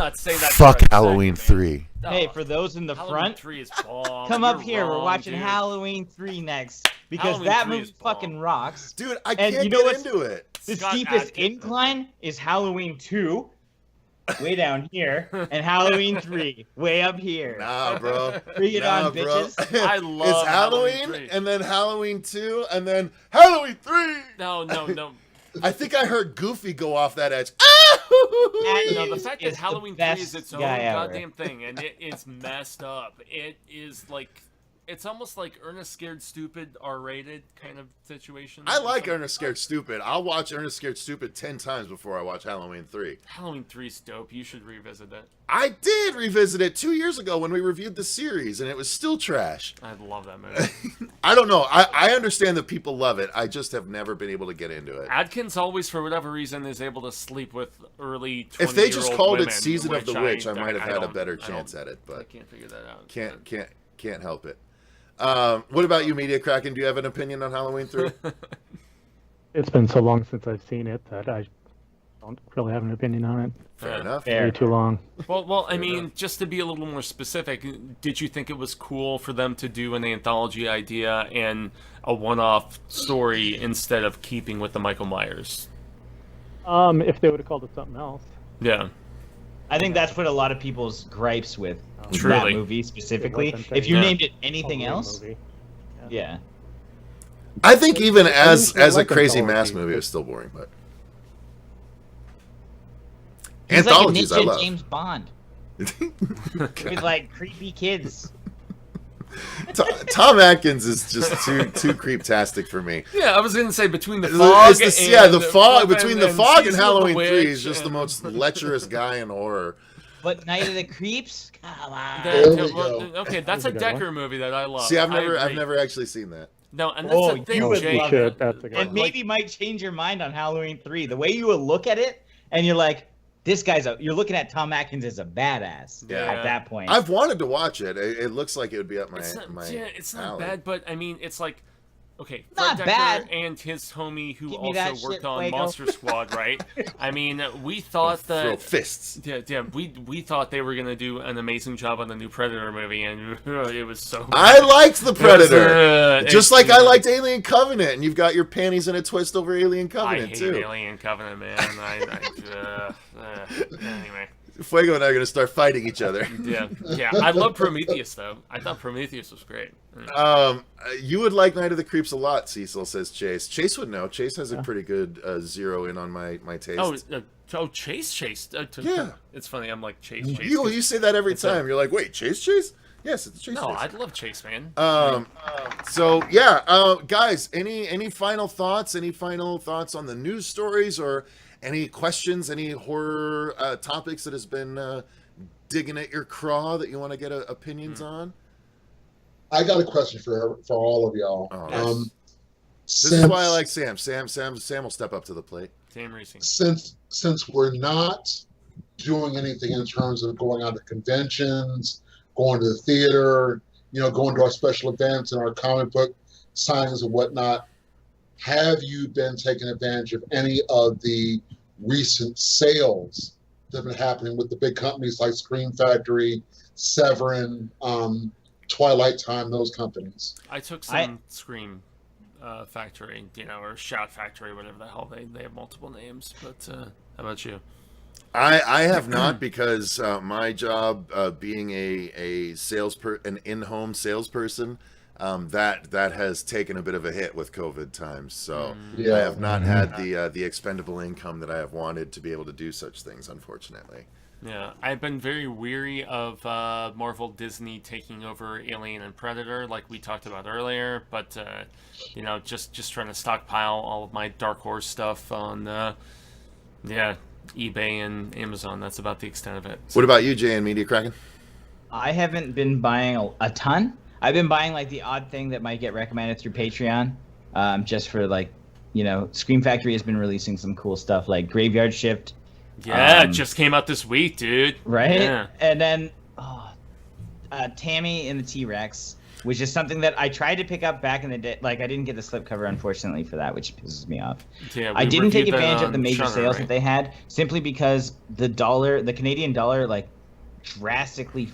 fuck Halloween 3. Hey, for those in the Halloween front, 3 is bomb. come up You're here. We're wrong, watching dude. Halloween 3 next because Halloween that 3 movie is bomb. fucking rocks. Dude, I And can't you know get what's- into it. The Scott steepest Adkins. incline is Halloween 2, way down here, and Halloween 3, way up here. Nah, bro. Bring it Nah, on, bro. bitches. I love It's Halloween, Halloween 3. and then Halloween 2, and then Halloween 3. No. I think I heard Goofy go off that edge. No, the fact that It's the Halloween 3 is best its own guy ever. goddamn thing, and it is messed up. It is like, it's almost like Ernest Scared Stupid R-rated kind of situation. I like Ernest Scared Stupid. I'll watch Ernest Scared Stupid 10 times before I watch Halloween 3. Halloween 3's dope. You should revisit it. I did revisit it 2 years ago when we reviewed the series, and it was still trash. I love that movie. I don't know. I understand that people love it. I just have never been able to get into it. Adkins always, for whatever reason, is able to sleep with early 20-year-old If they just called women, it Season of the Witch, I might have had a don't- better I chance don't- at it, I but can't figure that out. can't help it. What about you, Media Kraken? Do you have an opinion on Halloween 3? It's been so long since I've seen it that I don't really have an opinion on it. Fair enough. Fair. Way too long. Well, I mean, just to be a little more specific, did you think it was cool for them to do an anthology idea and a one-off story instead of keeping with the Michael Myers? If they would have called it something else. Yeah. I think that's what a lot of people's gripes with that Truly. movie specifically. It wasn't If you a- named it anything Halloween else, movie. yeah. I think even as didn't a like crazy anthologies, mass movie, it but- was still boring. But He's anthologies, like a I ninja love. James Bond with like creepy kids. Tom Atkins is just too creeptastic for me. Yeah, I was gonna say between the fog The fog between the fog and Season of the Halloween 3 Witch is just the and- most lecherous guy in horror. But Night of the Creeps, come on. There we Well, go. okay, that's a That's a good Decker movie that I love. See, I've I never agree. actually seen that. No, and that's Oh, the thing, you would Jay. love should. That's a good And one. maybe might change your mind on Halloween 3. The way you will look at it, and you're like, you're looking at Tom Atkins as a badass Yeah. at that point. I've wanted to watch it. It looks like it would be up my It's not alley. bad, but I mean, it's like, okay, Not Fred bad. Decker and his homie who Give me that also worked shit, on Fuego. Monster Squad, right? I mean, we thought Throw that. fists. Yeah, we thought they were gonna do an amazing job on the new Predator movie, and it was so. I liked the Predator. It was, Just like I liked Alien Covenant, and you've got your panties in a twist over Alien I Covenant hate too. Alien Covenant, man. Anyway, Fuego and I are gonna start fighting each other. yeah. I love Prometheus though. I thought Prometheus was great. You would like Night of the Creeps a lot, Cecil, says Chase. Chase would know. Chase has a pretty good zero in on my taste. Chase. Yeah. It's funny. I'm like Chase. You say that every It's a- time. You're like, wait, Chase? Yes, it's Chase. No, Chase. I love Chase, man. So yeah, guys, any final thoughts? Any final thoughts on the news stories, or any questions? Any horror topics that has been digging at your craw that you want to get opinions on? I got a question for all of y'all. Oh, nice. This is Since- why I like Sam. Sam will step up to the plate. Sam Racing. since we're not doing anything in terms of going out to conventions, going to the theater, going to our special events and our comic book signings and whatnot, have you been taking advantage of any of the recent sales that have been happening with the big companies like Scream Factory, Severin, Twilight Time, those companies? I took some Scream Factory, or Shout Factory, whatever the hell they have multiple names. But how about you? I have not, because my job being an in-home salesperson, that has taken a bit of a hit with COVID times. So Yeah. I have not had the expendable income that I have wanted to be able to do such things, unfortunately. Yeah, I've been very weary of Marvel Disney taking over Alien and Predator, like we talked about earlier. But just trying to stockpile all of my Dark Horse stuff on eBay and Amazon. That's about the extent of it. So, What about you, Jay and Media Kraken? I haven't been buying a ton. I've been buying like the odd thing that might get recommended through Patreon, just for like Scream Factory has been releasing some cool stuff like Graveyard Shift. Yeah, it just came out this week, dude. Right? Yeah. And then Tammy and the T-Rex, which is something that I tried to pick up back in the day. Like, I didn't get the slipcover, unfortunately, for that, which pisses me off. Yeah, I didn't take advantage of the major Shudder, sales right? that they had, simply because the Canadian dollar, like, drastically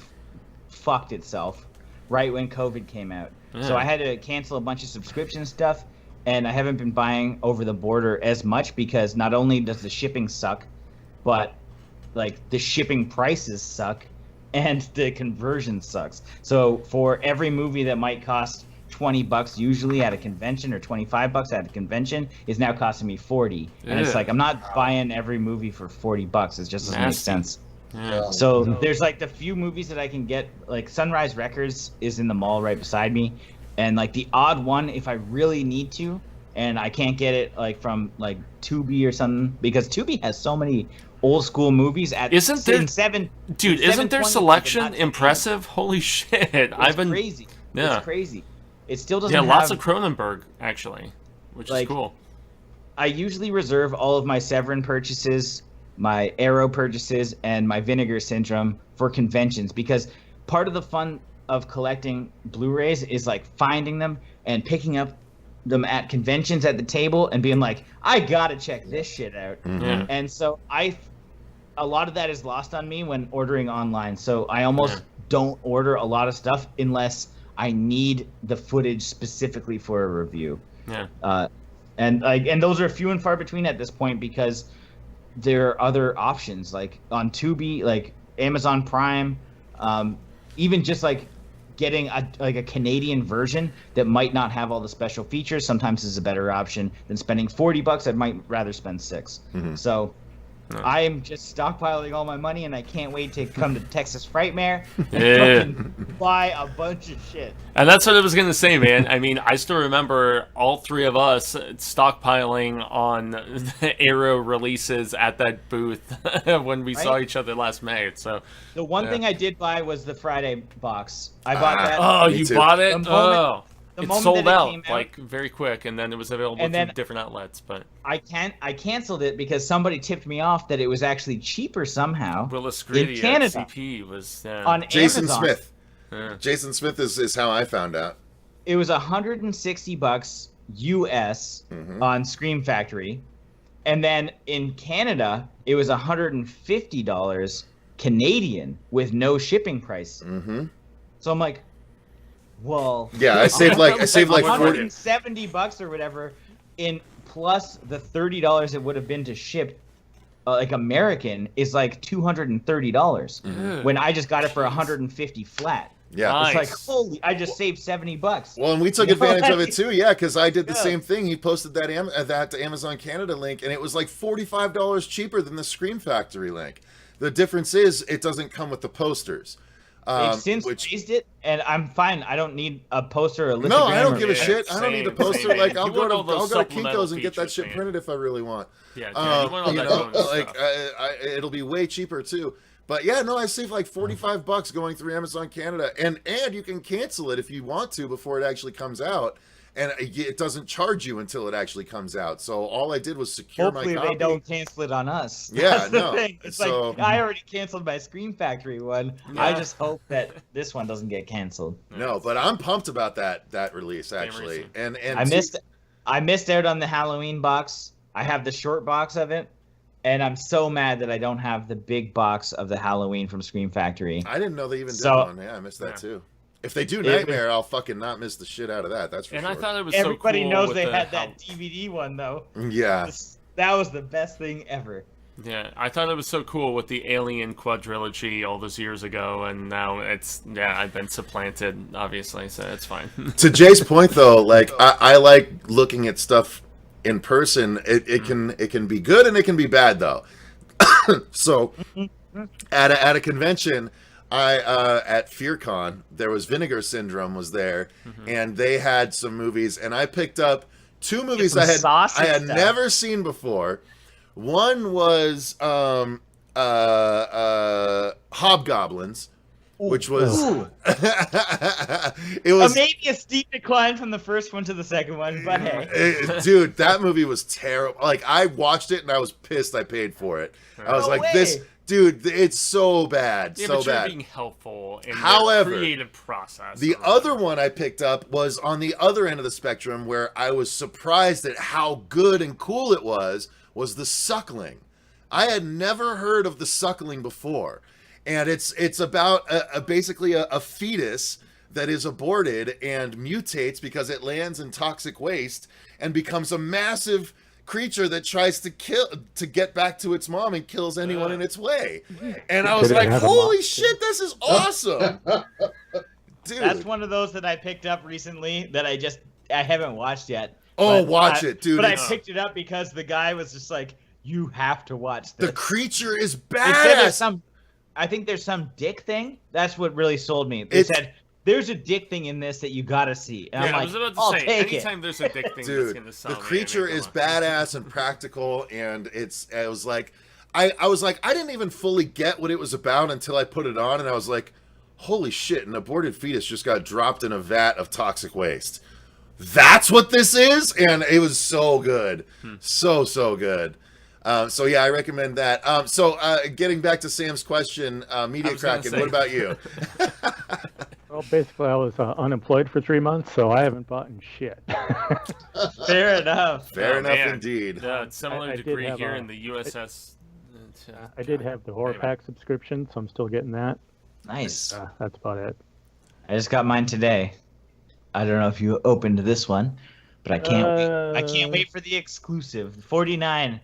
fucked itself right when COVID came out. Yeah. So I had to cancel a bunch of subscription stuff, and I haven't been buying over the border as much because not only does the shipping suck, but, like, the shipping prices suck. And the conversion sucks. So for every movie that might cost $20 usually at a convention, or $25 at a convention, is now costing me $40. And it's like, I'm not buying every movie for $40. It just doesn't make sense. Yeah. So there's like the few movies that I can get. Like Sunrise Records is in the mall right beside me, and like the odd one if I really need to, and I can't get it like from like Tubi or something, because Tubi has so many old school movies at Isn't there, seven. Dude, isn't their selection impressive? Holy shit! It's crazy. Yeah. It's crazy. It still doesn't. Yeah, lots have, of Cronenberg actually, which is cool. I usually reserve all of my Severin purchases, my Arrow purchases, and my Vinegar Syndrome for conventions, because part of the fun of collecting Blu-rays is like finding them and picking up them at conventions at the table and being like, I gotta check this shit out. Mm-hmm. And so a lot of that is lost on me when ordering online. So I almost don't order a lot of stuff unless I need the footage specifically for a review. Yeah. And those are few and far between at this point, because there are other options like on Tubi, like Amazon Prime, even just like getting a Canadian version that might not have all the special features sometimes is a better option than spending $40. I might rather spend $6. Mm-hmm. So I am just stockpiling all my money, and I can't wait to come to Texas Frightmare and fucking buy a bunch of shit. And that's what I was going to say, man. I mean, I still remember all three of us stockpiling on Arrow releases at that booth when we saw each other last May. So the one thing I did buy was the Friday box. I bought that. Oh, you bought it? It sold out came like very quick, and then it was available through different outlets. But I canceled it because somebody tipped me off that it was actually cheaper somehow. Willis Greedy in Canada. at CP was on Jason Amazon. Smith. Yeah. Jason Smith is how I found out. It was $160 US on Scream Factory, and then in Canada it was $150 Canadian with no shipping price. Mm-hmm. So I'm like, well, yeah, I saved like $170 or whatever, in plus the $30 it would have been to ship. Like American is like $230 when I just got it for $150 flat. Yeah, nice. It's like, holy! I just saved $70. Well, and we took advantage of it too, yeah, because I did the same thing. He posted that that Amazon Canada link, and it was like $45 cheaper than the Scream Factory link. The difference is it doesn't come with the posters. They've since raised it, and I'm fine. I don't need a poster or a lithogram. No, I don't give a shit. I don't need a poster. Like I'll go to Kinko's and get that shit printed if I really want. Yeah, you want all that bonus like stuff. it'll be way cheaper too. But yeah, no, I saved like $45 going through Amazon Canada, and you can cancel it if you want to before it actually comes out, and it doesn't charge you until it actually comes out. So all I did was secure my copy. Hopefully they don't cancel it on us. Yeah, That's the no. thing. It's So- like I already canceled my Scream Factory one. Yeah. I just hope that this one doesn't get canceled. No, but I'm pumped about that release actually, and I missed out on the Halloween box. I have the short box of it, and I'm so mad that I don't have the big box of the Halloween from Scream Factory. I didn't know they even did one. Yeah, I missed that too. If they do Nightmare, I'll fucking not miss the shit out of that. That's for sure. And I thought it was Everybody so cool knows with they had that DVD one though. Yeah. That was the best thing ever. Yeah, I thought it was so cool with the Alien quadrilogy all those years ago, and now I've been supplanted, obviously, so it's fine. To Jay's point though, like I like looking at stuff in person. It can be good and it can be bad though. So at a convention, at FearCon, there was Vinegar Syndrome was there, and they had some movies, and I picked up two movies I had never seen before. One was Hobgoblins, which was Ooh. it was maybe a steep decline from the first one to the second one, but hey. dude, that movie was terrible. Like, I watched it and I was pissed I paid for it. I was No like, way. this, dude, it's so bad, Yeah, so but you're bad. being helpful in However, the creative process. The other one I picked up was on the other end of the spectrum, where I was surprised at how good and cool it was The Suckling. I had never heard of The Suckling before. And it's about basically a fetus that is aborted and mutates because it lands in toxic waste and becomes a massive creature that tries to get back to its mom and kills anyone in its way. And I was Did it like, have a holy mom? shit, this is awesome. Dude. That's one of those that I picked up recently that I haven't watched yet. Oh, But watch it, dude. But I It's- picked it up because the guy was just like, you have to watch this. The creature is They said badass. I think there's some dick thing. That's what really sold me. They said, there's a dick thing in this that you gotta see. And Yeah, I'm I like, was about to I'll say, take it. anytime there's a dick thing that's Dude, gonna the sell me, creature I mean, is come on. badass and practical, and I was like, I didn't even fully get what it was about until I put it on, and I was like, holy shit, an aborted fetus just got dropped in a vat of toxic waste. That's what this is? And it was so good. So good. So yeah, I recommend that. Getting back to Sam's question, Media was gonna Kraken, say. what about you? Well, basically, I was unemployed for 3 months, so I haven't bought shit. Fair enough. Fair Oh, enough man. indeed. Similar I did degree have here a- in the USS. I did have the horror Anyway. pack subscription, so I'm still getting that. Nice. That's about it. I just got mine today. I don't know if you opened this one, but I can't wait. I can't wait for the exclusive. 49.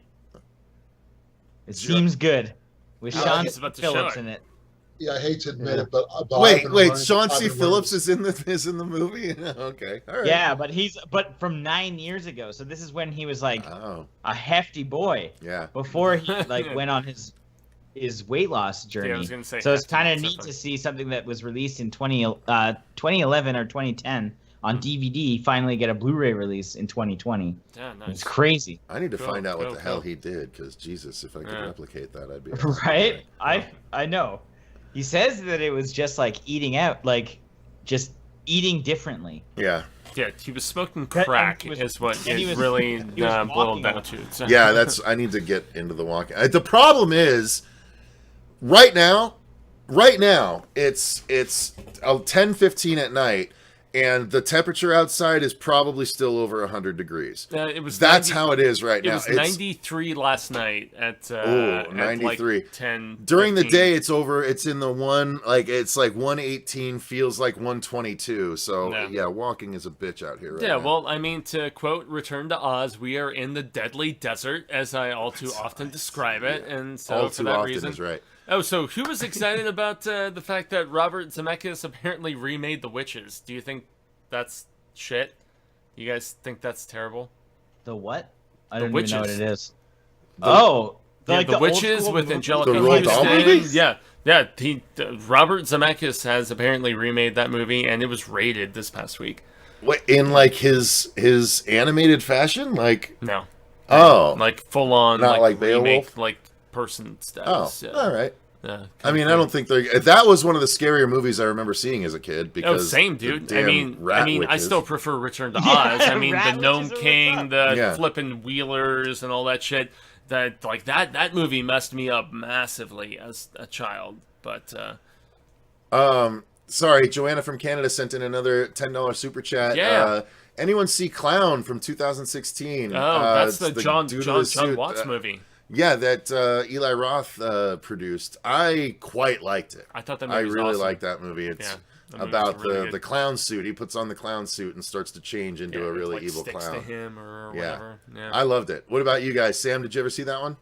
It seems good. With I Sean was about to Phillips show it. in it. Yeah, I hate to admit it, but I've Wait, been wait, running- Sean I've C. been Phillips running- is in the movie? Okay. All right. Yeah, but from 9 years ago. So this is when he was like Oh, a hefty boy yeah. before he like went on his weight loss journey. Yeah, I was gonna say So it's hefty, kind of so neat funny. to see something that was released in 2011 or 2010 on DVD finally get a Blu-ray release in 2020. Yeah, It's nice. crazy, I need to Go, find out what go, the hell go. he did, because Jesus, if I could Yeah. replicate that, I'd be right? I know. He says that it was just like eating out, like just eating differently. Yeah, Yeah, he was smoking That- crack, he was- is what and he it was- really he was boiled walking down a lot. to. So. yeah. I need to get into the walking. The problem is, right now, it's 10:15 at night, and the temperature outside is probably still over 100 degrees. It was. That's 90 how it is right It now. was It's 93 last night at. Ooh, 93. Like 10. during the 15. day. It's over. It's in the one, like it's like 118, feels like 122. So Yeah. yeah, walking is a bitch out here. Right Yeah, now. well, I mean, to quote Return to Oz, we are in the deadly desert, as I all too often describe it, and so all for too that often reason. is right. Oh, so who was excited about the fact that Robert Zemeckis apparently remade The Witches? Do you think that's shit? You guys think that's terrible? The what? I The don't even know what Witches. it is. Oh, Yeah, like The old Witches school with movie? Angelica The Roald Dahl Houston. movies? Yeah. Robert Zemeckis has apparently remade that movie, and it was rated this past week. What, in like his animated fashion, like No, like full on, Not like remake, Beowulf? like person oh, status. Yeah. all right. Yeah, I mean, I don't think they're. That was one of the scarier movies I remember seeing as a kid. Because Oh, same, the dude. I damn mean, rat I witches. still prefer Return to Yeah, Oz. I mean, the rat Gnome witches are what's King, up. the Yeah. flipping wheelers, and all that shit. That movie messed me up massively as a child. But Sorry, Joanna from Canada sent in another $10 super chat. Yeah. Anyone see Clown from 2016? that's it's the John dude with the suit, Watts movie. Yeah, that Eli Roth produced. I quite liked it. I thought that movie I was really awesome. liked that movie. It's Yeah, that movie about was really the good. clown suit. He puts on the clown suit and starts to change into a it, really like, evil sticks clown. to him or Yeah. whatever. Yeah. I loved it. What about you guys? Sam, did you ever see that one?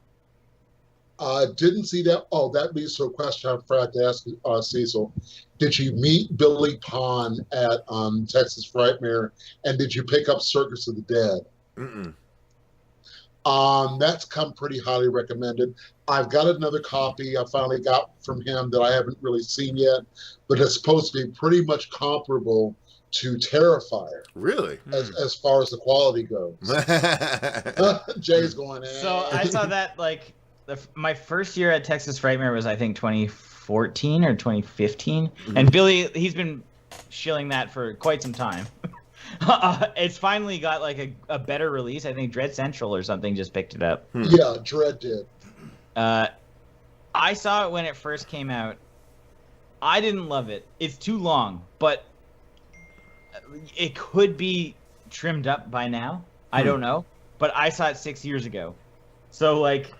Didn't see that. Oh, that leads to a question I forgot to ask Cecil. Did you meet Billy Pond at Texas Frightmare, and did you pick up Circus of the Dead? Mm-mm. That's come pretty highly recommended. I've got another copy I finally got from him that I haven't really seen yet, but it's supposed to be pretty much comparable to Terrifier Really? as far as the quality goes. Jay's going in. So I saw that like my first year at Texas Frightmare was, I think, 2014 or 2015. And Billy, he's been shilling that for quite some time. It's finally got like a better release. I think Dread Central or something just picked it up. Yeah, Dread did. I saw it when it first came out. I didn't love it. It's too long, but it could be trimmed up by now. I don't know. But I saw it 6 years ago. So, like,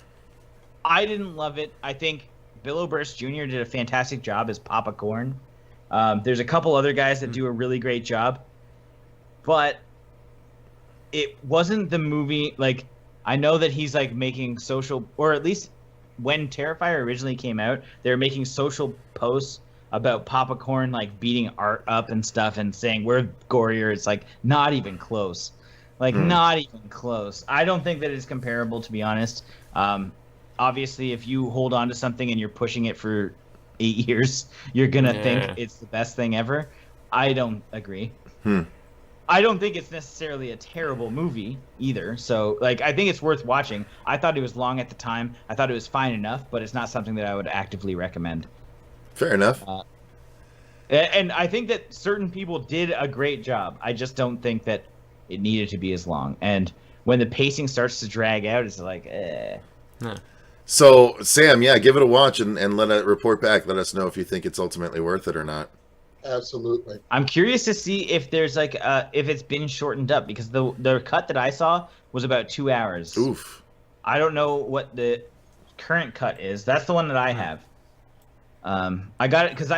I didn't love it. I think Bill Oberst Jr. did a fantastic job as Papa Corn. There's a couple other guys that do a really great job. But it wasn't the movie, like, I know that he's, like, making social, or at least when Terrifier originally came out, they were making social posts about Papa Corn, like, beating Art up and stuff and saying, we're gorier. It's, like, not even close. Like, not even close. I don't think that it's comparable, to be honest. Obviously, if you hold on to something and you're pushing it for 8 years, you're going to think it's the best thing ever. I don't agree. I don't think it's necessarily a terrible movie either. So, like, I think it's worth watching. I thought it was long at the time. I thought it was fine enough, but it's not something that I would actively recommend. Fair enough. And I think that certain people did a great job. I just don't think that it needed to be as long. And when the pacing starts to drag out, it's like, So, Sam, yeah, give it a watch and let it report back. Let us know if you think it's ultimately worth it or not. Absolutely. I'm curious to see if there's like if it's been shortened up, because the cut that I saw was about 2 hours. Oof. I don't know what the current cut is. That's the one that I have. I got it because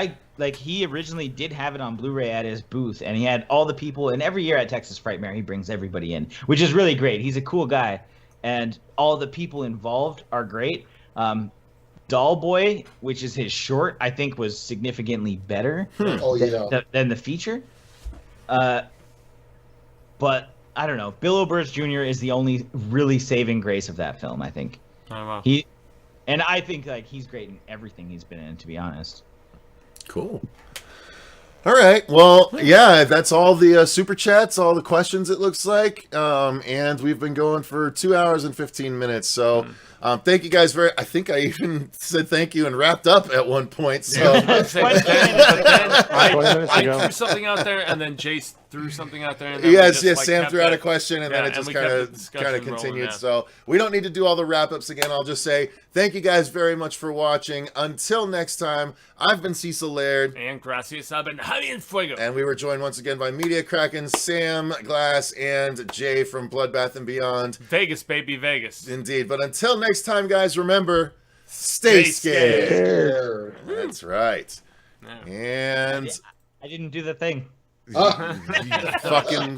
he originally did have it on Blu-ray at his booth, and he had all the people. And every year at Texas Frightmare, he brings everybody in, which is really great. He's a cool guy, and all the people involved are great. Doll Boy, which is his short, I think was significantly better than the feature. But I don't know. Bill Oberst Jr. is the only really saving grace of that film, I think. Oh, wow. And I think like he's great in everything he's been in, to be honest. Cool. All right. Well, yeah, that's all the super chats, all the questions, it looks like. And we've been going for 2 hours and 15 minutes. So thank you guys I think I even said thank you and wrapped up at one point. So I threw something out there, and then Jace threw something out there. And then Sam threw out a question, and then it just kind of continued. So we don't need to do all the wrap-ups again. I'll just say thank you guys very much for watching. Until next time, I've been Cecil Laird. And gracias a Jaime Fuego. And we were joined once again by Media Kraken, Sam Glass, and Jay from Bloodbath and Beyond. Vegas, baby, Vegas. Indeed. But until next time, guys, remember, stay scared. That's right. Yeah. And I didn't do the thing. you fucking